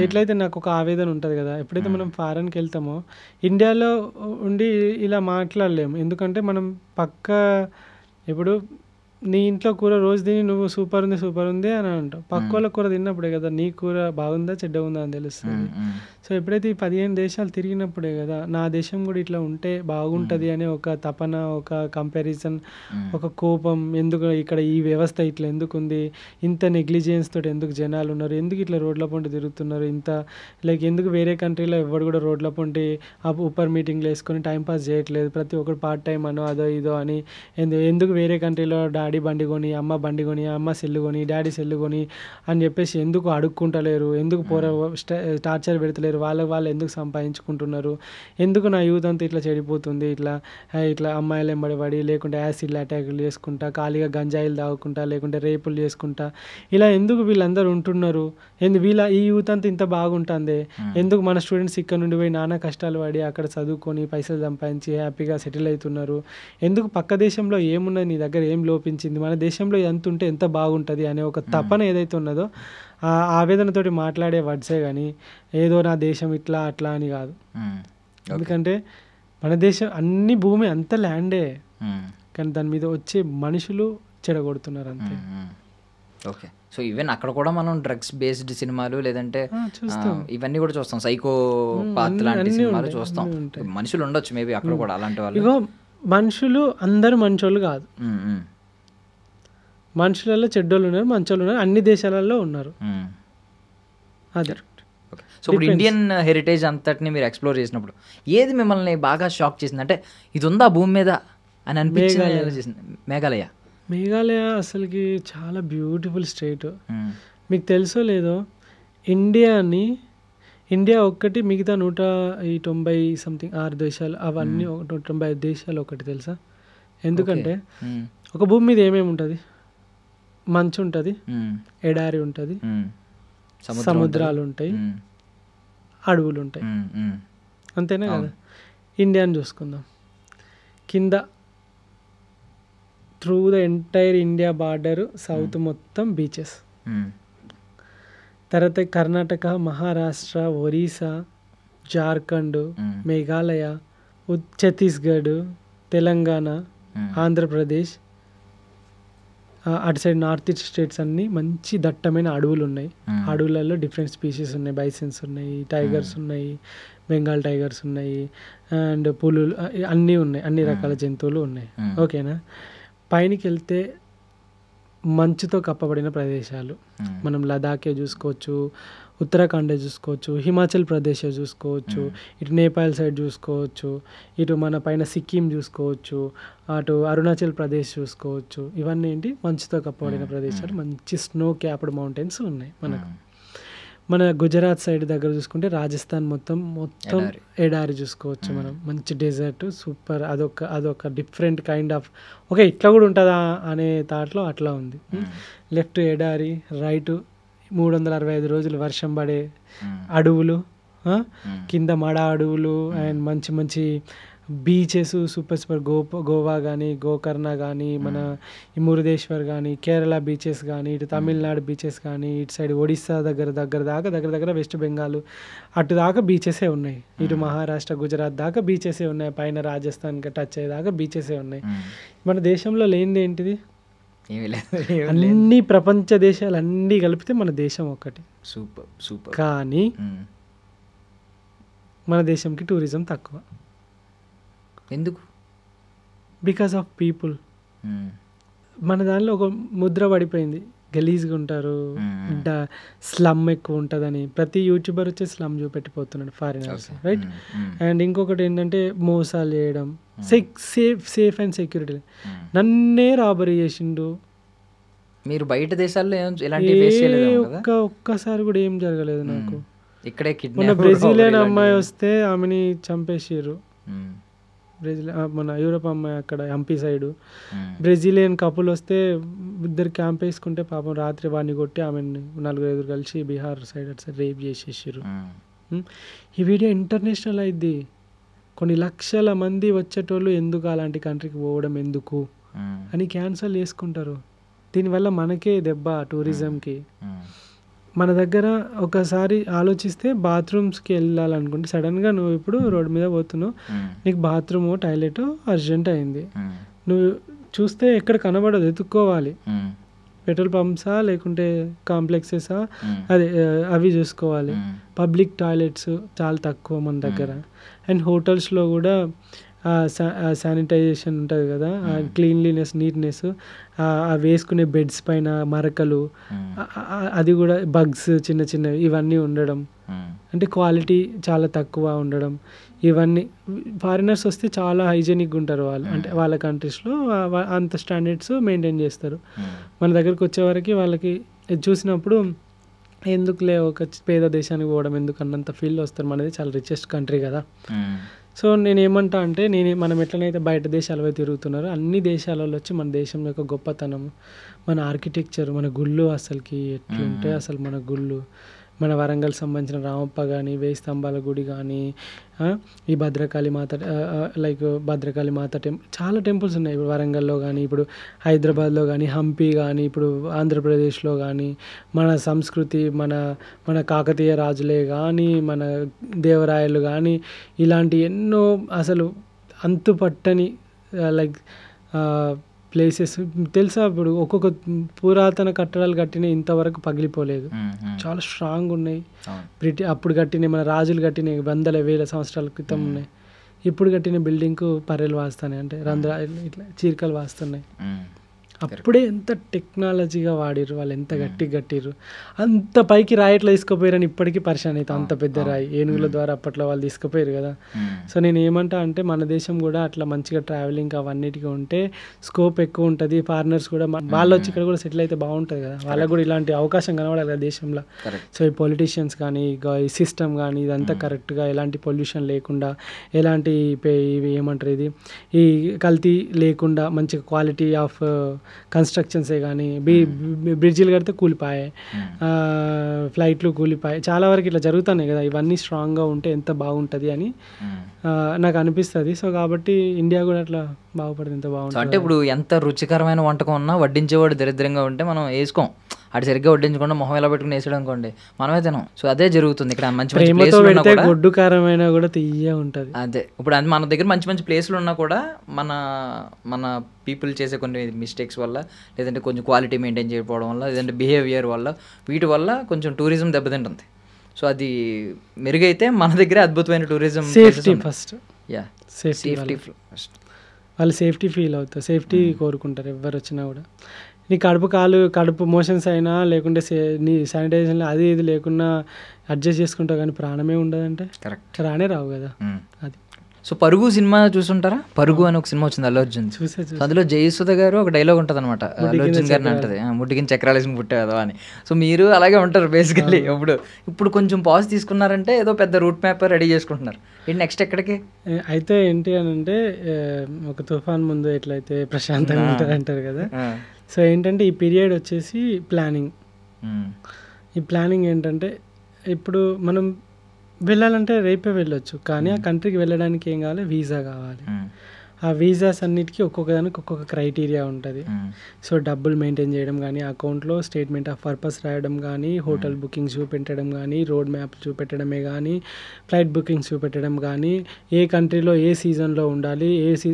ఎట్లయితే నాకు ఒక ఆవేదన ఉంటుంది కదా, ఎప్పుడైతే మనం ఫారెన్కి వెళ్తామో ఇండియాలో ఉండి ఇలా మాట్లాడలేము. ఎందుకంటే మనం ఇప్పుడు నీ ఇంట్లో కూర రోజు తిని నువ్వు సూపర్ ఉంది అని అంటావు, పక్క వాళ్ళ కూర తిన్నప్పుడే కదా నీ కూర బాగుందా చెడ్డ ఉందా అని తెలుస్తుంది. సో ఎప్పుడైతే ఈ 15 దేశాలు తిరిగినప్పుడే కదా నా దేశం కూడా ఇట్లా ఉంటే బాగుంటుంది అనే ఒక తపన, ఒక కంపారిజన్, ఒక కోపం, ఎందుకు ఇక్కడ ఈ వ్యవస్థ ఇట్లా ఎందుకు ఉంది, ఇంత నెగ్లిజెన్స్ తోటి ఎందుకు జనాలు ఉన్నారు, ఎందుకు ఇట్లా రోడ్ల పొంటి తిరుగుతున్నారు, ఇంత లైక్ ఎందుకు వేరే కంట్రీలో ఎవరు కూడా రోడ్ల పొంటి ఊపర్ మీటింగ్లు వేసుకొని టైంపాస్ చేయట్లేదు, ప్రతి ఒక్కరు పార్ట్ టైం అనో అదో ఇదో అని, ఎందుకు వేరే కంట్రీలో డాడీ బండి కొని, అమ్మ బండి కొని, అమ్మ సెల్లు కొని, డాడీ సెల్లు కొని అని చెప్పేసి ఎందుకు అడుక్కుంటలేరు, ఎందుకు టార్చర్ పెడతలేరు, వాళ్ళు ఎందుకు సంపాదించుకుంటున్నారు, ఎందుకు నా యూత్ అంతా ఇట్లా చెడిపోతుంది, ఇట్లా అమ్మాయిలు ఎంబడిపడి లేకుంటే యాసిడ్ అటాకులు చేసుకుంటా, ఖాళీగా గంజాయిలు తాగుకుంటా, లేకుంటే రేపులు చేసుకుంటా, ఇలా ఎందుకు వీళ్ళందరూ ఉంటున్నారు, ఈ యూత్ అంతా ఇంత బాగుంటుంది, ఎందుకు మన స్టూడెంట్స్ ఇక్కడ నుండి పోయి నానా కష్టాలు పడి అక్కడ చదువుకొని పైసలు సంపాదించి హ్యాపీగా సెటిల్ అవుతున్నారు, ఎందుకు పక్క దేశంలో ఏమున్నది, నీ దగ్గర ఏం లోపించింది, మన దేశంలో ఎంత ఉంటే ఎంత బాగుంటుంది అనే ఒక తపన ఏదైతే ఉన్నదో ఆ ఆవేదనతోటి మాట్లాడే వర్డ్సే కానీ ఏదో నా దేశం ఇట్లా అట్లా అని కాదు. ఎందుకంటే మన దేశం అన్ని భూమి అంత ల్యాండే, కానీ దాని మీద వచ్చే మనుషులు చెడగొడుతున్నారు అంతే. ఓకే, సో ఈవెన్ అక్కడ కూడా మనం డ్రగ్స్ బేస్డ్ సినిమాలు లేదంటే ఇవన్నీ కూడా చూస్తాం, సైకో పాత్ లాంటి సినిమాలు చూస్తాం. మనుషులు ఉండొచ్చు మేబీ అక్కడ కూడా అలాంటి వాళ్ళు. ఇగో మనుషులు అందరు మంచోళ్ళు కాదు, మనుషులలో చెడ్డోళ్ళు ఉన్నారు, మంచోళ్ళు ఉన్నారు, అన్ని దేశాలలో ఉన్నారు. అదే. సో ఇప్పుడు ఇండియన్ హెరిటేజ్ అంతటిని మీరు ఎక్స్ప్లోర్ చేసినప్పుడు ఏది మిమ్మల్ని బాగా షాక్ చేసింది, అంటే ఇది ఉందా భూమి మీద అని అనిపించింది? మేఘాలయ అసలుకి చాలా బ్యూటిఫుల్ స్టేట్. మీకు తెలుసో లేదో ఇండియా ఒక్కటి మిగతా 190 సంథింగ్ 6 దేశాలు అవన్నీ 195 దేశాలు ఒకటి తెలుసా? ఎందుకంటే ఒక భూమి మీద ఏమేమి ఉంటుంది, మంచు ఉంటుంది, ఎడారి ఉంటుంది, సముద్రాలు ఉంటాయి, అడవులు ఉంటాయి, అంతేనా కదా. ఇండియాని చూసుకుందాం, కింద through the entire India border south మొత్తం బీచెస్, తర్వాత కర్ణాటక, మహారాష్ట్ర, ఒరిస్సా, జార్ఖండ్, మేఘాలయ, ఛత్తీస్గఢ్, తెలంగాణ, ఆంధ్రప్రదేశ్, అటు సైడ్ నార్త్ ఈస్ట్ స్టేట్స్ అన్నీ మంచి దట్టమైన అడవులు ఉన్నాయి. అడవులలో డిఫరెంట్ స్పీషీస్ ఉన్నాయి, బైసన్స్ ఉన్నాయి, టైగర్స్ ఉన్నాయి, బెంగాల్ టైగర్స్ ఉన్నాయి, అండ్ పులులు అన్నీ ఉన్నాయి, అన్ని రకాల జంతువులు ఉన్నాయి. ఓకేనా. పైనకి వెళ్తే మంచుతో కప్పబడిన ప్రదేశాలు మనం లదాఖే చూసుకోవచ్చు, ఉత్తరాఖండే చూసుకోవచ్చు, హిమాచల్ ప్రదేశ్ చూసుకోవచ్చు, ఇటు నేపాల్ సైడ్ చూసుకోవచ్చు, ఇటు మన పైన సిక్కిం చూసుకోవచ్చు, అటు అరుణాచల్ ప్రదేశ్ చూసుకోవచ్చు. ఇవన్నీ ఏంటి మంచుతో కప్పబడిన ప్రదేశాలు, మంచి స్నో క్యాప్డ్ మౌంటైన్స్ ఉన్నాయి మనకు. మన గుజరాత్ సైడ్ దగ్గర చూసుకుంటే రాజస్థాన్ మొత్తం ఎడారి చూసుకోవచ్చు మనం, మంచి డెజర్ట్ సూపర్. అదొక డిఫరెంట్ కైండ్ ఆఫ్ ఓకే ఇట్లా కూడా ఉంటుందా అనే థాట్లో అట్లా ఉంది. లెఫ్ట్ ఎడారి, రైట్ 365 రోజులు వర్షం పడే అడవులు, కింద మడ అడవులు, అండ్ మంచి మంచి బీచెస్ సూపర్ గోవా కానీ, గోకర్ణ కానీ, మన మురుదేశ్వర్ కానీ, కేరళ బీచెస్ కానీ, ఇటు తమిళనాడు బీచెస్ కానీ, ఇటు సైడ్ ఒడిస్సా దగ్గర వెస్ట్ బెంగాల్ అటు దాకా బీచెసే ఉన్నాయి. ఇటు మహారాష్ట్ర, గుజరాత్ దాకా బీచెసే ఉన్నాయి. పైన రాజస్థాన్కి టచ్ అయ్యేదాకా బీచెసే ఉన్నాయి. మన దేశంలో లేనిది ఏంటిది? అన్ని ప్రపంచ దేశాలు అన్నీ కలిపితే మన దేశం ఒక్కటి. సూపర్. కానీ మన దేశంకి టూరిజం తక్కువ. ఎందుకు? Because of people. మన దానిలో ఒక ముద్ర పడిపోయింది, గలీజ్గా ఉంటారు, స్లమ్ ఎక్కువ ఉంటుందని. ప్రతి యూట్యూబర్ వచ్చి స్లమ్ చూపెట్టిపోతున్నాడు ఫారినర్స్, రైట్. అండ్ ఇంకొకటి ఏంటంటే మోసాలు చేయడం, సేఫ్ అండ్ సెక్యూరిటీ. నన్నే రాబరీ చేసిండు. మీరు బయట దేశాల్లో ఒక్కసారి కూడా ఏం జరగలేదు నాకు. ఇక్కడే మన బ్రెజిలియన్ అమ్మాయి వస్తే ఆమెని చంపేసారు. మన యూరోప్ అమ్మాయి అక్కడ హంపి సైడు, బ్రెజిలియన్ కపుల్ వస్తే ఇద్దరు క్యాంప్ వేసుకుంటే పాపం రాత్రి వాడిని కొట్టి ఆమెను 4-5 కలిసి బీహార్ సైడ్ అటు సైడ్ రేప్ చేసేసారు. ఈ వీడియో ఇంటర్నేషనల్ అయింది. కొన్ని లక్షల మంది వచ్చేటోళ్ళు ఎందుకు అలాంటి కంట్రీకి పోవడం ఎందుకు అని క్యాన్సల్ చేసుకుంటారు. దీనివల్ల మనకే దెబ్బ టూరిజంకి. మన దగ్గర ఒకసారి ఆలోచిస్తే బాత్రూమ్స్కి వెళ్ళాలనుకుంటే సడన్గా నువ్వు ఇప్పుడు రోడ్డు మీద పోతున్నావు, నీకు బాత్రూమ్ టాయిలెట్ అర్జెంట్ అయింది, నువ్వు చూస్తే ఎక్కడ కనబడదు, ఎత్తుక్కోవాలి. పెట్రోల్ పంప్సా లేకుంటే కాంప్లెక్సెసా అదే అవి చూసుకోవాలి. పబ్లిక్ టాయిలెట్స్ చాలా తక్కువ మన దగ్గర. అండ్ హోటల్స్లో కూడా శానిటైజేషన్ ఉంటుంది కదా, క్లీన్లీనెస్, నీట్నెస్, వేసుకునే బెడ్స్ పైన మరకలు, అది కూడా బగ్స్ చిన్న చిన్నవి ఇవన్నీ ఉండడం, అంటే క్వాలిటీ చాలా తక్కువ ఉండడం. ఇవన్నీ ఫారినర్స్ వస్తే చాలా హైజెనిక్గా ఉంటారు వాళ్ళు, అంటే వాళ్ళ కంట్రీస్లో అంత స్టాండర్డ్స్ మెయింటైన్ చేస్తారు. మన దగ్గరికి వచ్చేవరకు వాళ్ళకి చూసినప్పుడు ఎందుకులే ఒక పేద దేశానికి పోవడం ఎందుకు అన్నంత ఫీల్ వస్తారు. మనది చాలా రిచెస్ట్ కంట్రీ కదా. సో నేను ఏమంటా అంటే మనం ఎట్లనైతే బయట దేశాలు పోయి తిరుగుతున్నారో అన్ని దేశాలలో వచ్చి మన దేశం యొక్క గొప్పతనం, మన ఆర్కిటెక్చర్, మన గుళ్ళు అసలుకి ఎట్లుంటే అసలు మన గుళ్ళు, మన వరంగల్ సంబంధించిన రామప్ప కానీ, 1000 స్తంభాల గుడి కానీ, ఈ భద్రకాళి మాత భద్రకాళి మాత చాలా టెంపుల్స్ ఉన్నాయి ఇప్పుడు వరంగల్లో కానీ, ఇప్పుడు హైదరాబాద్లో కానీ, హంపి కానీ, ఇప్పుడు ఆంధ్రప్రదేశ్లో కానీ. మన సంస్కృతి, మన కాకతీయ రాజులే కానీ, మన దేవరాయలు కానీ, ఇలాంటి ఎన్నో అసలు అంతుపట్టని ప్లేసెస్ తెలుసా. ఇప్పుడు ఒక్కొక్క పురాతన కట్టడాలు కట్టిన ఇంతవరకు పగిలిపోలేదు, చాలా స్ట్రాంగ్ ఉన్నాయి. అప్పుడు కట్టిన మన రాజులు కట్టిన 100,000 సంవత్సరాల క్రితం ఉన్నాయి. ఇప్పుడు కట్టిన బిల్డింగ్కు పర్రెలు వాస్తున్నాయి, అంటే రంధ్రాలు ఇట్లా చీరికలు వాస్తున్నాయి. అప్పుడే ఎంత టెక్నాలజీగా వాడిర్రు వాళ్ళు, ఎంత గట్టిగా కట్టిర్రు. అంత పైకి రాయి ఎట్లా తీసుకుపోయారని ఇప్పటికీ పరిశాన్ అవుతాం. అంత పెద్ద రాయి ఏనుగుల ద్వారా అప్పట్లో వాళ్ళు తీసుకుపోయారు కదా. సో నేను ఏమంటా అంటే మన దేశం కూడా అట్లా మంచిగా ట్రావెలింగ్ అవన్నిటికీ ఉంటే స్కోప్ ఎక్కువ ఉంటుంది. ఫారినర్స్ కూడా వాళ్ళు వచ్చి ఇక్కడ కూడా సెటిల్ అయితే బాగుంటుంది కదా, వాళ్ళకు కూడా ఇలాంటి అవకాశం కనబడాలి కదా దేశంలో. సో ఈ పొలిటీషియన్స్ కానీ, ఈ సిస్టమ్ కానీ, ఇదంతా కరెక్ట్గా ఎలాంటి పొల్యూషన్ లేకుండా, ఎలాంటి ఇవి ఏమంటారు ఇది ఈ కల్తీ లేకుండా మంచిగా క్వాలిటీ ఆఫ్ కన్స్ట్రక్షన్సే కానీ, బ్రిడ్జిలు కడితే కూలిపాయి, ఫ్లైట్లు కూలిపాయి, చాలా వరకు ఇట్లా జరుగుతున్నాయి కదా. ఇవన్నీ స్ట్రాంగ్గా ఉంటే ఎంత బాగుంటుంది అని నాకు అనిపిస్తుంది. సో కాబట్టి ఇండియా కూడా అట్లా బాగుపడుతుంది, ఎంత బాగుంటుంది. అంటే ఇప్పుడు ఎంత రుచికరమైన వంటకం ఉన్నా వడ్డించేవాడు దరిద్రంగా ఉంటే మనం వేసుకోం. అది సరిగ్గా వడ్డించకుండా మొహం ఎలా పెట్టుకుని వేసాడు అనుకోండి మనమే తినం. సో అదే జరుగుతుంది ఇక్కడ. మంచి మంచి ప్రేమతో ప్లేస్లు ఉన్నా పెడితే కూడా గొడ్డు కారమైనా కూడా తీయ ఉంటుంది. అదే ఇప్పుడు అది మన దగ్గర మంచి మంచి ప్లేస్లు ఉన్నా కూడా మన మన పీపుల్ చేసే కొన్ని మిస్టేక్స్ వల్ల, లేదంటే కొంచెం క్వాలిటీ మెయింటైన్ చేయకపోవడం వల్ల, లేదంటే బిహేవియర్ వల్ల, వీటి వల్ల కొంచెం టూరిజం దెబ్బతింటుంది. సో అది మెరుగైతే మన దగ్గర అద్భుతమైన tourism. Safety first, yeah safety first. వాళ్ళు సేఫ్టీ ఫీల్ అవుతారు, సేఫ్టీ కోరుకుంటారు ఎవరు వచ్చినా కూడా. నీ కడుపు మోషన్స్ అయినా లేకుంటే నీ శానిటైజేషన్ అది ఇది లేకున్నా అడ్జస్ట్ చేసుకుంటావు, కానీ ప్రాణమే ఉండదంటే కరెక్ట్ రానే రావు కదా. అది సో పరుగు సినిమా చూసుంటారా? పరుగు అని ఒక సినిమా వచ్చింది అల్లు అర్జున్. అందులో జయసుధ గారు ఒక డైలాగ్ ఉంటుంది అనమాట, అల్లు అర్జున్ గారిని అంటది, ముడ్డికిన చక్రాలేసిన పుట్టేదో అని. సో మీరు అలాగే ఉంటారు బేసికల్లీ. ఇప్పుడు కొంచెం పాజ్ తీసుకున్నారంటే ఏదో పెద్ద రూట్ మ్యాప్ రెడీ చేసుకుంటున్నారు. ఏంటి నెక్స్ట్ ఎక్కడికి? అయితే ఏంటి అని అంటే ఒక తుఫాన్ ముందు ఎట్లయితే ప్రశాంతంగా ఉంటారు అంటారు కదా. సో ఏంటంటే ఈ పీరియడ్ వచ్చేసి ప్లానింగ్. ఈ ప్లానింగ్ ఏంటంటే ఇప్పుడు మనం వెళ్ళాలంటే రేపే వెళ్ళొచ్చు, కానీ ఆ కంట్రీకి వెళ్ళడానికి ఏం కావాలి? వీసా కావాలి. ఆ వీసాస్ అన్నిటికీ ఒక్కొక్క దానికి ఒక్కొక్క క్రైటీరియా ఉంటుంది. సో డబ్బులు మెయింటైన్ చేయడం కానీ, అకౌంట్లో స్టేట్మెంట్ ఆఫ్ పర్పస్ రాయడం కానీ, హోటల్ బుకింగ్స్ చూపెట్టడం కానీ, రోడ్ మ్యాప్ చూపెట్టడమే కానీ, ఫ్లైట్ బుకింగ్స్ చూపెట్టడం కానీ, ఏ కంట్రీలో ఏ సీజన్లో ఉండాలి,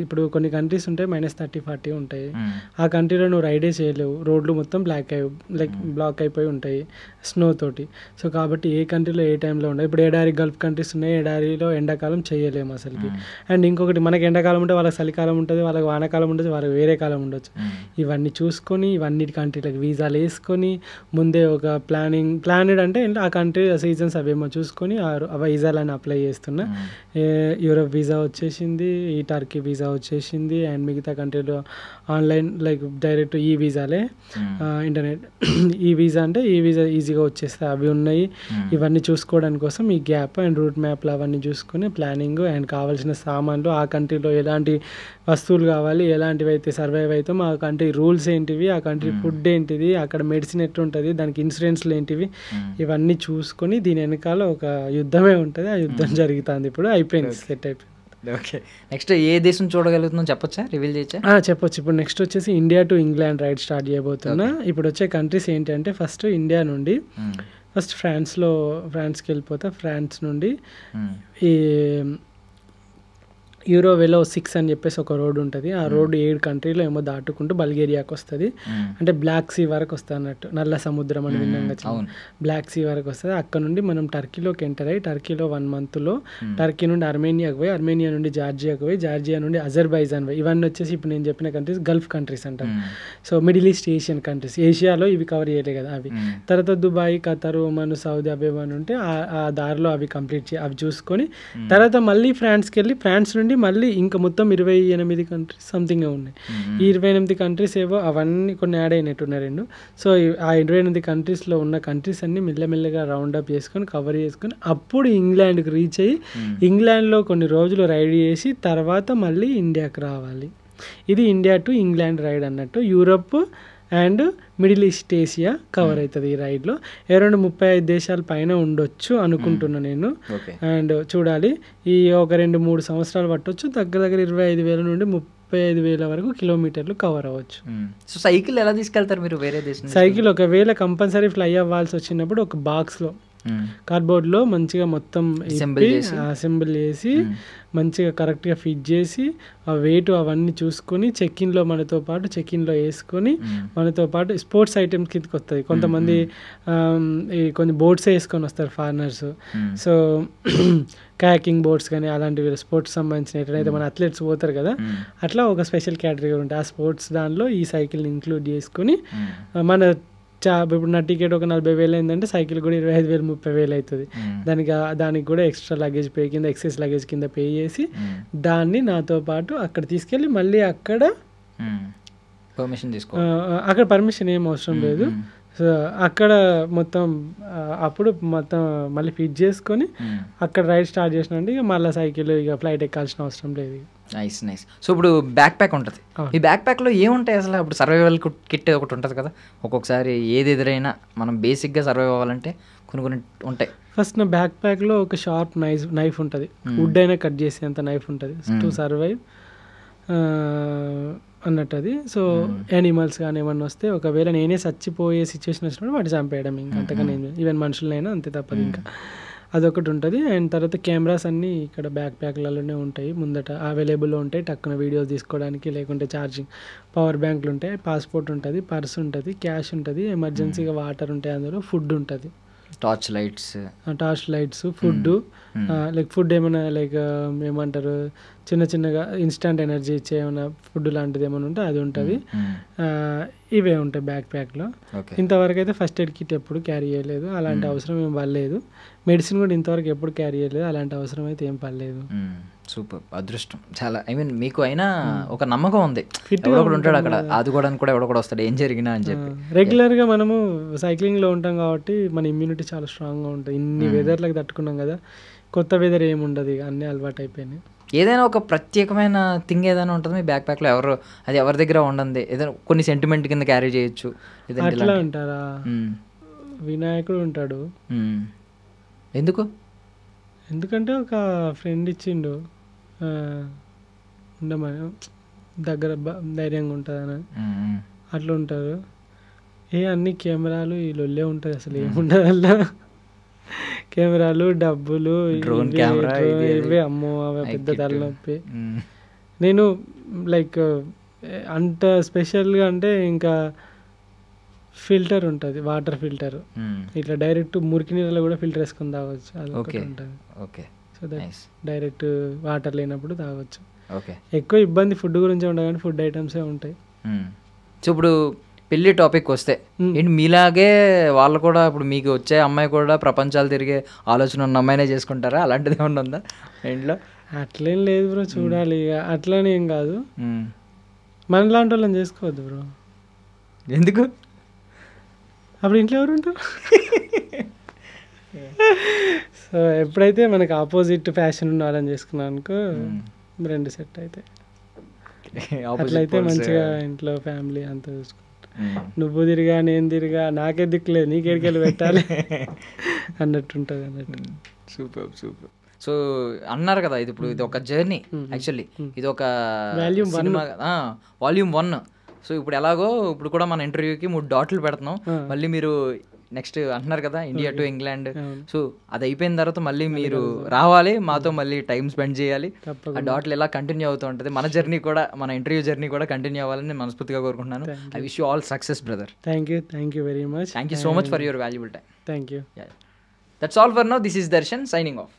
ఇప్పుడు కొన్ని కంట్రీస్ ఉంటాయి -30-40 ఉంటాయి. ఆ కంట్రీలో నువ్వు రైడే చేయలేవు, రోడ్లు మొత్తం బ్లాక్ అయిపోయి ఉంటాయి స్నో తోటి. సో కాబట్టి ఏ కంట్రీలో ఏ టైంలో ఉండాలి. ఇప్పుడు ఎడారి గల్ఫ్ కంట్రీస్ ఉన్నాయి, ఎడారిలో ఎండాకాలం చేయలేము అసలుకి. అండ్ ఇంకొకటి మనకి ఎండాకాలం ఉంటే వాళ్ళకి చలికాలం ఉంటుంది, వాళ్ళకి వానాకాలం ఉంటుంది, వాళ్ళకి వేరే కాలం ఉండొచ్చు. ఇవన్నీ చూసుకొని ఇవన్నీ కంట్రీలకు వీసాలు వేసుకొని ముందే ఒక ప్లానెడ్ అంటే ఆ కంట్రీ సీజన్స్ అవేమో చూసుకొని ఆ వీసాలని అప్లై చేస్తున్నా. యూరోప్ వీసా వచ్చేసింది, ఈ టర్కీ వీసా వచ్చేసింది, అండ్ మిగతా కంట్రీలో ఆన్లైన్ డైరెక్ట్ ఈ వీసాలే, ఇంటర్నెట్ ఈ వీసా అంటే ఈ వీసా ఈజీగా వచ్చేస్తాయి, అవి ఉన్నాయి. ఇవన్నీ చూసుకోవడానికి కోసం ఈ గ్యాప్ అండ్ రూట్ మ్యాప్లు అవన్నీ చూసుకొని ప్లానింగ్ అండ్ కావాల్సిన సామాన్లు, ఆ కంట్రీలో ఎలాంటి వస్తువులు కావాలి, ఎలాంటివి అయితే సర్వైవ్ అవుతాం, ఆ కంట్రీ రూల్స్ ఏంటివి, ఆ కంట్రీ ఫుడ్ ఏంటిది, అక్కడ మెడిసిన్ ఎట్లుంటుంది, దానికి ఇన్సూరెన్స్లు ఏంటివి, ఇవన్నీ చూసుకొని దీని వెనకాల ఒక యుద్ధమే ఉంటుంది. ఆ యుద్ధం జరుగుతుంది. ఇప్పుడు అయిపోయింది, సెట్ అయిపోయింది. ఓకే, నెక్స్ట్ ఏ దేశం చూడగలుగుతుందో చెప్పొచ్చా, రివీల్ చేయొచ్చా? చెప్పొచ్చు. ఇప్పుడు నెక్స్ట్ వచ్చేసి India to England ride start చేయబోతున్నా. ఇప్పుడు వచ్చే కంట్రీస్ ఏంటి అంటే ఫస్ట్ ఇండియా నుండి ఫ్రాన్స్కి వెళ్ళిపోతా. ఫ్రాన్స్ నుండి ఈ యూరోవేలో 6 అని చెప్పేసి ఒక రోడ్ ఉంటుంది. ఆ రోడ్డు 7 కంట్రీలో ఏమో దాటుకుంటూ బల్గేరియాకి వస్తుంది. అంటే బ్లాక్ సీ వరకు వస్తుంది అన్నట్టు, నల్ల సముద్రం అని విన్నాగా, బ్లాక్ సీ వరకు వస్తుంది. అక్కడ నుండి మనం టర్కీలోకి ఎంటర్ అయ్యి, టర్కీలో 1 మంత్లో టర్కీ నుండి అర్మేనియాకి పోయి, అర్మేనియా నుండి జార్జియాకి పోయి, జార్జియా నుండి అజర్బైజాన్ పోయి, ఇవన్నీ వచ్చేసి ఇప్పుడు నేను చెప్పిన కంట్రీస్ గల్ఫ్ కంట్రీస్ అంటారు. So middle east Asian countries, ఏషియాలో ఇవి కవర్ చేయలే కదా అవి. తర్వాత Dubai, Qatar, Oman, Saudi Arabia ఉంటే ఆ దారిలో అవి అవి చూసుకొని తర్వాత మళ్ళీ ఫ్రాన్స్కి వెళ్ళి, ఫ్రాన్స్ నుండి మళ్ళీ ఇంకా మొత్తం 28 కంట్రీస్ సంథింగ్ ఉన్నాయి. ఈ 28 కంట్రీస్ ఏవో అవన్నీ కొన్ని యాడ్ అయినట్టున్నారు 2. సో ఆ 28 కంట్రీస్లో ఉన్న కంట్రీస్ అన్ని మెల్లమెల్లగా రౌండ్ అప్ చేసుకొని కవర్ చేసుకొని అప్పుడు ఇంగ్లాండ్కి రీచ్ అయ్యి ఇంగ్లాండ్లో కొన్ని రోజులు రైడ్ చేసి తర్వాత మళ్ళీ ఇండియాకి రావాలి. ఇది ఇండియా టు ఇంగ్లాండ్ రైడ్ అన్నట్టు. Europe and middle east Asia cover అవుతుంది ఈ రైడ్లో. అరౌండ్ 35 దేశాల పైన ఉండొచ్చు అనుకుంటున్నా నేను. అండ్ చూడాలి, ఈ ఒక 2-3 సంవత్సరాలు పట్టొచ్చు. దగ్గర 25,000 నుండి 35,000 వరకు కిలోమీటర్లు కవర్ అవ్వచ్చు. సో సైకిల్ ఎలా తీసుకెళ్తారు మీరు వేరే దేశం? సైకిల్ ఒకవేళ కంపల్సరీ ఫ్లై అవ్వాల్సి వచ్చినప్పుడు ఒక బాక్స్లో కార్డ్బోర్డ్లో మంచిగా మొత్తం అసెంబుల్ చేసి మంచిగా కరెక్ట్గా ఫిట్ చేసి ఆ వెయిట్ అవన్నీ చూసుకొని చెక్ఇన్లో మనతో పాటు చెక్ఇన్లో వేసుకొని మనతో పాటు స్పోర్ట్స్ ఐటమ్స్ కిందకి వస్తుంది. కొంతమంది కొన్ని బోట్స్ వేసుకొని వస్తారు ఫారినర్స్. సో కయాకింగ్ బోట్స్ కానీ అలాంటివి స్పోర్ట్స్ సంబంధించిన ఎట్లయితే మన అథ్లెట్స్ పోతారు కదా, అట్లా ఒక స్పెషల్ కేటగిరీ ఉంటుంది. ఆ స్పోర్ట్స్ దానిలో ఈ సైకిల్ని ఇంక్లూడ్ చేసుకొని మన ఇప్పుడు నా టికెట్ ఒక 40,000 అయిందంటే సైకిల్ కూడా 25,000-30,000 అవుతుంది. దానికి కూడా ఎక్స్ట్రా లగేజ్ పే కింద, ఎక్సెస్ లగేజ్ కింద పే చేసి దాన్ని నాతో పాటు అక్కడ తీసుకెళ్ళి మళ్ళీ అక్కడ పర్మిషన్ ఏం అవసరం లేదు. సో అక్కడ మొత్తం అప్పుడు మొత్తం మళ్ళీ ఫిట్ చేసుకొని అక్కడ రైడ్ స్టార్ట్ చేసినండి. ఇక మళ్ళీ సైకిల్ ఇక ఫ్లైట్ ఎక్కాల్సిన అవసరం లేదు. నైస్. సో ఇప్పుడు బ్యాక్ ప్యాక్ ఉంటుంది. ఈ బ్యాక్ ప్యాక్లో ఏముంటాయి అసలు? ఇప్పుడు సర్వైవల్ కిట్ ఒకటి ఉంటుంది కదా, ఒక్కొక్కసారి ఏది ఎదురైనా మనం బేసిక్గా సర్వైవ్ అవ్వాలంటే కొన్ని ఉంటాయి. ఫస్ట్ నా బ్యాక్ ప్యాక్లో ఒక షార్ప్ నైఫ్ ఉంటుంది, వుడ్ అయినా కట్ చేసేంత నైఫ్ ఉంటుంది టు సర్వైవ్. అన్నట్టు అది. సో యానిమల్స్ కానీ ఏమన్నా వస్తే ఒకవేళ నేనే చచ్చిపోయే సిచ్యువేషన్ వచ్చినప్పుడు వాటి చంపేయడం, ఇంకా అంతకన్నా ఈవెన్ మనుషులైనా అంతే తప్పదు. ఇంకా అదొకటి ఉంటుంది. అండ్ తర్వాత కెమెరాస్ అన్నీ ఇక్కడ బ్యాక్ ప్యాక్లలోనే ఉంటాయి, ముందట అవైలబుల్లో ఉంటాయి. టక్కున వీడియోస్ తీసుకోవడానికి, లేకుంటే ఛార్జింగ్ పవర్ బ్యాంకులు ఉంటాయి, పాస్పోర్ట్ ఉంటుంది, పర్స్ ఉంటుంది, క్యాష్ ఉంటుంది, ఎమర్జెన్సీగా వాటర్ ఉంటాయి, అందులో ఫుడ్ ఉంటుంది, torch lights, food, like food ఏమైనా లైక్ ఏమంటారు చిన్నగా ఇన్స్టంట్ ఎనర్జీ ఇచ్చే ఏమైనా ఫుడ్ లాంటిది ఏమైనా ఉంటే అది ఉంటుంది. ఇవే ఉంటాయి బ్యాక్ ప్యాక్లో. ఇంతవరకు అయితే ఫస్ట్ ఎయిడ్ కిట్ ఎప్పుడు క్యారీ చేయలేదు, అలాంటి అవసరం ఏం పడలేదు. మెడిసిన్ కూడా ఇంతవరకు ఎప్పుడు క్యారీ చేయలేదు, అలాంటి అవసరం అయితే ఏం పడలేదు. సూపర్, అదృష్టం చాలా. ఐ మీన్ మీకు అయినా ఒక నమ్మకం ఉంది, ఎవడొకడు ఉంటాడు అక్కడ ఆదుకోవడానికి కూడా, ఎవడొకడు వస్తాడు ఏం జరిగినా అని చెప్పి. రెగ్యులర్గా మనము సైక్లింగ్లో ఉంటాం కాబట్టి మన ఇమ్యూనిటీ చాలా స్ట్రాంగ్గా ఉంటుంది. ఇన్ని వెదర్లకు తట్టుకున్నాం కదా, కొత్త వెదర్ ఏముండదు, ఇక అన్నీ అలవాటు అయిపోయినాయి. ఏదైనా ఒక ప్రత్యేకమైన థింగ్ ఏదైనా ఉంటుంది మీ బ్యాక్ ప్యాక్లో, అది ఎవరి దగ్గర ఉండదు, ఏదైనా కొన్ని సెంటిమెంట్ కింద క్యారీ చేయొచ్చు అట్లా ఉంటారా? వినాయకుడు ఉంటాడు. ఎందుకంటే ఒక ఫ్రెండ్ ఇచ్చిండు ఉండమని, దగ్గర ధైర్యంగా ఉంటుందని, అట్లా ఉంటారు. అన్ని కెమెరాలు ఈ లొల్లే ఉంటుంది, అసలు ఏముండదు అలా. కెమెరాలు, డబ్బులు, ఇవే అమ్మో అవి పెద్ద తలనొప్పి. నేను లైక్ అంత స్పెషల్గా అంటే ఇంకా ఫిల్టర్ ఉంటుంది, వాటర్ ఫిల్టర్, ఇట్లా డైరెక్ట్ మురికి నీళ్ళలో కూడా ఫిల్టర్ వేసుకొని తాగొచ్చు, అది ఉంటుంది. సో దట్ డైరెక్ట్ వాటర్ లేనప్పుడు తాగొచ్చు. ఎక్కువ ఇబ్బంది ఫుడ్ గురించి ఉండదు, కానీ ఫుడ్ ఐటమ్సే ఉంటాయి. సో ఇప్పుడు పెళ్లి టాపిక్ వస్తే ఏంటి, మీలాగే వాళ్ళు కూడా ఇప్పుడు మీకు వచ్చే అమ్మాయి కూడా ప్రపంచాలు తిరిగే ఆలోచన ఉన్న అమ్మాయినే చేసుకుంటారా? అలాంటిది ఏమన్నా ఉందా ఇంట్లో? అట్లేం లేదు బ్రో, చూడాలి. ఇక అట్లనే ఏం కాదు, మనలాంటి వాళ్ళని చేసుకోవద్దు బ్రో. ఎందుకు? అప్పుడు ఇంట్లో ఎవరు ఉంటారు? సో ఎప్పుడైతే మనకి ఆపోజిట్ ఫ్యాషన్ ఉన్న వాళ్ళని చేసుకున్నాం అనుకో, రెండు సెట్ అయితే అట్లయితే మంచిగా ఇంట్లో ఫ్యామిలీ అంతా చూసుకుంటాం. నువ్వు తిరిగా నేను తిరిగా నాకే దిక్కులేదు, నీకేడికెళ్ళి పెట్టాలి అన్నట్టుంటుంది అన్నట్టు. సూపర్. సో అన్నారు కదా, ఇది ఇప్పుడు ఇది ఒక జర్నీ, యాక్చువల్లీ ఇది ఒక వాల్యూమ్ 1. సో ఇప్పుడు ఎలాగో ఇప్పుడు కూడా మన ఇంటర్వ్యూకి 3 డాట్లు పెడుతున్నాం. మళ్ళీ మీరు నెక్స్ట్ అంటున్నారు కదా ఇండియా టు ఇంగ్లాండ్, సో అది అయిపోయిన తర్వాత మళ్ళీ మీరు రావాలి మాతో, మళ్ళీ టైం స్పెండ్ చేయాలి. ఆ డాట్లు ఎలా కంటిన్యూ అవుతూ ఉంటుంది, మన జర్నీ కూడా, మన ఇంటర్వ్యూ జర్నీ కూడా కంటిన్యూ అవ్వాలని మనస్ఫూర్తిగా కోరుకుంటున్నాను. I wish you all success brother. Thank you very much. Thank you so much for your valuable time. Thank you. That's all for now. This is Darshan signing off.